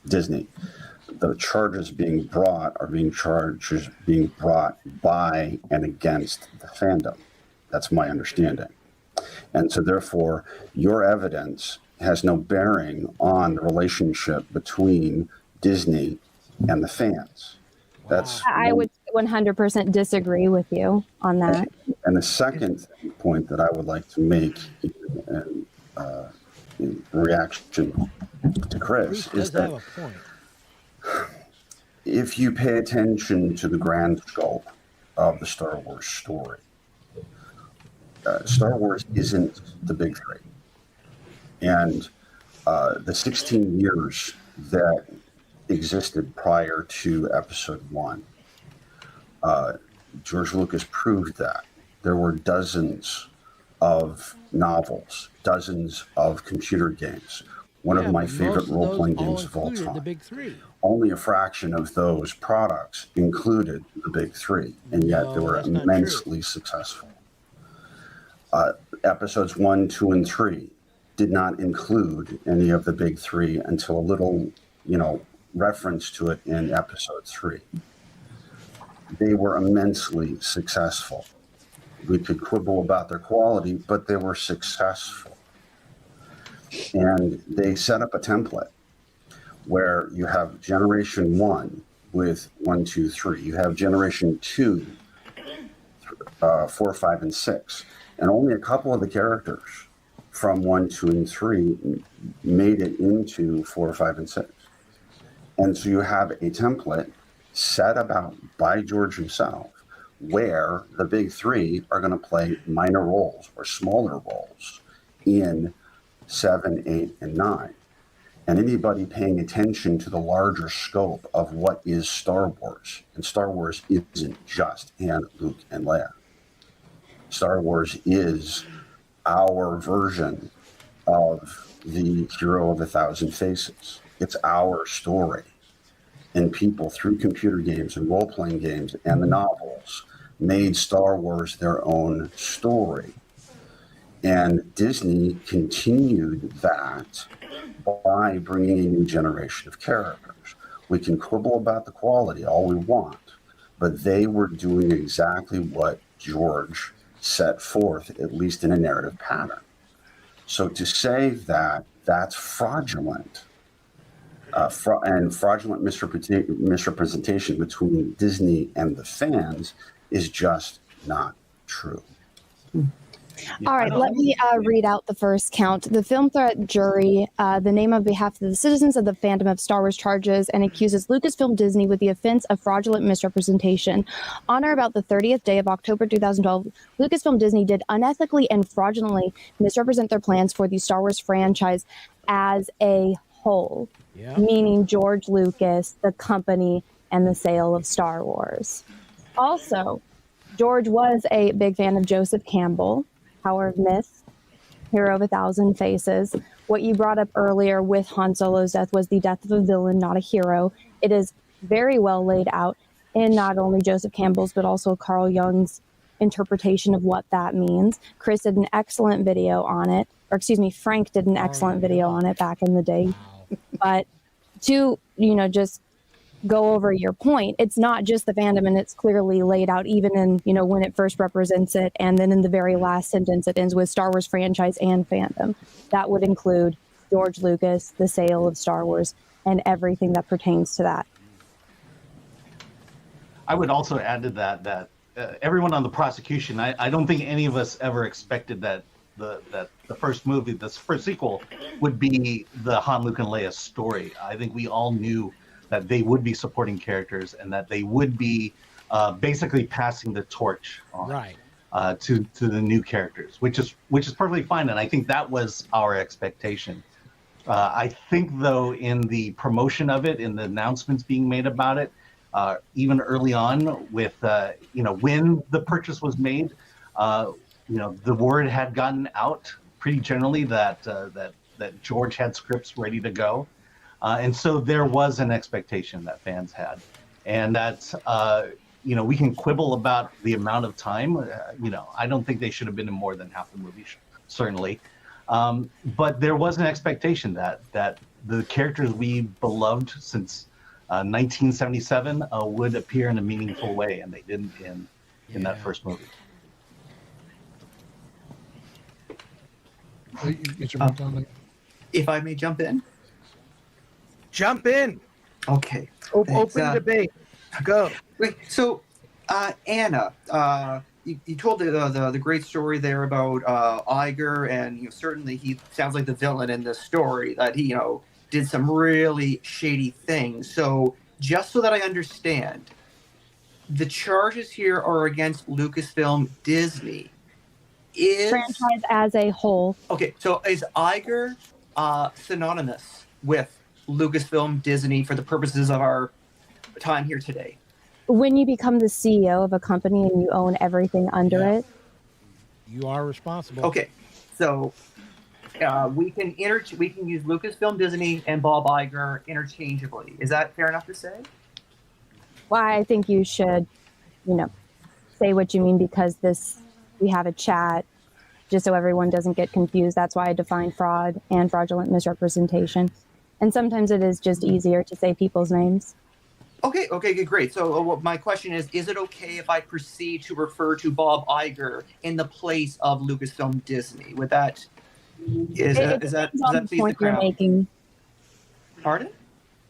Disney. The charges being brought are being brought by and against the fandom. That's my understanding. And so therefore, your evidence has no bearing on the relationship between Disney and the fans. That's I would 100% disagree with you on that. And the second point that I would like to make in reaction to Chris is that if you pay attention to the grand scope of the Star Wars story, Star Wars isn't the big three. And the 16 years that existed prior to Episode 1, George Lucas proved that. There were dozens of novels, dozens of computer games. One of my favorite role-playing games of all time. The big three. Only a fraction of those products included the big three, and yet they were immensely successful. Episodes 1, 2, and 3 did not include any of the big three until a little, reference to it in Episode 3. They were immensely successful. We could quibble about their quality, but they were successful. And they set up a template where you have Generation 1 with 1, 2, 3. You have Generation 2, 4, 5, and 6. And only a couple of the characters from 1, 2, and 3 made it into 4, 5, and 6. And so you have a template set about by George himself where the big three are going to play minor roles or smaller roles in 7, 8, and 9. And anybody paying attention to the larger scope of what is Star Wars, and Star Wars isn't just Han, Luke, and Leia. Star Wars is our version of the Hero of a Thousand Faces. It's our story. And people through computer games and role-playing games and the novels made Star Wars their own story. And Disney continued that by bringing a new generation of characters. We can quibble about the quality all we want, but they were doing exactly what George set forth, at least in a narrative pattern. So to say that that's fraudulent, and fraudulent misrepresentation between Disney and the fans is just not true. All right, let me read out the first count. The film threat jury, the name on behalf of the citizens of the fandom of Star Wars, charges and accuses Lucasfilm Disney with the offense of fraudulent misrepresentation. On or about the 30th day of October 2012, Lucasfilm Disney did unethically and fraudulently misrepresent their plans for the Star Wars franchise as a whole, meaning George Lucas, the company, and the sale of Star Wars. Also, George was a big fan of Joseph Campbell, Power of Myth, Hero of a Thousand Faces. What you brought up earlier with Han Solo's death was the death of a villain, not a hero. It is very well laid out in not only Joseph Campbell's, but also Carl Jung's interpretation of what that means. Chris did an excellent video on it, or excuse me, Frank did an excellent video on it back in the day. But to, just go over your point, it's not just the fandom, and it's clearly laid out even in, when it first represents it, and then in the very last sentence it ends with Star Wars franchise and fandom. That would include George Lucas, the sale of Star Wars, and everything that pertains to that. I would also add to that everyone on the prosecution, I don't think any of us ever expected that the first movie, this first sequel, would be the Han, Luke, and Leia story. I think we all knew that they would be supporting characters and that they would be basically passing the torch on, to the new characters, which is perfectly fine. And I think that was our expectation. I think, though, in the promotion of it, in the announcements being made about it, even early on with, when the purchase was made, the word had gotten out pretty generally that George had scripts ready to go. And so there was an expectation that fans had. And that, we can quibble about the amount of time. I don't think they should have been in more than half the movie, certainly. But there was an expectation that the characters we beloved since 1977 would appear in a meaningful way, and they didn't in that first movie. If I may jump in. Jump in. Okay. Open debate. Go. Wait, so Anna, you told the great story there about Iger, and certainly he sounds like the villain in this story, that he did some really shady things. So just so that I understand, the charges here are against Lucasfilm Disney. Franchise as a whole. Okay, so is Iger synonymous with Lucasfilm Disney for the purposes of our time here today? When you become the CEO of a company and you own everything under it, you are responsible. Okay, so we can use Lucasfilm Disney and Bob Iger interchangeably. Is that fair enough to say? well, I think you should, say what you mean, because we have a chat just so everyone doesn't get confused. That's why I define fraud and fraudulent misrepresentation. And sometimes it is just easier to say people's names. Okay, great. So my question is it okay if I proceed to refer to Bob Iger in the place of Lucasfilm Disney? Would that is that the point you're making? Pardon?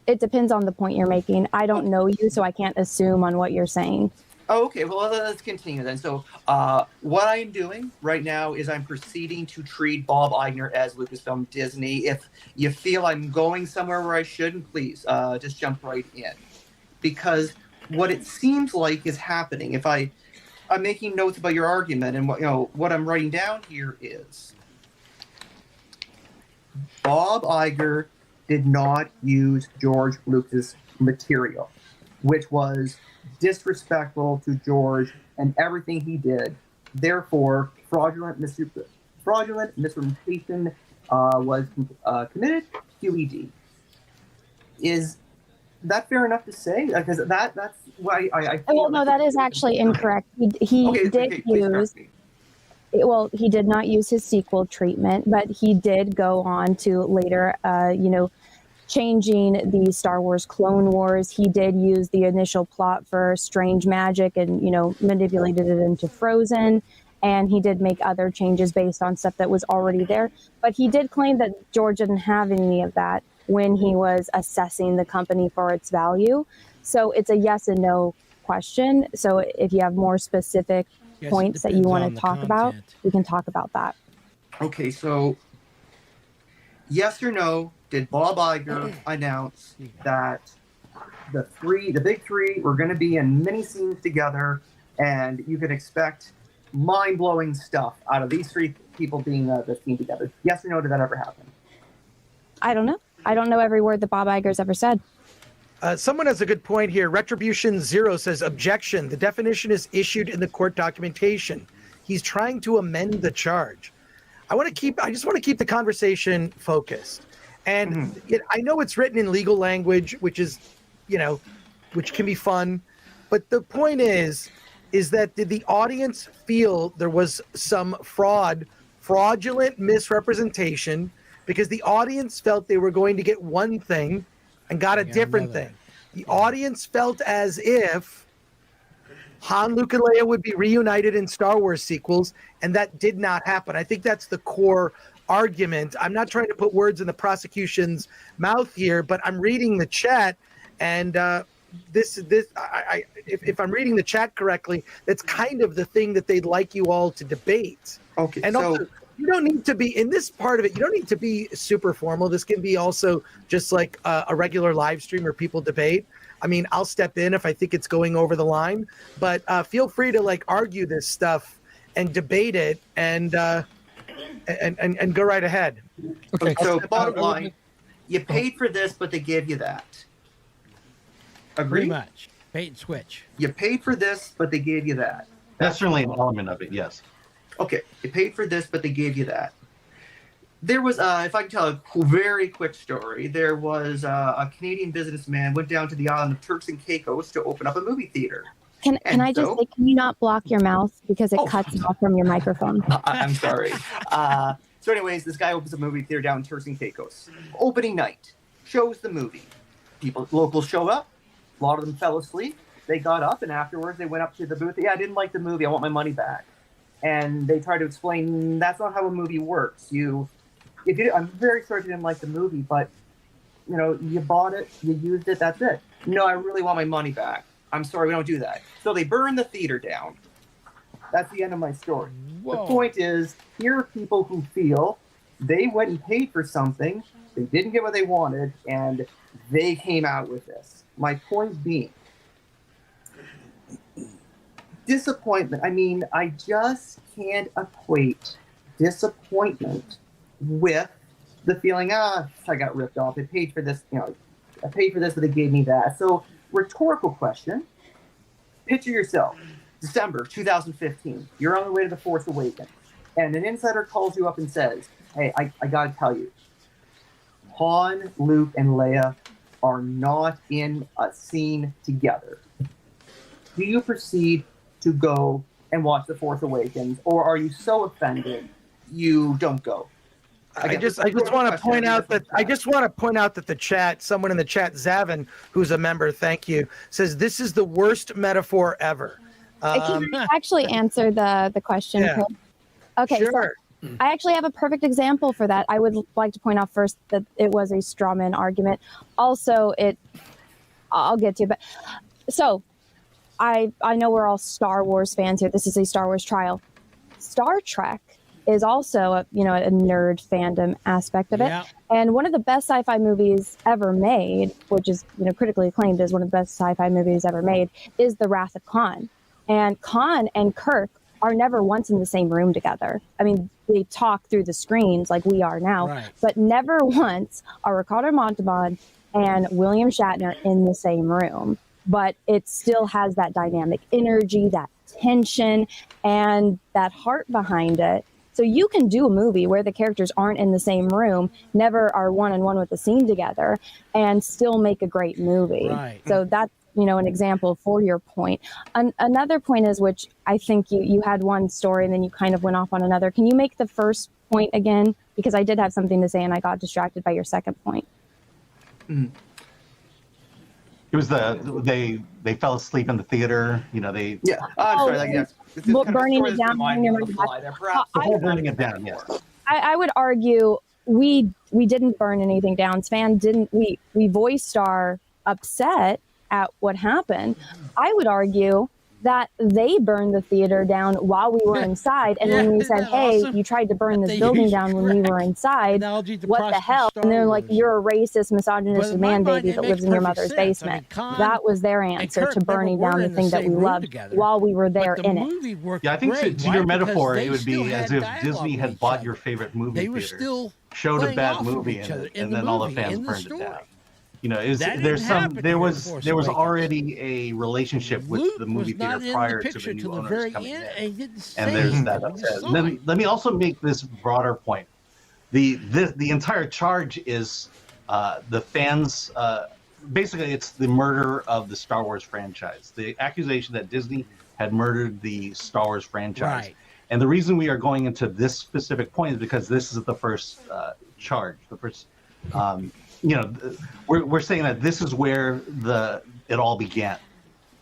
It depends on the point you're making. I don't know you, so I can't assume on what you're saying. Oh, okay. Well, let's continue then. So what I am doing right now is I'm proceeding to treat Bob Iger as Lucasfilm Disney. If you feel I'm going somewhere where I shouldn't, please just jump right in. Because what it seems like is happening, if I'm making notes about your argument, and what I'm writing down here is Bob Iger did not use George Lucas' material, which was disrespectful to George and everything he did. Therefore, fraudulent misrepresentation was committed. QED. Is that fair enough to say? Because that's why I feel. Well, no, that is actually incorrect. He did not use his sequel treatment, but he did go on to later, changing the Star Wars Clone Wars. He did use the initial plot for Strange Magic and, manipulated it into Frozen. And he did make other changes based on stuff that was already there. But he did claim that George didn't have any of that when he was assessing the company for its value. So it's a yes and no question. So if you have more specific points that you want to talk about, we can talk about that. Okay, so yes or no, did Bob Iger announce that the big three were going to be in many scenes together, and you can expect mind-blowing stuff out of these three people being the scene together? Yes or no, did that ever happen? I don't know. I don't know every word that Bob Iger's ever said. Someone has a good point here. Retribution Zero says, objection. The definition is issued in the court documentation. He's trying to amend the charge. I just want to keep the conversation focused. And I know it's written in legal language, which is, which can be fun. But the point is that did the audience feel there was some fraudulent misrepresentation, because the audience felt they were going to get one thing and got a different thing? The audience felt as if Han, Luke, and Leia would be reunited in Star Wars sequels, and that did not happen. I think that's the core argument. I'm not trying to put words in the prosecution's mouth here, but I'm reading the chat, and if I'm reading the chat correctly, that's kind of the thing that they'd like you all to debate. Okay, and also, you don't need to be in this part of it. You don't need to be super formal. This can be also just like a regular live stream where people debate. I mean, I'll step in if I think it's going over the line, but feel free to like argue this stuff and debate it and go right ahead. Okay, so bottom line, you paid for this, but they gave you that. Agree? Pretty much. Bait and switch. You paid for this, but they gave you that. That's certainly an element of it, yes. Okay, you paid for this, but they gave you that. There was, if I can tell a very quick story, there was a Canadian businessman went down to the island of Turks and Caicos to open up a movie theater. Can I just say, can you not block your mouth because it cuts off from your microphone? I'm sorry. So anyways, this guy opens a movie theater down in Turks and Caicos. Opening night, shows the movie. Locals show up. A lot of them fell asleep. They got up, and afterwards they went up to the booth. Yeah, I didn't like the movie. I want my money back. And they tried to explain that's not how a movie works. I'm very sorry if you didn't like the movie, but you bought it, you used it, that's it. No, I really want my money back. I'm sorry, we don't do that. So they burned the theater down. That's the end of my story. Whoa. The point is, here are people who feel they went and paid for something, they didn't get what they wanted, and they came out with this. My point being, disappointment. I mean, I just can't equate disappointment with the feeling, I got ripped off. I paid for this, I paid for this, but they gave me that. So, rhetorical question. Picture yourself, December 2015. You're on the way to The Force Awakens, and an insider calls you up and says, hey, I got to tell you, Han, Luke, and Leia are not in a scene together. Do you proceed to go and watch The Force Awakens, or are you so offended you don't go? I just want to point out that the chat, someone in the chat, Zavin, who's a member, thank you, says this is the worst metaphor ever. Can I actually answer the question? Yeah. Okay, sure. So I actually have a perfect example for that. I would like to point out first that it was a straw man argument. Also, I'll get to it, but so I know we're all Star Wars fans here. This is a Star Wars trial. Star Trek is also a nerd fandom aspect of it. Yeah. And one of the best sci-fi movies ever made, which is critically acclaimed as one of the best sci-fi movies ever made, is The Wrath of Khan. And Khan and Kirk are never once in the same room together. I mean, they talk through the screens like we are now, right, but never once are Ricardo Montalban and William Shatner in the same room. But it still has that dynamic energy, that tension, and that heart behind it. So you can do a movie where the characters aren't in the same room, never are one-on-one with the scene together, and still make a great movie. Right. So that's, an example for your point. Another point is, which I think you had one story and then you kind of went off on another. Can you make the first point again? Because I did have something to say and I got distracted by your second point. It was they fell asleep in the theater. I'm sorry. Yes. Burning it down. Burning it down. Yes. I would argue we didn't burn anything down. Svan didn't. We voiced our upset at what happened. I would argue that they burned the theater down while we were inside, and when we said, "Hey, awesome? You tried to burn this building down when we were inside. What the hell?" And they're like, "You're a racist, misogynist man baby that lives in your mother's basement." That was their answer to burning down the thing that we loved while we were there in it. Yeah, I think to your metaphor, it would be as if Disney had bought your favorite movie theater, showed a bad movie, and then all the fans burned it down. There was already a relationship with the movie theater prior to the new owners coming in, and there's that upset. Let me also make this broader point. The entire charge is the fans. Basically, it's the murder of the Star Wars franchise. The accusation that Disney had murdered the Star Wars franchise. Right. And the reason we are going into this specific point is because this is the first charge, the first we're saying that this is where it all began.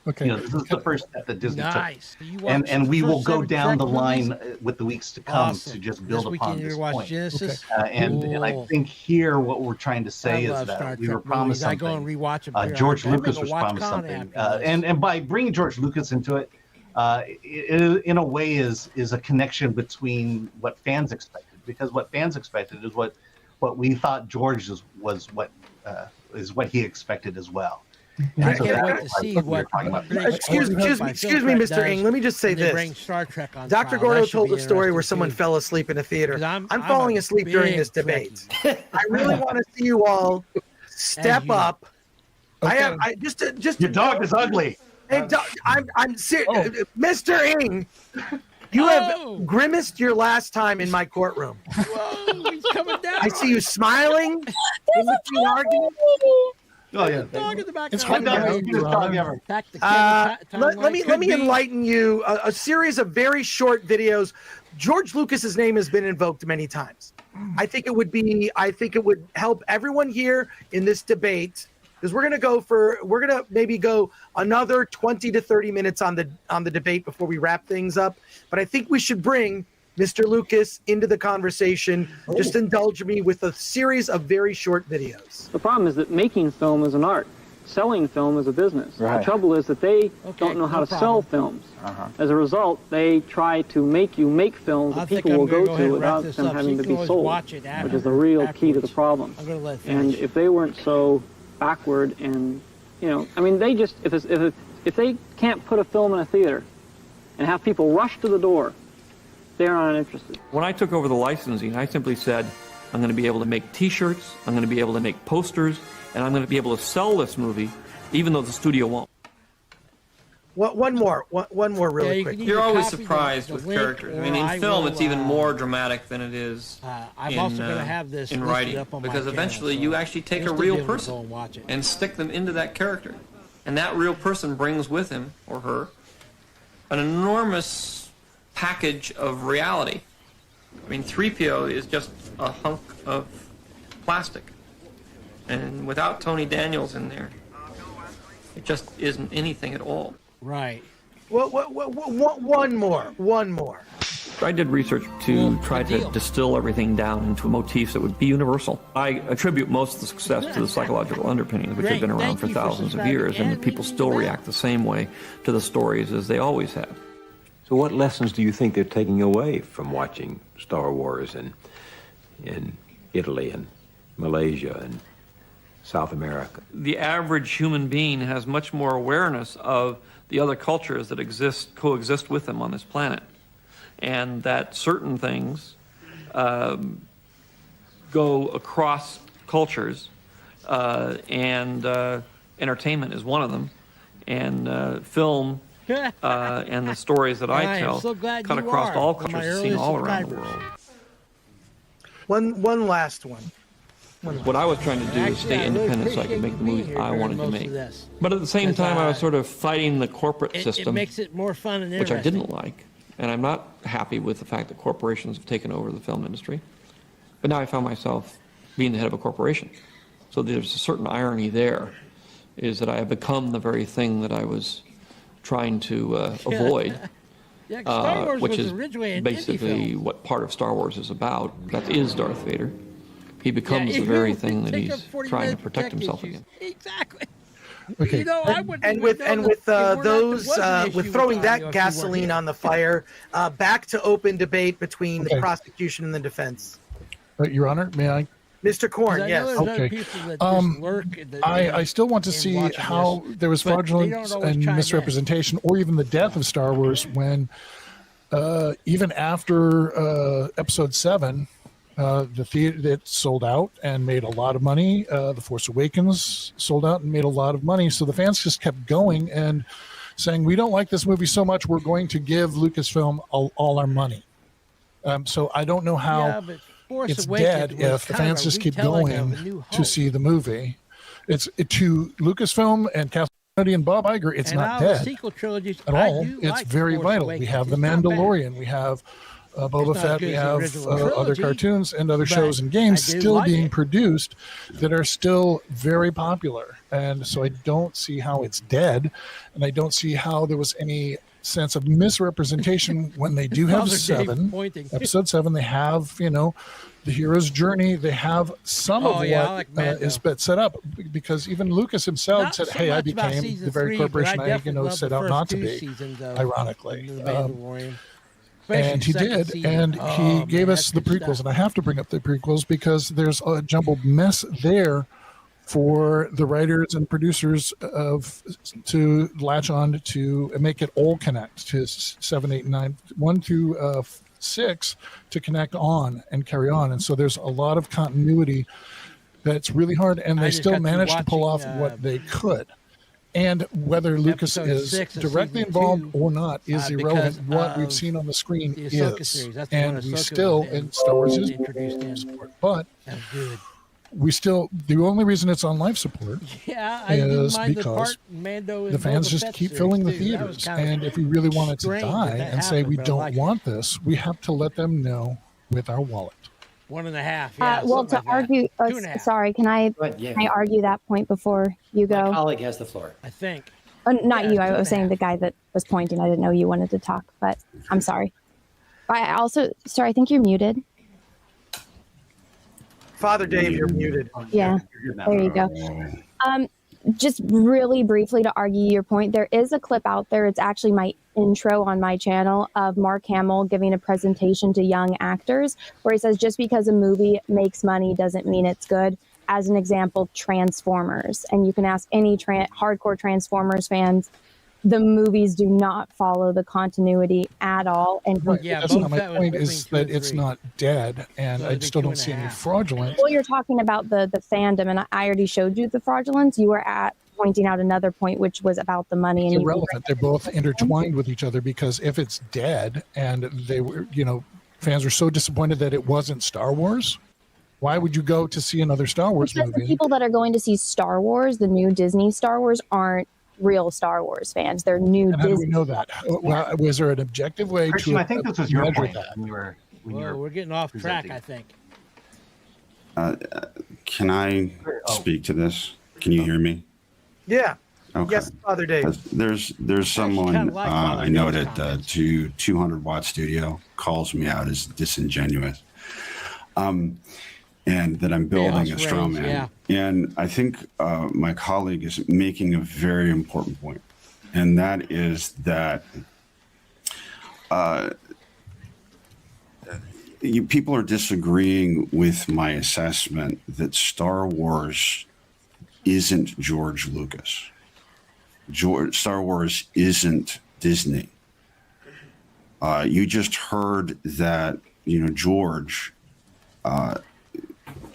Okay. This is the first step that Disney Nice. took. And we will go down the line with the weeks to come to just build upon this point. Genesis. And I think here what we're trying to say is that we were promised something. I go and rewatch them. George Lucas was promised something. And by bringing George Lucas into it, in a way is a connection between what fans expected, because what fans expected is what we thought George was what he expected as well. I can't wait to see what. Excuse me, Mr. Ng. Let me just say this. Dr. Gordo told a story where someone fell asleep in a theater. I'm falling asleep during this debate. I really want to see you all step up. Okay. Your dog is ugly. And I'm serious, Mr. Ng. You have grimaced your last time in my courtroom. Whoa, he's coming down. I see you smiling in between arguments. Oh yeah, dog in the back. It's my dog ever. Let me enlighten you. A series of very short videos. George Lucas's name has been invoked many times. I think it would help everyone here in this debate, because we're gonna maybe go another 20 to 30 minutes on the debate before we wrap things up. But I think we should bring Mr. Lucas into the conversation. Just indulge me with a series of very short videos. The problem is that making film is an art. Selling film is a business. Right. The trouble is that they don't know how to sell films. As a result, they try to make you make films that people will go to without them having to be sold, which is the real key to the problem. And if they weren't so backward and, they just, if they can't put a film in a theater and have people rush to the door, they're not interested. When I took over the licensing, I simply said, I'm going to be able to make T-shirts, I'm going to be able to make posters, and I'm going to be able to sell this movie, even though the studio won't. One more really quick. You're always surprised with characters. I mean, in film, it's even more dramatic than it is in writing, because eventually you actually take a real person and stick them into that character. And that real person brings with him or her an enormous package of reality. I mean, 3PO is just a hunk of plastic. And without Tony Daniels in there, it just isn't anything at all. Right. One more. I did research to try to distill everything down into motifs that would be universal. I attribute most of the success to the psychological underpinnings, which have been around for thousands of years, and people still react the same way to the stories as they always have. So what lessons do you think they're taking away from watching Star Wars in Italy and Malaysia and South America? The average human being has much more awareness of the other cultures that coexist with them on this planet, and that certain things go across cultures, and entertainment is one of them, and film and the stories that I tell cut across all cultures, seen all around the world. One last one. What I was trying to do is stay independent so I could make the movies I wanted to make. But at the same time, I was sort of fighting the corporate system, it makes it more fun and which I interesting. didn't like. And I'm not happy with the fact that corporations have taken over the film industry. But now I found myself being the head of a corporation. So there's a certain irony there, is that I have become the very thing that I was trying to avoid, which is basically what part of Star Wars is about. That is Darth Vader. He becomes the very thing that he's trying to protect himself against. Exactly. Okay. With throwing that gasoline on the fire, back to open debate between the prosecution and the defense. Your Honor, may I? Mr. Korn, yes. Okay. I still want to see how there was fraudulence and misrepresentation, or even the death of Star Wars, when even after Episode 7, the theater it sold out and made a lot of money. The Force Awakens sold out and made a lot of money. So the fans just kept going and saying, "We don't like this movie so much, we're going to give Lucasfilm all our money." So I don't know how it's dead if the fans just keep going to see the movie. To Lucasfilm and Kathleen Kennedy and Bob Iger, it's not dead at all. It's very vital. We have The Mandalorian. We have Boba Fett. We have other trilogy, cartoons and other but shows and games I do still like being it. produced that are still very popular. And so I don't see how it's dead. And I don't see how there was any sense of misrepresentation when they do have Father Dave pointing. episode 7. They have, the hero's journey. They have some of what is set up, because even Lucas himself Not said, so hey, I much about became season the very 3, but corporation I I definitely love set the out first not to 2 be, seasons of ironically. The Mandalorian. And he Especially the did, second season. and Oh, he man, gave that's us the good prequels, stuff. and I have to bring up the prequels because there's a jumbled mess there for the writers and producers to latch on to make it all connect to 7, 8, 9, 1 through 6 to connect on and carry on. And so there's a lot of continuity that's really hard, and they still managed to pull off what they could. And whether Lucas is directly involved or not is irrelevant. What we've seen on the screen is, and we still in Star Wars is support, but we still, the only reason it's on life support is because the fans just keep filling the theaters. And if we really want it to die and say we don't want this, we have to let them know with our wallet. 1.5. Yeah. Well, to argue, sorry, can I argue that point before you go? My colleague has the floor. I think. Not you. I was saying the guy that was pointing. I didn't know you wanted to talk, but I'm sorry. I also, sorry, I think you're muted. Father Dave, you're muted. Yeah, there you go. Just really briefly to argue your point, there is a clip out there. It's actually my intro on my channel of Mark Hamill giving a presentation to young actors where he says, just because a movie makes money doesn't mean it's good. As an example, Transformers. And you can ask any hardcore Transformers fans, the movies do not follow the continuity at all. And that's not my point, is that it's not dead, and I still don't see any fraudulent. Well, you're talking about the fandom, and I already showed you the fraudulence. You were pointing out another point, which was about the money. It's and irrelevant. They're both intertwined with each other, because if it's dead and they were, fans were so disappointed that it wasn't Star Wars, why would you go to see another Star Wars because movie? the people that are going to see Star Wars, the new Disney Star Wars, aren't real Star Wars fans. They're new And how Disney. do we know that? Well, was there an objective way Christian, to I think this was your measure point that? We're getting off track, I think. Can I speak to this? Can you hear me? Yeah. Okay. Yes, Father Dave. There's someone I know at 200 Watt Studio calls me out as disingenuous, and that I'm building a straw man. Yeah. And I think my colleague is making a very important point, and that is that people are disagreeing with my assessment that Star Wars isn't George Lucas. Star Wars isn't Disney. You just heard that, George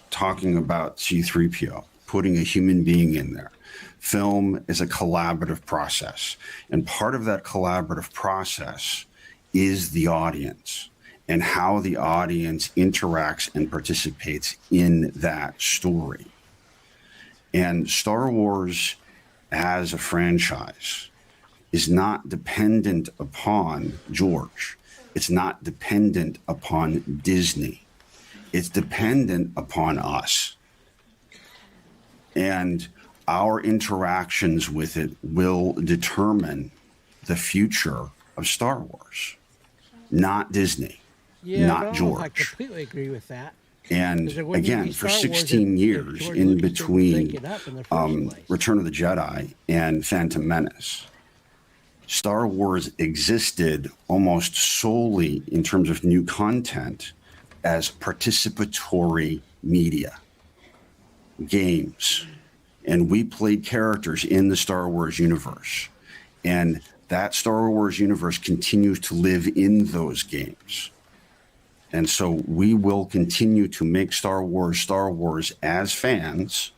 talking about C-3PO, putting a human being in there. Film is a collaborative process. And part of that collaborative process is the audience and how the audience interacts and participates in that story. And Star Wars as a franchise is not dependent upon George. It's not dependent upon Disney. It's dependent upon us. And our interactions with it will determine the future of Star Wars, not Disney, not George. I completely agree with that. And again, for 16 years in between Return of the Jedi and Phantom Menace, Star Wars existed almost solely in terms of new content as participatory media, games. And we played characters in the Star Wars universe. And that Star Wars universe continues to live in those games. And so we will continue to make Star Wars as fans.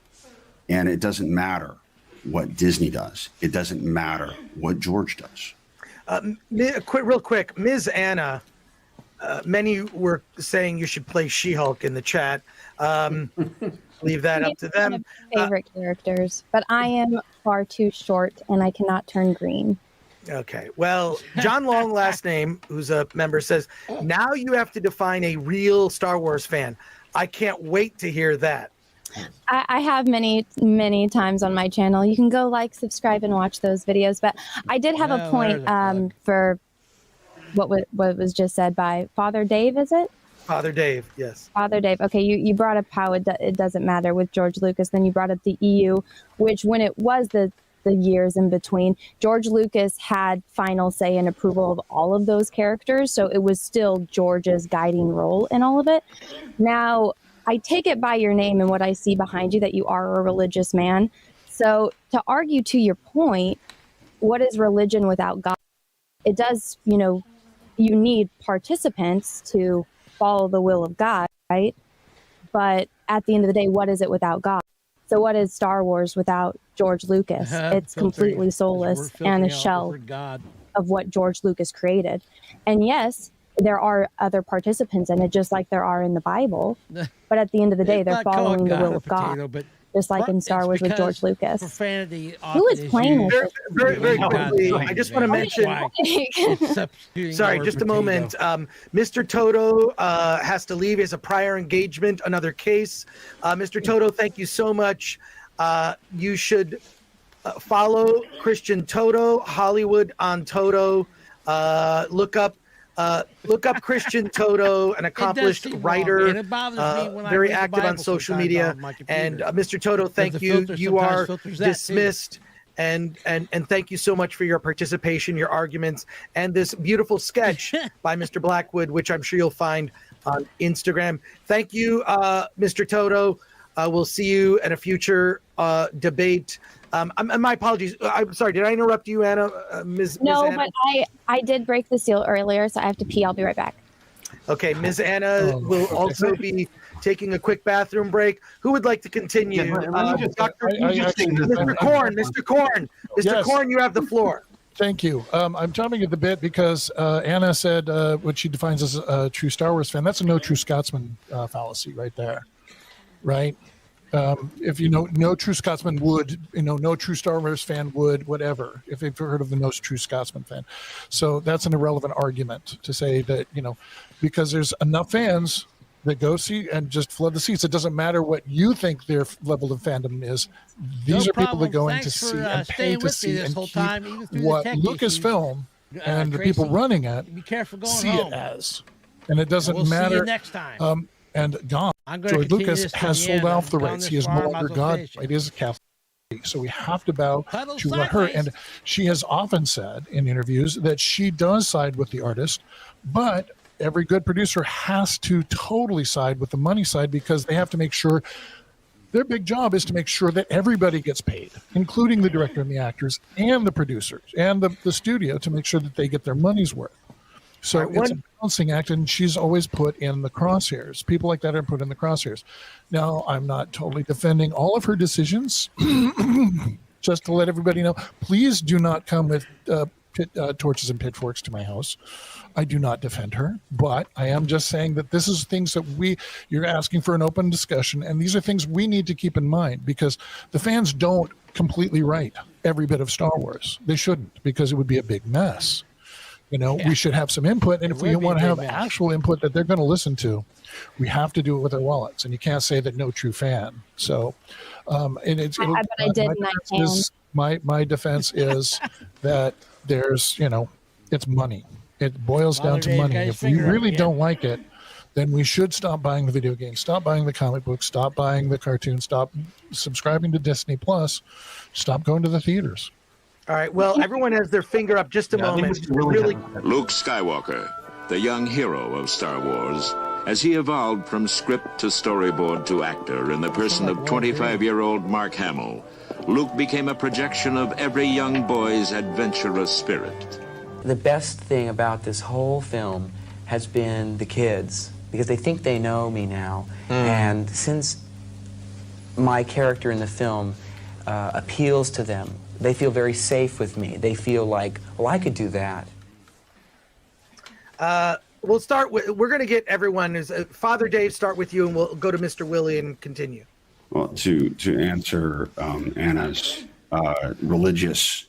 And it doesn't matter what Disney does. It doesn't matter what George does. Real quick, Ms. Anna, many were saying you should play She-Hulk in the chat. Leave that up to them. One of my favorite characters, but I am far too short and I cannot turn green. Okay. Well, John Long, last name, who's a member, says, now you have to define a real Star Wars fan. I can't wait to hear that. I have many times on my channel. You can go like, subscribe, and watch those videos. But I did have a point for what was just said by Father Dave, is it? Father Dave, yes. Father Dave. Okay, you brought up how it doesn't matter with George Lucas. Then you brought up the EU, which when it was the years in between, George Lucas had final say and approval of all of those characters. So it was still George's guiding role in all of it. Now, I take it by your name and what I see behind you that you are a religious man. So to argue to your point, what is religion without God? It does, you need participants to follow the will of God, right? But at the end of the day, what is it without God? So what is Star Wars without George Lucas? It's completely soulless and a shell of what George Lucas created. And yes, there are other participants in it, just like there are in the Bible. But at the end of the day, they're following the will of God, just like in Star Wars with George Lucas. Who is playing with very, very quickly, I just want to mention. Sorry, just a moment. Mr. Toto has to leave. He has a prior engagement, another case. Mr. Toto, thank you so much. You should follow Christian Toto, Hollywood on Toto. Look up Christian Toto, an accomplished writer, very active on social media. And Mr. Toto, thank you. You are dismissed. And thank you so much for your participation, your arguments, and this beautiful sketch by Mr. Blackwood, which I'm sure you'll find on Instagram. Thank you, Mr. Toto. We'll see you in a future debate. My apologies. I'm sorry. Did I interrupt you, Anna? Ms. No, Anna? but I did break the seal earlier, so I have to pee. I'll be right back. Okay, Ms. Anna will also be taking a quick bathroom break. Who would like to continue? Mr. Korn, Mr. Korn, you have the floor. Thank you. I'm jumping at the bit because Anna said what she defines as a true Star Wars fan. That's a no true Scotsman fallacy right there, right? If no true Scotsman would, no true Star Wars fan would, whatever, if you've heard of the no true Scotsman fan. So that's an irrelevant argument to say that, because there's enough fans that go see and just flood the seats. It doesn't matter what you think their level of fandom is. These are people that are going to see and pay to see and keep what Lucasfilm and the people running it see it as. And it doesn't matter. See you next time. And God, George Lucas has sold off the rights. He is no longer God. It is a Catholic. So we have to bow to her. And she has often said in interviews that she does side with the artist, but every good producer has to totally side with the money side because they have to make sure their big job is to make sure that everybody gets paid, including the director and the actors and the producers and the studio, to make sure that they get their money's worth. So it's a balancing act, and she's always put in the crosshairs. People like that are put in the crosshairs. Now, I'm not totally defending all of her decisions. Just to let everybody know, please do not come with torches and pitchforks to my house. I do not defend her, but I am just saying that this is things that you're asking for an open discussion, and these are things we need to keep in mind because the fans don't completely write every bit of Star Wars. They shouldn't, because it would be a big mess. We should have some input, and if we want to have actual input that they're going to listen to, we have to do it with our wallets, and you can't say that no true fan. So, my defense is that there's, it's money. It boils down to money. If we really don't like it, then we should stop buying the video games, stop buying the comic books, stop buying the cartoons, stop subscribing to Disney Plus, stop going to the theaters. All right. Well, everyone has their finger up. Just a moment. Luke Skywalker, the young hero of Star Wars, as he evolved from script to storyboard to actor in the person of 25-year-old Mark Hamill, Luke became a projection of every young boy's adventurous spirit. The best thing about this whole film has been the kids, because they think they know me now. And since my character in the film appeals to them, they feel very safe with me. They feel like, well, I could do that. We'll start with, we're going to get everyone, Father Dave, start with you, and we'll go to Mr. Willie and continue. Well, to answer Anna's religious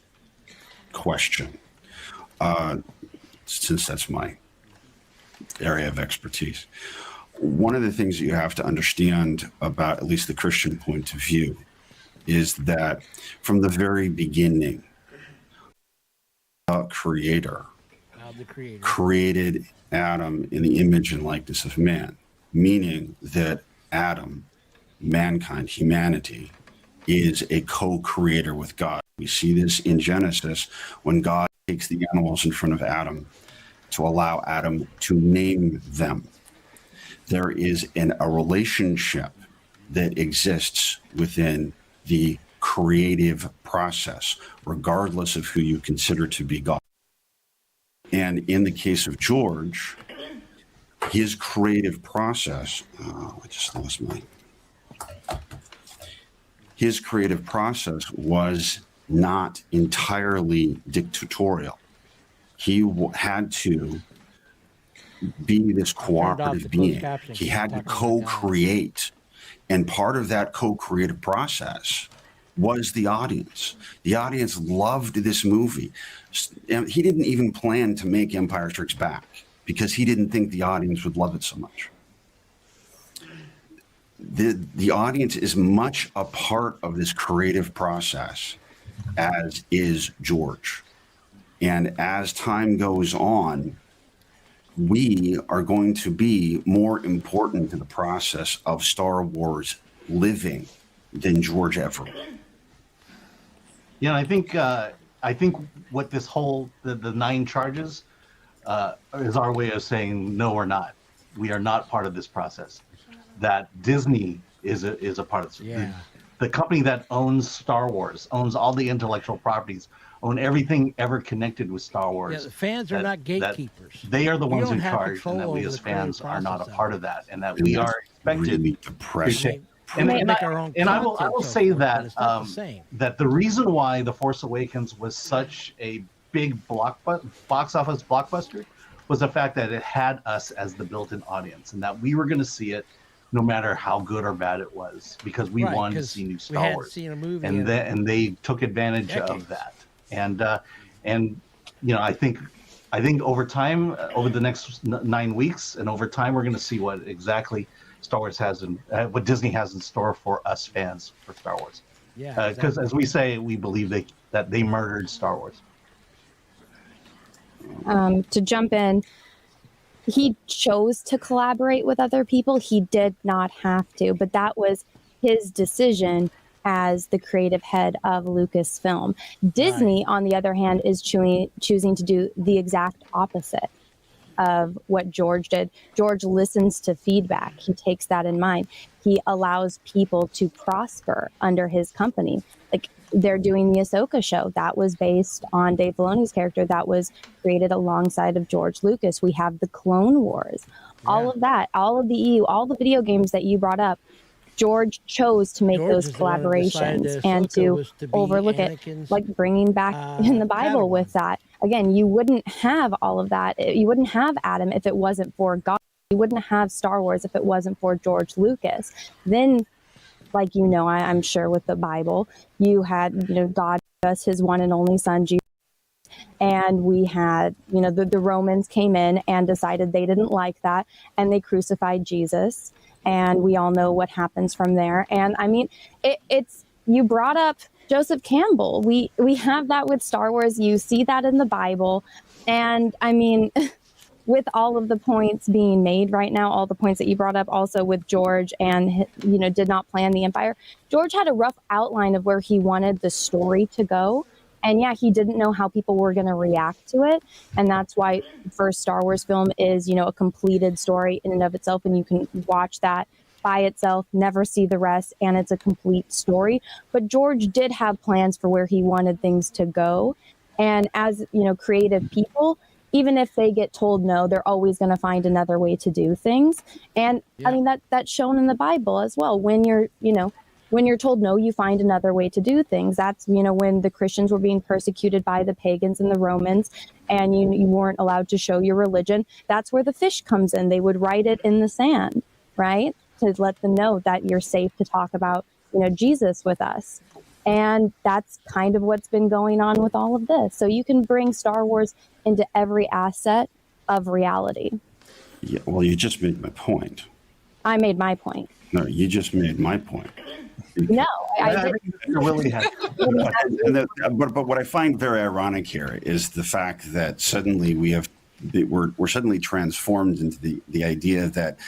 question, since that's my area of expertise. One of the things that you have to understand about at least the Christian point of view is that from the very beginning, the Creator created Adam in the image and likeness of man, meaning that Adam, mankind, humanity, is a co-creator with God. We see this in Genesis when God takes the animals in front of Adam to allow Adam to name them. There is a relationship that exists within the creative process, regardless of who you consider to be God. And in the case of George, his creative process, his creative process was not entirely dictatorial. He had to be this cooperative being. He had to co-create. And part of that co-creative process was the audience. The audience loved this movie. He didn't even plan to make Empire Strikes Back because he didn't think the audience would love it so much. The audience is much a part of this creative process, as is George. And as time goes on, we are going to be more important to the process of Star Wars living than George ever. Yeah, I think what this whole the 9 charges is our way of saying no, we're not. We are not part of this process. That Disney is a part of this. Yeah. The company that owns Star Wars, owns all the intellectual properties, own everything ever connected with Star Wars. Yeah, the fans are not gatekeepers. They are the ones in charge, and that we as fans are not a part of that, and that we are expected really to. And I will say that that the reason why The Force Awakens was such a big box office blockbuster was the fact that it had us as the built-in audience, and that we were going to see it no matter how good or bad it was, because we wanted to see new Star Wars. Seen a movie and they took advantage of that. And you know, I think over time, over the next 9 weeks, and over time, we're going to see what exactly Star Wars has in what Disney has in store for us fans for Star Wars. Yeah, because as we say, we believe that they murdered Star Wars. To jump in, he chose to collaborate with other people. He did not have to, but that was his decision as the creative head of Lucasfilm. Disney, on the other hand, is choosing to do the exact opposite of what George did. George listens to feedback. He takes that in mind. He allows people to prosper under his company. Like, they're doing the Ahsoka show. That was based on Dave Filoni's character that was created alongside of George Lucas. We have the Clone Wars. All of that, all of the EU, all the video games that you brought up, George chose to make those collaborations and to overlook it, like bringing back in the Bible with that. Again, you wouldn't have all of that. You wouldn't have Adam if it wasn't for God. You wouldn't have Star Wars if it wasn't for George Lucas. Then, like, you know, I'm sure with the Bible, you had, you know, God gave us his one and only son, Jesus. And we had, you know, the Romans came in and decided they didn't like that, and they crucified Jesus. And we all know what happens from there. And I mean, it's, you brought up Joseph Campbell. We have that with Star Wars. You see that in the Bible. And I mean, with all of the points being made right now, all the points that you brought up also with George and, you know, did not plan the Empire. George had a rough outline of where he wanted the story to go. And yeah, he didn't know how people were going to react to it. And that's why the first Star Wars film is, you know, a completed story in and of itself. And you can watch that by itself, never see the rest. And it's a complete story. But George did have plans for where he wanted things to go. And as, you know, creative people, even if they get told no, they're always going to find another way to do things. And I mean, that's shown in the Bible as well. When you're, you know, when you're told no, you find another way to do things. That's, you know, when the Christians were being persecuted by the pagans and the Romans, and you weren't allowed to show your religion. That's where the fish comes in. They would write it in the sand, right? To let them know that you're safe to talk about, you know, Jesus with us. And that's kind of what's been going on with all of this. So you can bring Star Wars into every asset of reality. Yeah, well, you just made my point. I made my point. No, you just made my point. No, I didn't. But what I find very ironic here is the fact that suddenly we're suddenly transformed into the idea that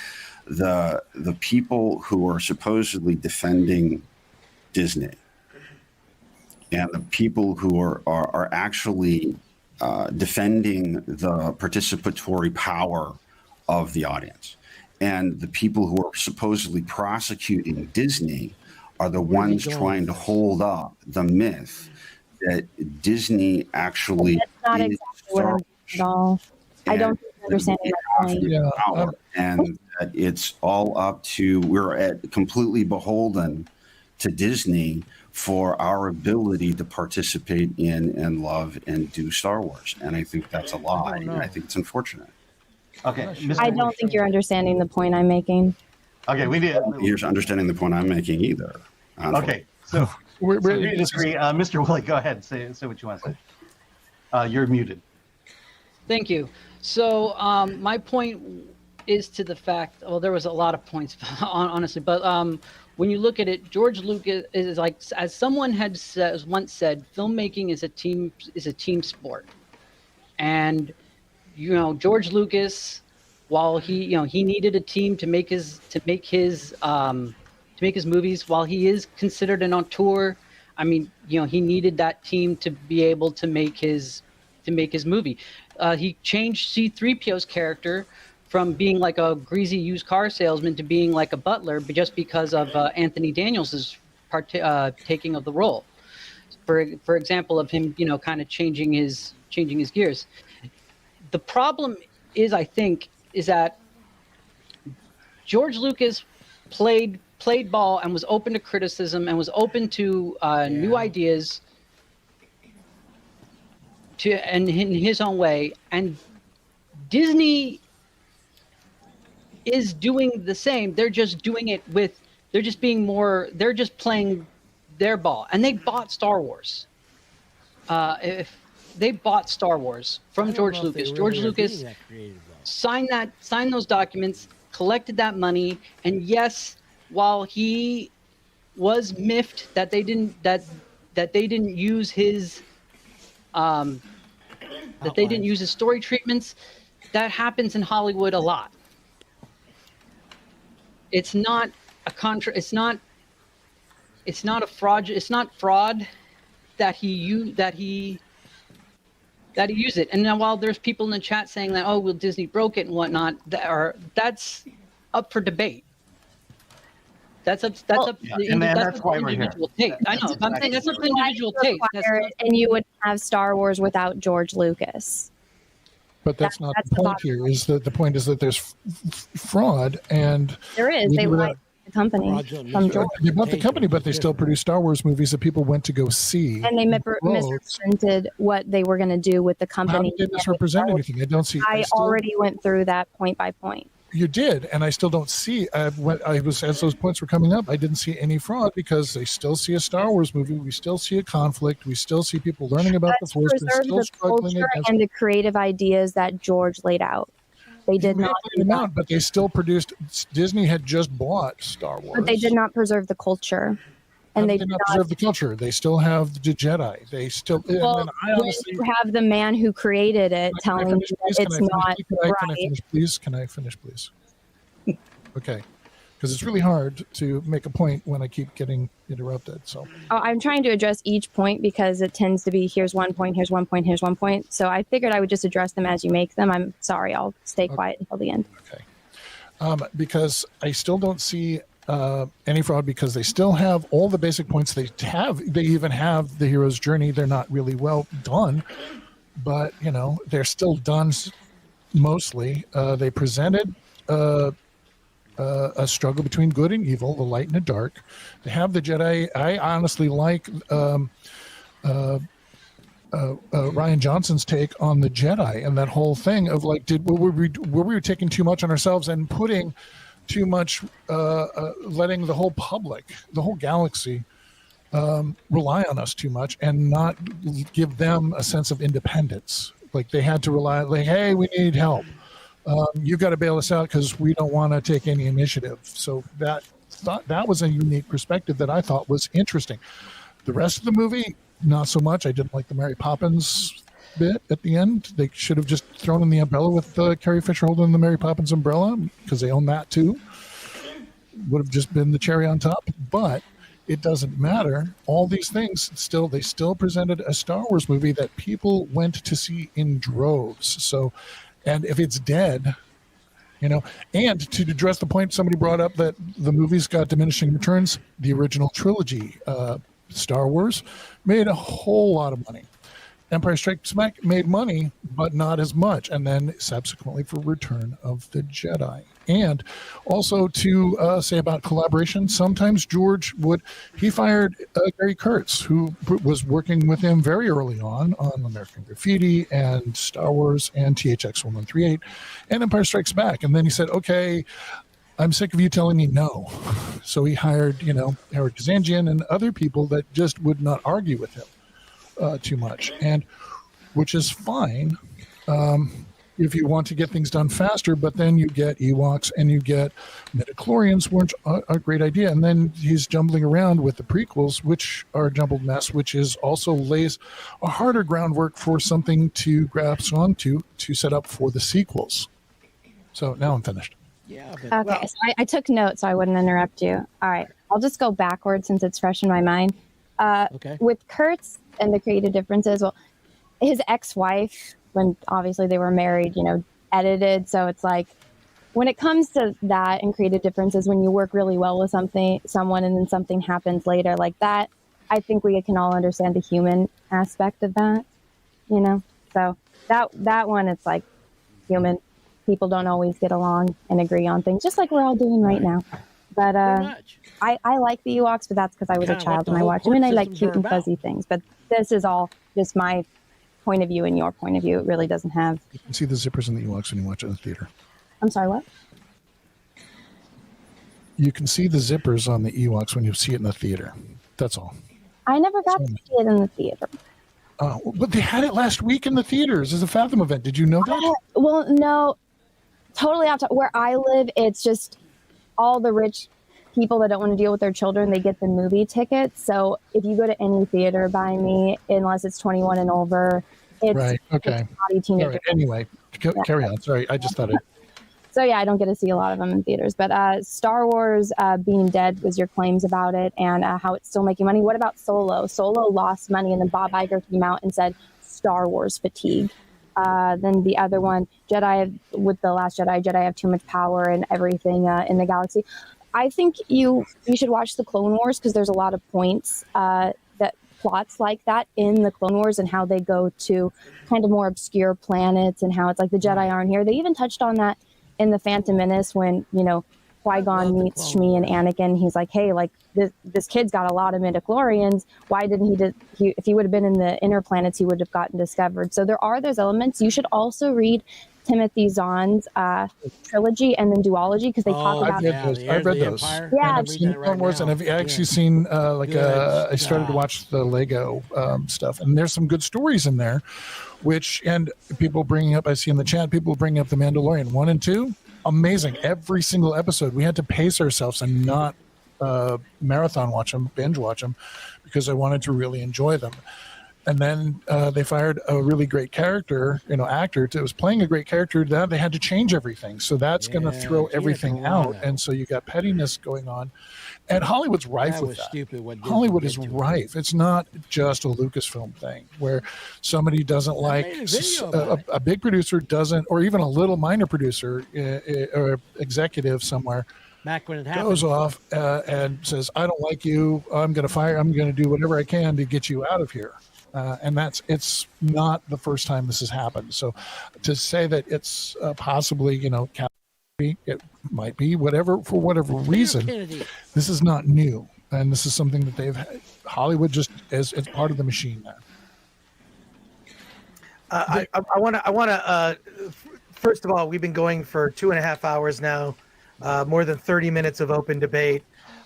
the people who are supposedly defending Disney and the people who are actually defending the participatory power of the audience and the people who are supposedly prosecuting Disney are the ones trying to hold up the myth that Disney actually That's not exactly what I'm saying at all. I don't think you understand my point. And that it's all up to, we're completely beholden to Disney for our ability to participate in and love and do Star Wars. And I think that's a lie. And I think it's unfortunate. Okay. I don't think you're understanding the point I'm making. Okay, we did. You're understanding the point I'm making either. Okay, so we disagree. Mr. Willie, go ahead. Say what you want to say. You're muted. Thank you. So my point is to the fact, well, there was a lot of points, honestly, but when you look at it, George Lucas is like, as someone once said, filmmaking is a team sport. And, George Lucas, while he needed a team to make his movies, while he is considered an auteur, I mean, he needed that team to be able to make his movie. He changed C-3PO's character from being like a greasy used car salesman to being like a butler, but just because of Anthony Daniels' taking of the role. For example, of him, kind of changing his gears. The problem is, I think, is that George Lucas played ball and was open to criticism and was open to new ideas and in his own way. And Disney is doing the same. They're just doing it they're just playing their ball. And they bought Star Wars. If they bought Star Wars from George Lucas. George Lucas signed those documents, collected that money, and yes, while he was miffed that they didn't use his story treatments, that happens in Hollywood a lot. It's not a fraud. It's not fraud that he used it. And now, while there's people in the chat saying that, oh, well, Disney broke it and whatnot, that's up for debate. That's up to the individual taste. I know. I'm saying that's up to individual taste. And you would have Star Wars without George Lucas. But that's not the point here. Is that the point is that there's fraud, and there is. They like the company from George. They bought the company, but they still produce Star Wars movies that people went to go see. And they misrepresented what they were going to do with the company. How did they misrepresent anything? I don't see. I already went through that point by point. You did, and I still don't see. As those points were coming up, I didn't see any fraud because they still see a Star Wars movie. We still see a conflict. We still see people learning about the Force. They're still struggling against and the creative ideas that George laid out. They did not. But they still produced. Disney had just bought Star Wars, but they did not preserve the culture. And they did not preserve the culture. They still have the Jedi. They still. Well, you have the man who created it telling you that it's not right. Can I finish, please? Can I finish, please? Okay, because it's really hard to make a point when I keep getting interrupted. So I'm trying to address each point because it tends to be here's one point, here's one point, here's one point. So I figured I would just address them as you make them. I'm sorry. I'll stay quiet until the end. Okay. Because I still don't see any fraud because they still have all the basic points they have. They even have the hero's journey. They're not really well done, but they're still done mostly. They presented a struggle between good and evil, the light and the dark. They have the Jedi. I honestly like Ryan Johnson's take on the Jedi and that whole thing of like, were we taking too much on ourselves and putting too much, letting the whole public, the whole galaxy, rely on us too much and not give them a sense of independence. Like they had to rely, like, hey, we need help. You got to bail us out because we don't want to take any initiative. So that was a unique perspective that I thought was interesting. The rest of the movie, not so much. I didn't like the Mary Poppins bit at the end. They should have just thrown in the umbrella with Carrie Fisher holding the Mary Poppins umbrella because they own that too. Would have just been the cherry on top, but it doesn't matter. All these things they still presented a Star Wars movie that people went to see in droves. So, and if it's dead, and to address the point somebody brought up that the movies got diminishing returns, the original trilogy, Star Wars, made a whole lot of money. Empire Strikes Back made money, but not as much. And then subsequently for Return of the Jedi. And also to say about collaboration, sometimes George he fired Gary Kurtz, who was working with him very early on American Graffiti and Star Wars and THX 1138 and Empire Strikes Back. And then he said, okay, I'm sick of you telling me no. So he hired, Eric Kazanjian and other people that just would not argue with him too much, and which is fine. If you want to get things done faster, but then you get Ewoks and you get midichlorians, weren't a great idea. And then he's jumbling around with the prequels, which are a jumbled mess, which is also lays a harder groundwork for something to grasp onto to set up for the sequels. So now I'm finished. Yeah. Okay, so I took notes so I wouldn't interrupt you. All right, I'll just go backwards since it's fresh in my mind. With Kurtz and the creative differences, well, his ex-wife, when obviously they were married, edited. So it's like, when it comes to that and creative differences, when you work really well with someone and then something happens later like that, I think we can all understand the human aspect of that, So that one, it's like human. People don't always get along and agree on things, just like we're all doing right now. But I like the Ewoks, but that's because I was a child and I watched them, and I like cute and fuzzy things. But this is all just my point of view and your point of view. It really doesn't have. You can see the zippers in the Ewoks when you watch it in the theater. I'm sorry, what? You can see the zippers on the Ewoks when you see it in the theater. That's all. I never got to see it in the theater. But they had it last week in the theaters as a Fathom event. Did you know that? Well, no. Totally off top. Where I live, it's just all the rich people that don't want to deal with their children, they get the movie tickets. So if you go to any theater by me, unless it's 21 and over, it's right. Okay. It's all right. Anyway, carry on. Sorry, I just thought it. So yeah, I don't get to see a lot of them in theaters. But Star Wars being dead was your claims about it and how it's still making money. What about Solo? Solo lost money, and then Bob Iger came out and said Star Wars fatigue. Then the other one, with The Last Jedi have too much power and everything in the galaxy. I think you should watch the Clone Wars because there's a lot of points that plots like that in the Clone Wars and how they go to kind of more obscure planets and how it's like the Jedi aren't here. They even touched on that in The Phantom Menace when, Qui-Gon meets Shmi and Anakin. He's like, hey, like this kid's got a lot of midichlorians. Why didn't if he would have been in the inner planets, he would have gotten discovered. So there are those elements. You should also read Timothy Zahn's trilogy and then duology because they talk about I've read those. Yeah, I've seen Clone Wars, and I've actually seen I started to watch the Lego stuff, and there's some good stories in there, and people bringing up, I see in the chat, people bringing up The Mandalorian 1 and 2. Amazing. Every single episode, we had to pace ourselves and not marathon watch them, binge watch them, because I wanted to really enjoy them. And then they fired a really great actor that was playing a great character. Now they had to change everything. So that's going to throw everything out. And so you got pettiness going on. And Hollywood's rife with that. Hollywood is rife. It's not just a Lucasfilm thing where somebody doesn't like a big producer doesn't, or even a little minor producer or executive somewhere back when it happened, goes off and says, I don't like you. I'm going to do whatever I can to get you out of here. And it's not the first time this has happened. So to say that it's possibly, it might be for whatever reason, this is not new. And this is something that Hollywood just is part of the machine now. I want to, first of all, we've been going for 2.5 hours now, more than 30 minutes of open debate.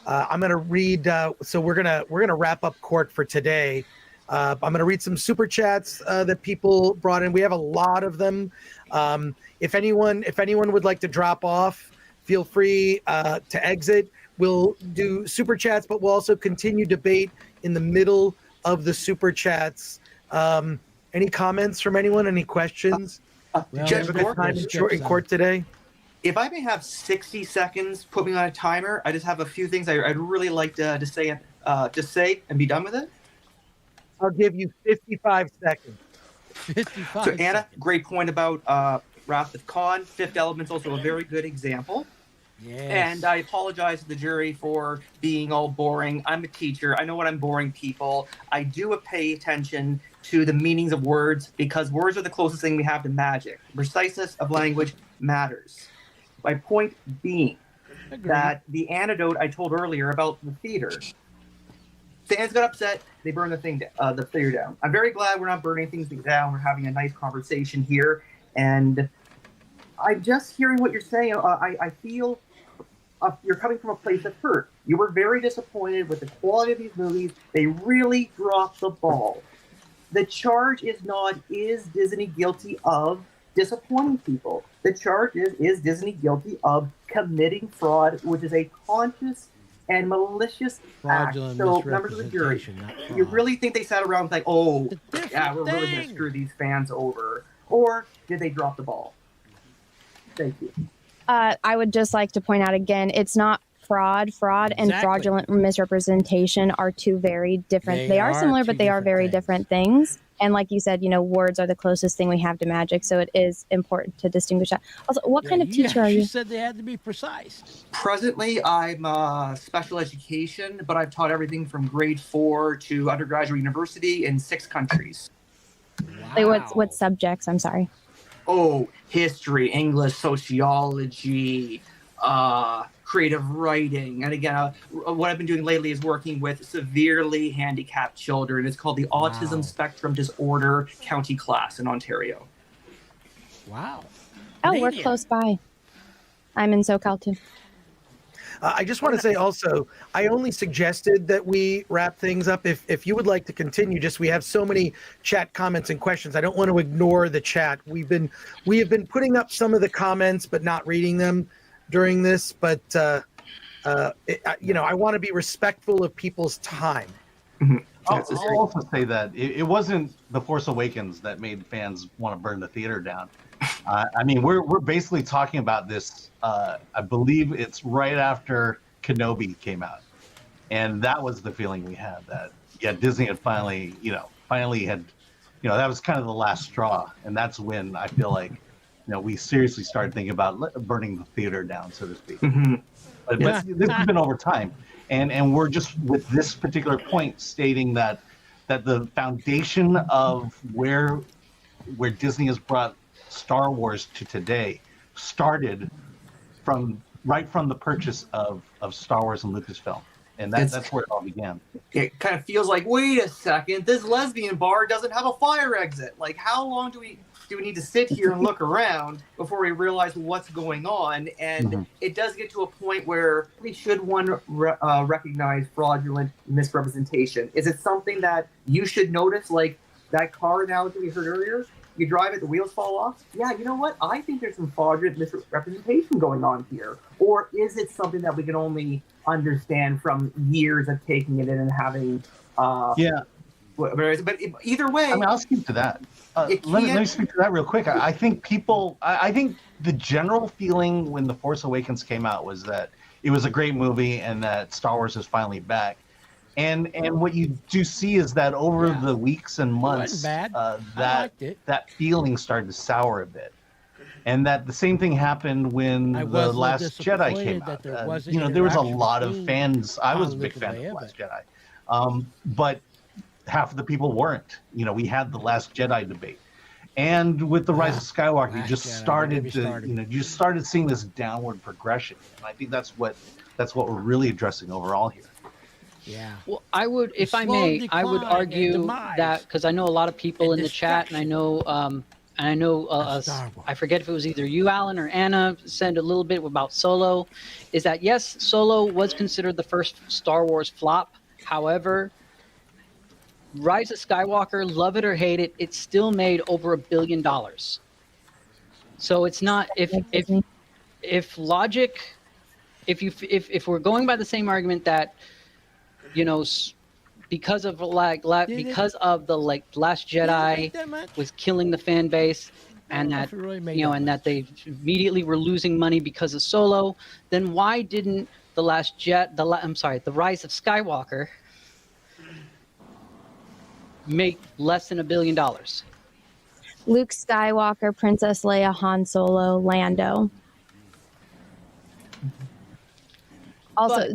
I'm going to read. So we're gonna wrap up court for today. I'm going to read some super chats that people brought in. We have a lot of them. If anyone would like to drop off, feel free to exit. We'll do super chats, but we'll also continue debate in the middle of the super chats. Any comments from anyone? Any questions? Judge Gore, time in court today. If I may have 60 seconds, put me on a timer. I just have a few things I'd really like to say and be done with it. I'll give you 55 seconds. 55. So Anna, great point about Wrath of Khan. Fifth Element's also a very good example. Yes. And I apologize to the jury for being all boring. I'm a teacher. I know what I'm boring people. I do pay attention to the meanings of words because words are the closest thing we have to magic. Preciseness of language matters. My point being that the anecdote I told earlier about the theater, fans got upset. They burned the theater down. I'm very glad we're not burning things down. We're having a nice conversation here, and I'm just hearing what you're saying. I feel you're coming from a place of hurt. You were very disappointed with the quality of these movies. They really dropped the ball. The charge is not, is Disney guilty of disappointing people? The charge is Disney guilty of committing fraud, which is a conscious and malicious act. So, members of the jury, you really think they sat around like, oh, yeah, we're really going to screw these fans over? Or did they drop the ball? Thank you. I would just like to point out again, it's not fraud. Fraud and fraudulent misrepresentation are two very different. They are similar, but they are very different things. And like you said, words are the closest thing we have to magic, so it is important to distinguish that. Also, what kind of teacher are you? She said they had to be precise. Presently, I'm special education, but I've taught everything from grade 4 to undergraduate university in 6 countries. Wow. Like what subjects? I'm sorry. Oh, history, English, sociology, creative writing. And again, what I've been doing lately is working with severely handicapped children. It's called the Autism Spectrum Disorder County Class in Ontario. Wow. Oh, we're close by. I'm in SoCal too. I just want to say also, I only suggested that we wrap things up. If you would like to continue, we have so many chat comments and questions. I don't want to ignore the chat. We have been putting up some of the comments, but not reading them during this. But I want to be respectful of people's time. Mm-hmm. I'll also say that it wasn't The Force Awakens that made fans want to burn the theater down. We're basically talking about this. I believe it's right after Kenobi came out, and that was the feeling we had that Disney had finally had, that was kind of the last straw, and that's when I feel like, we seriously started thinking about burning the theater down, so to speak. Mm-hmm. But this has been over time, and we're just with this particular point stating that the foundation of where Disney has brought Star Wars to today started from the purchase of Star Wars and Lucasfilm, and that's where it all began. It kind of feels like, wait a second, this lesbian bar doesn't have a fire exit. Like, how long do we need to sit here and look around before we realize what's going on? And it does get to a point where should one recognize fraudulent misrepresentation? Is it something that you should notice, like that car analogy we heard earlier? You drive it, the wheels fall off. Yeah, you know what? I think there's some fraudulent misrepresentation going on here. Or is it something that we can only understand from years of taking it in and having? But either way, I'll speak to that. Let me speak to that real quick. I think the general feeling when The Force Awakens came out was that it was a great movie and that Star Wars is finally back. And what you do see is that over the weeks and months, that feeling started to sour a bit, and that the same thing happened when The Last Jedi came out. There was a lot of fans. I was a big fan of The Last Jedi, but half of the people weren't. We had the Last Jedi debate, and with the Rise of Skywalker, you just started seeing this downward progression, and I think that's what we're really addressing overall here. Yeah. Well, I would argue that because I know a lot of people in the chat, and I know and I know I forget if it was either you, Alan, or Anna said a little bit about Solo, is that yes, Solo was considered the first Star Wars flop. However, Rise of Skywalker, love it or hate it, it still made over $1 billion. So it's not if logic, if we're going by the same argument that, you know, because of the Last Jedi was killing the fan base, and that and that they immediately were losing money because of Solo, then why didn't the Rise of Skywalker make less than $1 billion? Luke Skywalker, Princess Leia, Han Solo, Lando. Also,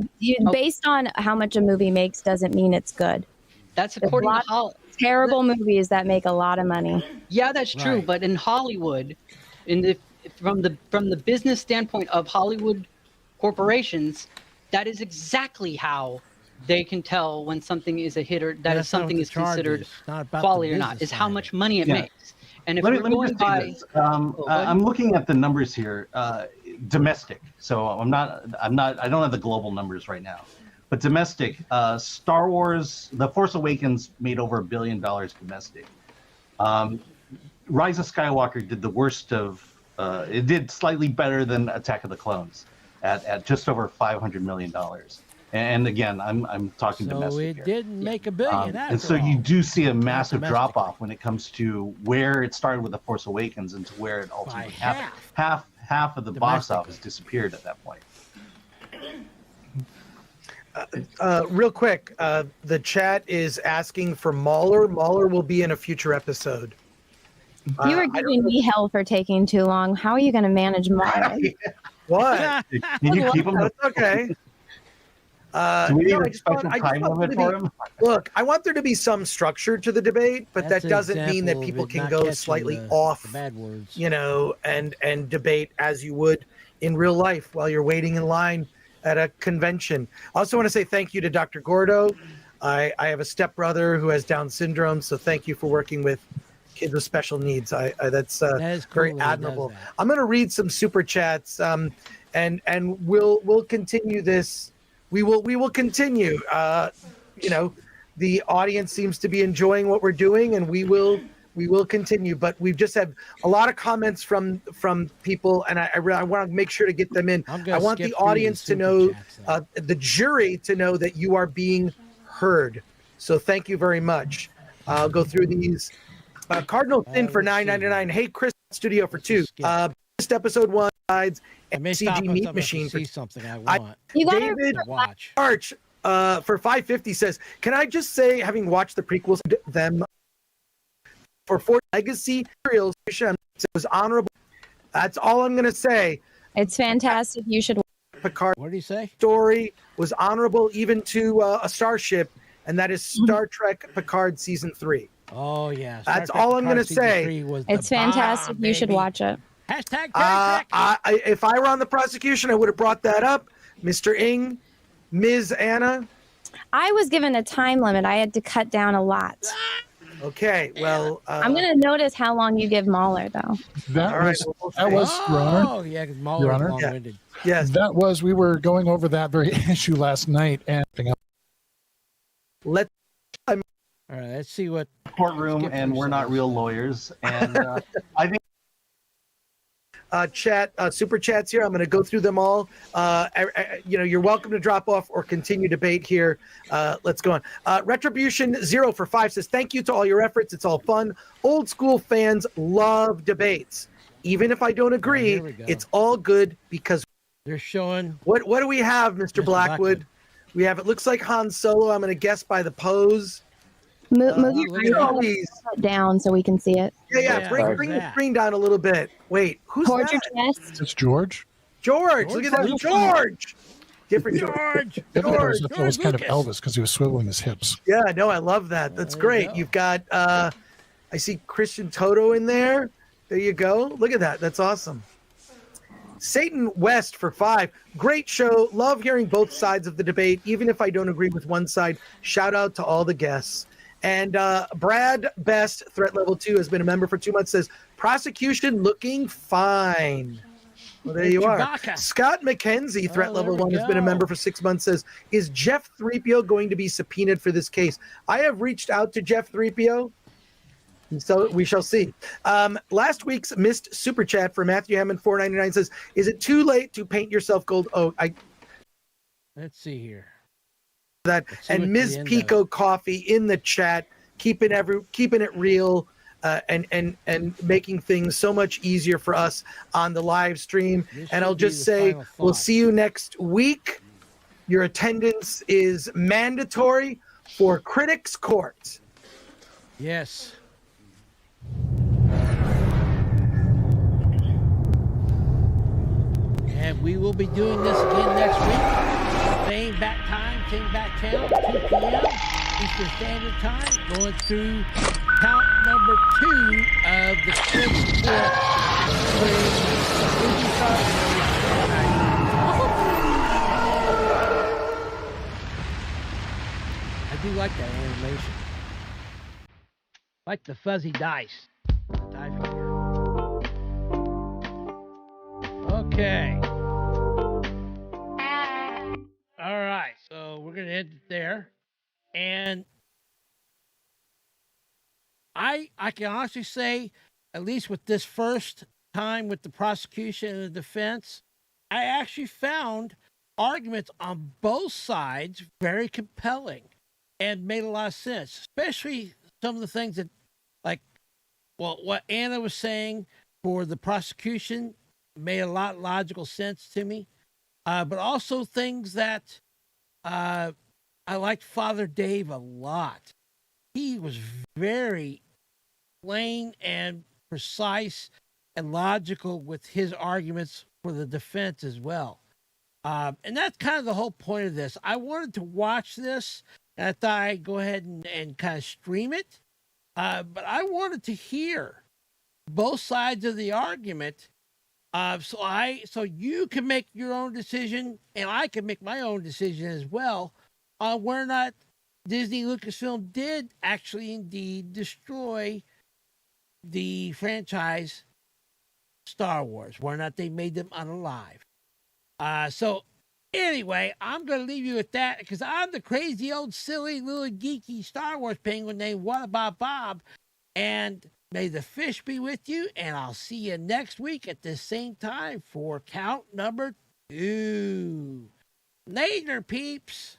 based on how much a movie makes doesn't mean it's good. That's according to Hollywood. Terrible movies that make a lot of money. Yeah, that's true. Right. But in Hollywood, from the business standpoint of Hollywood corporations, that is exactly how they can tell when something is a hit or that is something is considered quality or not. Is how much money it makes. And if let me just say this. I'm looking at the numbers here. Domestic. So I don't have the global numbers right now, but domestic, Star Wars, The Force Awakens made over $1 billion domestic. Rise of Skywalker did the worst of, it did slightly better than Attack of the Clones at just over $500 million. And again, I'm talking domestic. So it didn't make $1 billion. And so you do see a massive drop off when it comes to where it started with The Force Awakens and to where it ultimately happened. Half of the box office disappeared at that point. Real quick, the chat is asking for Mauler. Mauler will be in a future episode. You were giving me hell for taking too long. How are you going to manage Mauler? What? Can you keep him? That's okay. Do we need a special time limit for him? Look, I want there to be some structure to the debate, but that doesn't mean that people can go slightly off, you know, and debate as you would in real life while you're waiting in line at a convention. I also want to say thank you to Dr. Gordo. I have a stepbrother who has Down syndrome, so thank you for working with kids with special needs. That's very admirable. I'm going to read some super chats, and we'll continue this. We will continue. You know, the audience seems to be enjoying what we're doing, and we will continue. But we've just had a lot of comments from people, and I want to make sure to get them in. I want the audience to know, the jury to know that you are being heard. So thank you very much. I'll go through these. Cardinal Thin for $9.99. Hey, Chris Studio for $2. Best episode 1 sides. CG Meat Machine for something I want. David watch. Arch for $5.50 says, "Can I just say, having watched the prequels, them for Fort Legacy serials, it was honorable." That's all I'm gonna say. It's fantastic. You should. Picard. What did he say? Story was honorable even to a starship, and that is Star Trek Picard season 3. Oh yeah. That's all I'm gonna say. It's fantastic. You should watch it. Hashtag if I were on the prosecution, I would have brought that up. Mr. Ng, Ms. Anna. I was given a time limit. I had to cut down a lot. Okay, well. I'm going to notice how long you give Mauler, though. That was, Your Honor. Oh, yeah, because Mauler is long-winded. Yeah. Yes. That was, we were going over that very issue last night. And all right, let's see what. Courtroom, and we're not real lawyers. And I think. Super chats here. I'm going to go through them all. You're welcome to drop off or continue debate here. Let's go on. Retribution 0 for 5 says, "Thank you to all your efforts. It's all fun. Old school fans love debates. Even if I don't agree, it's all good because they're showing." What do we have, Mr. Blackwood? We have, it looks like Han Solo. I'm going to guess by the pose. Move your down so we can see it. Yeah. Bring the screen down a little bit. Wait, who's Towards that? your chest. It's George. George, look at that. George. Different George. It was kind of Elvis because he was swiveling his hips. Yeah, no, I love that. That's great. You've got, I see Christian Toto in there. There you go. Look at that. That's awesome. Satan West for 5. Great show. Love hearing both sides of the debate, even if I don't agree with one side. Shout out to all the guests. And Brad Best, threat level 2, has been a member for 2 months, says, Prosecution looking fine. Well, there you are. Scott McKenzie, threat level 1, has been a member for 6 months, says, is Jeff 3PO going to be subpoenaed for this case? I have reached out to Jeff 3PO, so we shall see. Last week's missed super chat for Matthew Hammond 499 says, is it too late to paint yourself gold? Oh, let's see here. And Ms. Pico Coffee in the chat, keeping it real. And making things so much easier for us on the live stream. And I'll just say, we'll see you next week. Your attendance is mandatory for Critics Court. Yes. And we will be doing this again next week. Same back time, same back channel, 2 p.m. Eastern Standard Time, going through count number 2 of the Chris Gore I do like that animation. Like the fuzzy dice. Okay. All right, so we're going to end it there. And I can honestly say, at least with this first time with the prosecution and the defense, I actually found arguments on both sides very compelling and made a lot of sense, especially some of the things that, like, well, what Anna was saying for the prosecution made a lot of logical sense to me, but also things that I liked Father Dave a lot. He was very plain and precise and logical with his arguments for the defense as well. And that's kind of the whole point of this. I wanted to watch this, and I thought I'd go ahead and kind of stream it. But I wanted to hear both sides of the argument. So you can make your own decision, and I can make my own decision as well on whether or not Disney Lucasfilm did actually indeed destroy the franchise Star Wars, whether or not they made them unalive. So anyway, I'm going to leave you with that because I'm the crazy old silly little geeky Star Wars penguin named WhataboutBob, and may the fish be with you, and I'll see you next week at the same time for count number 2. Later, peeps.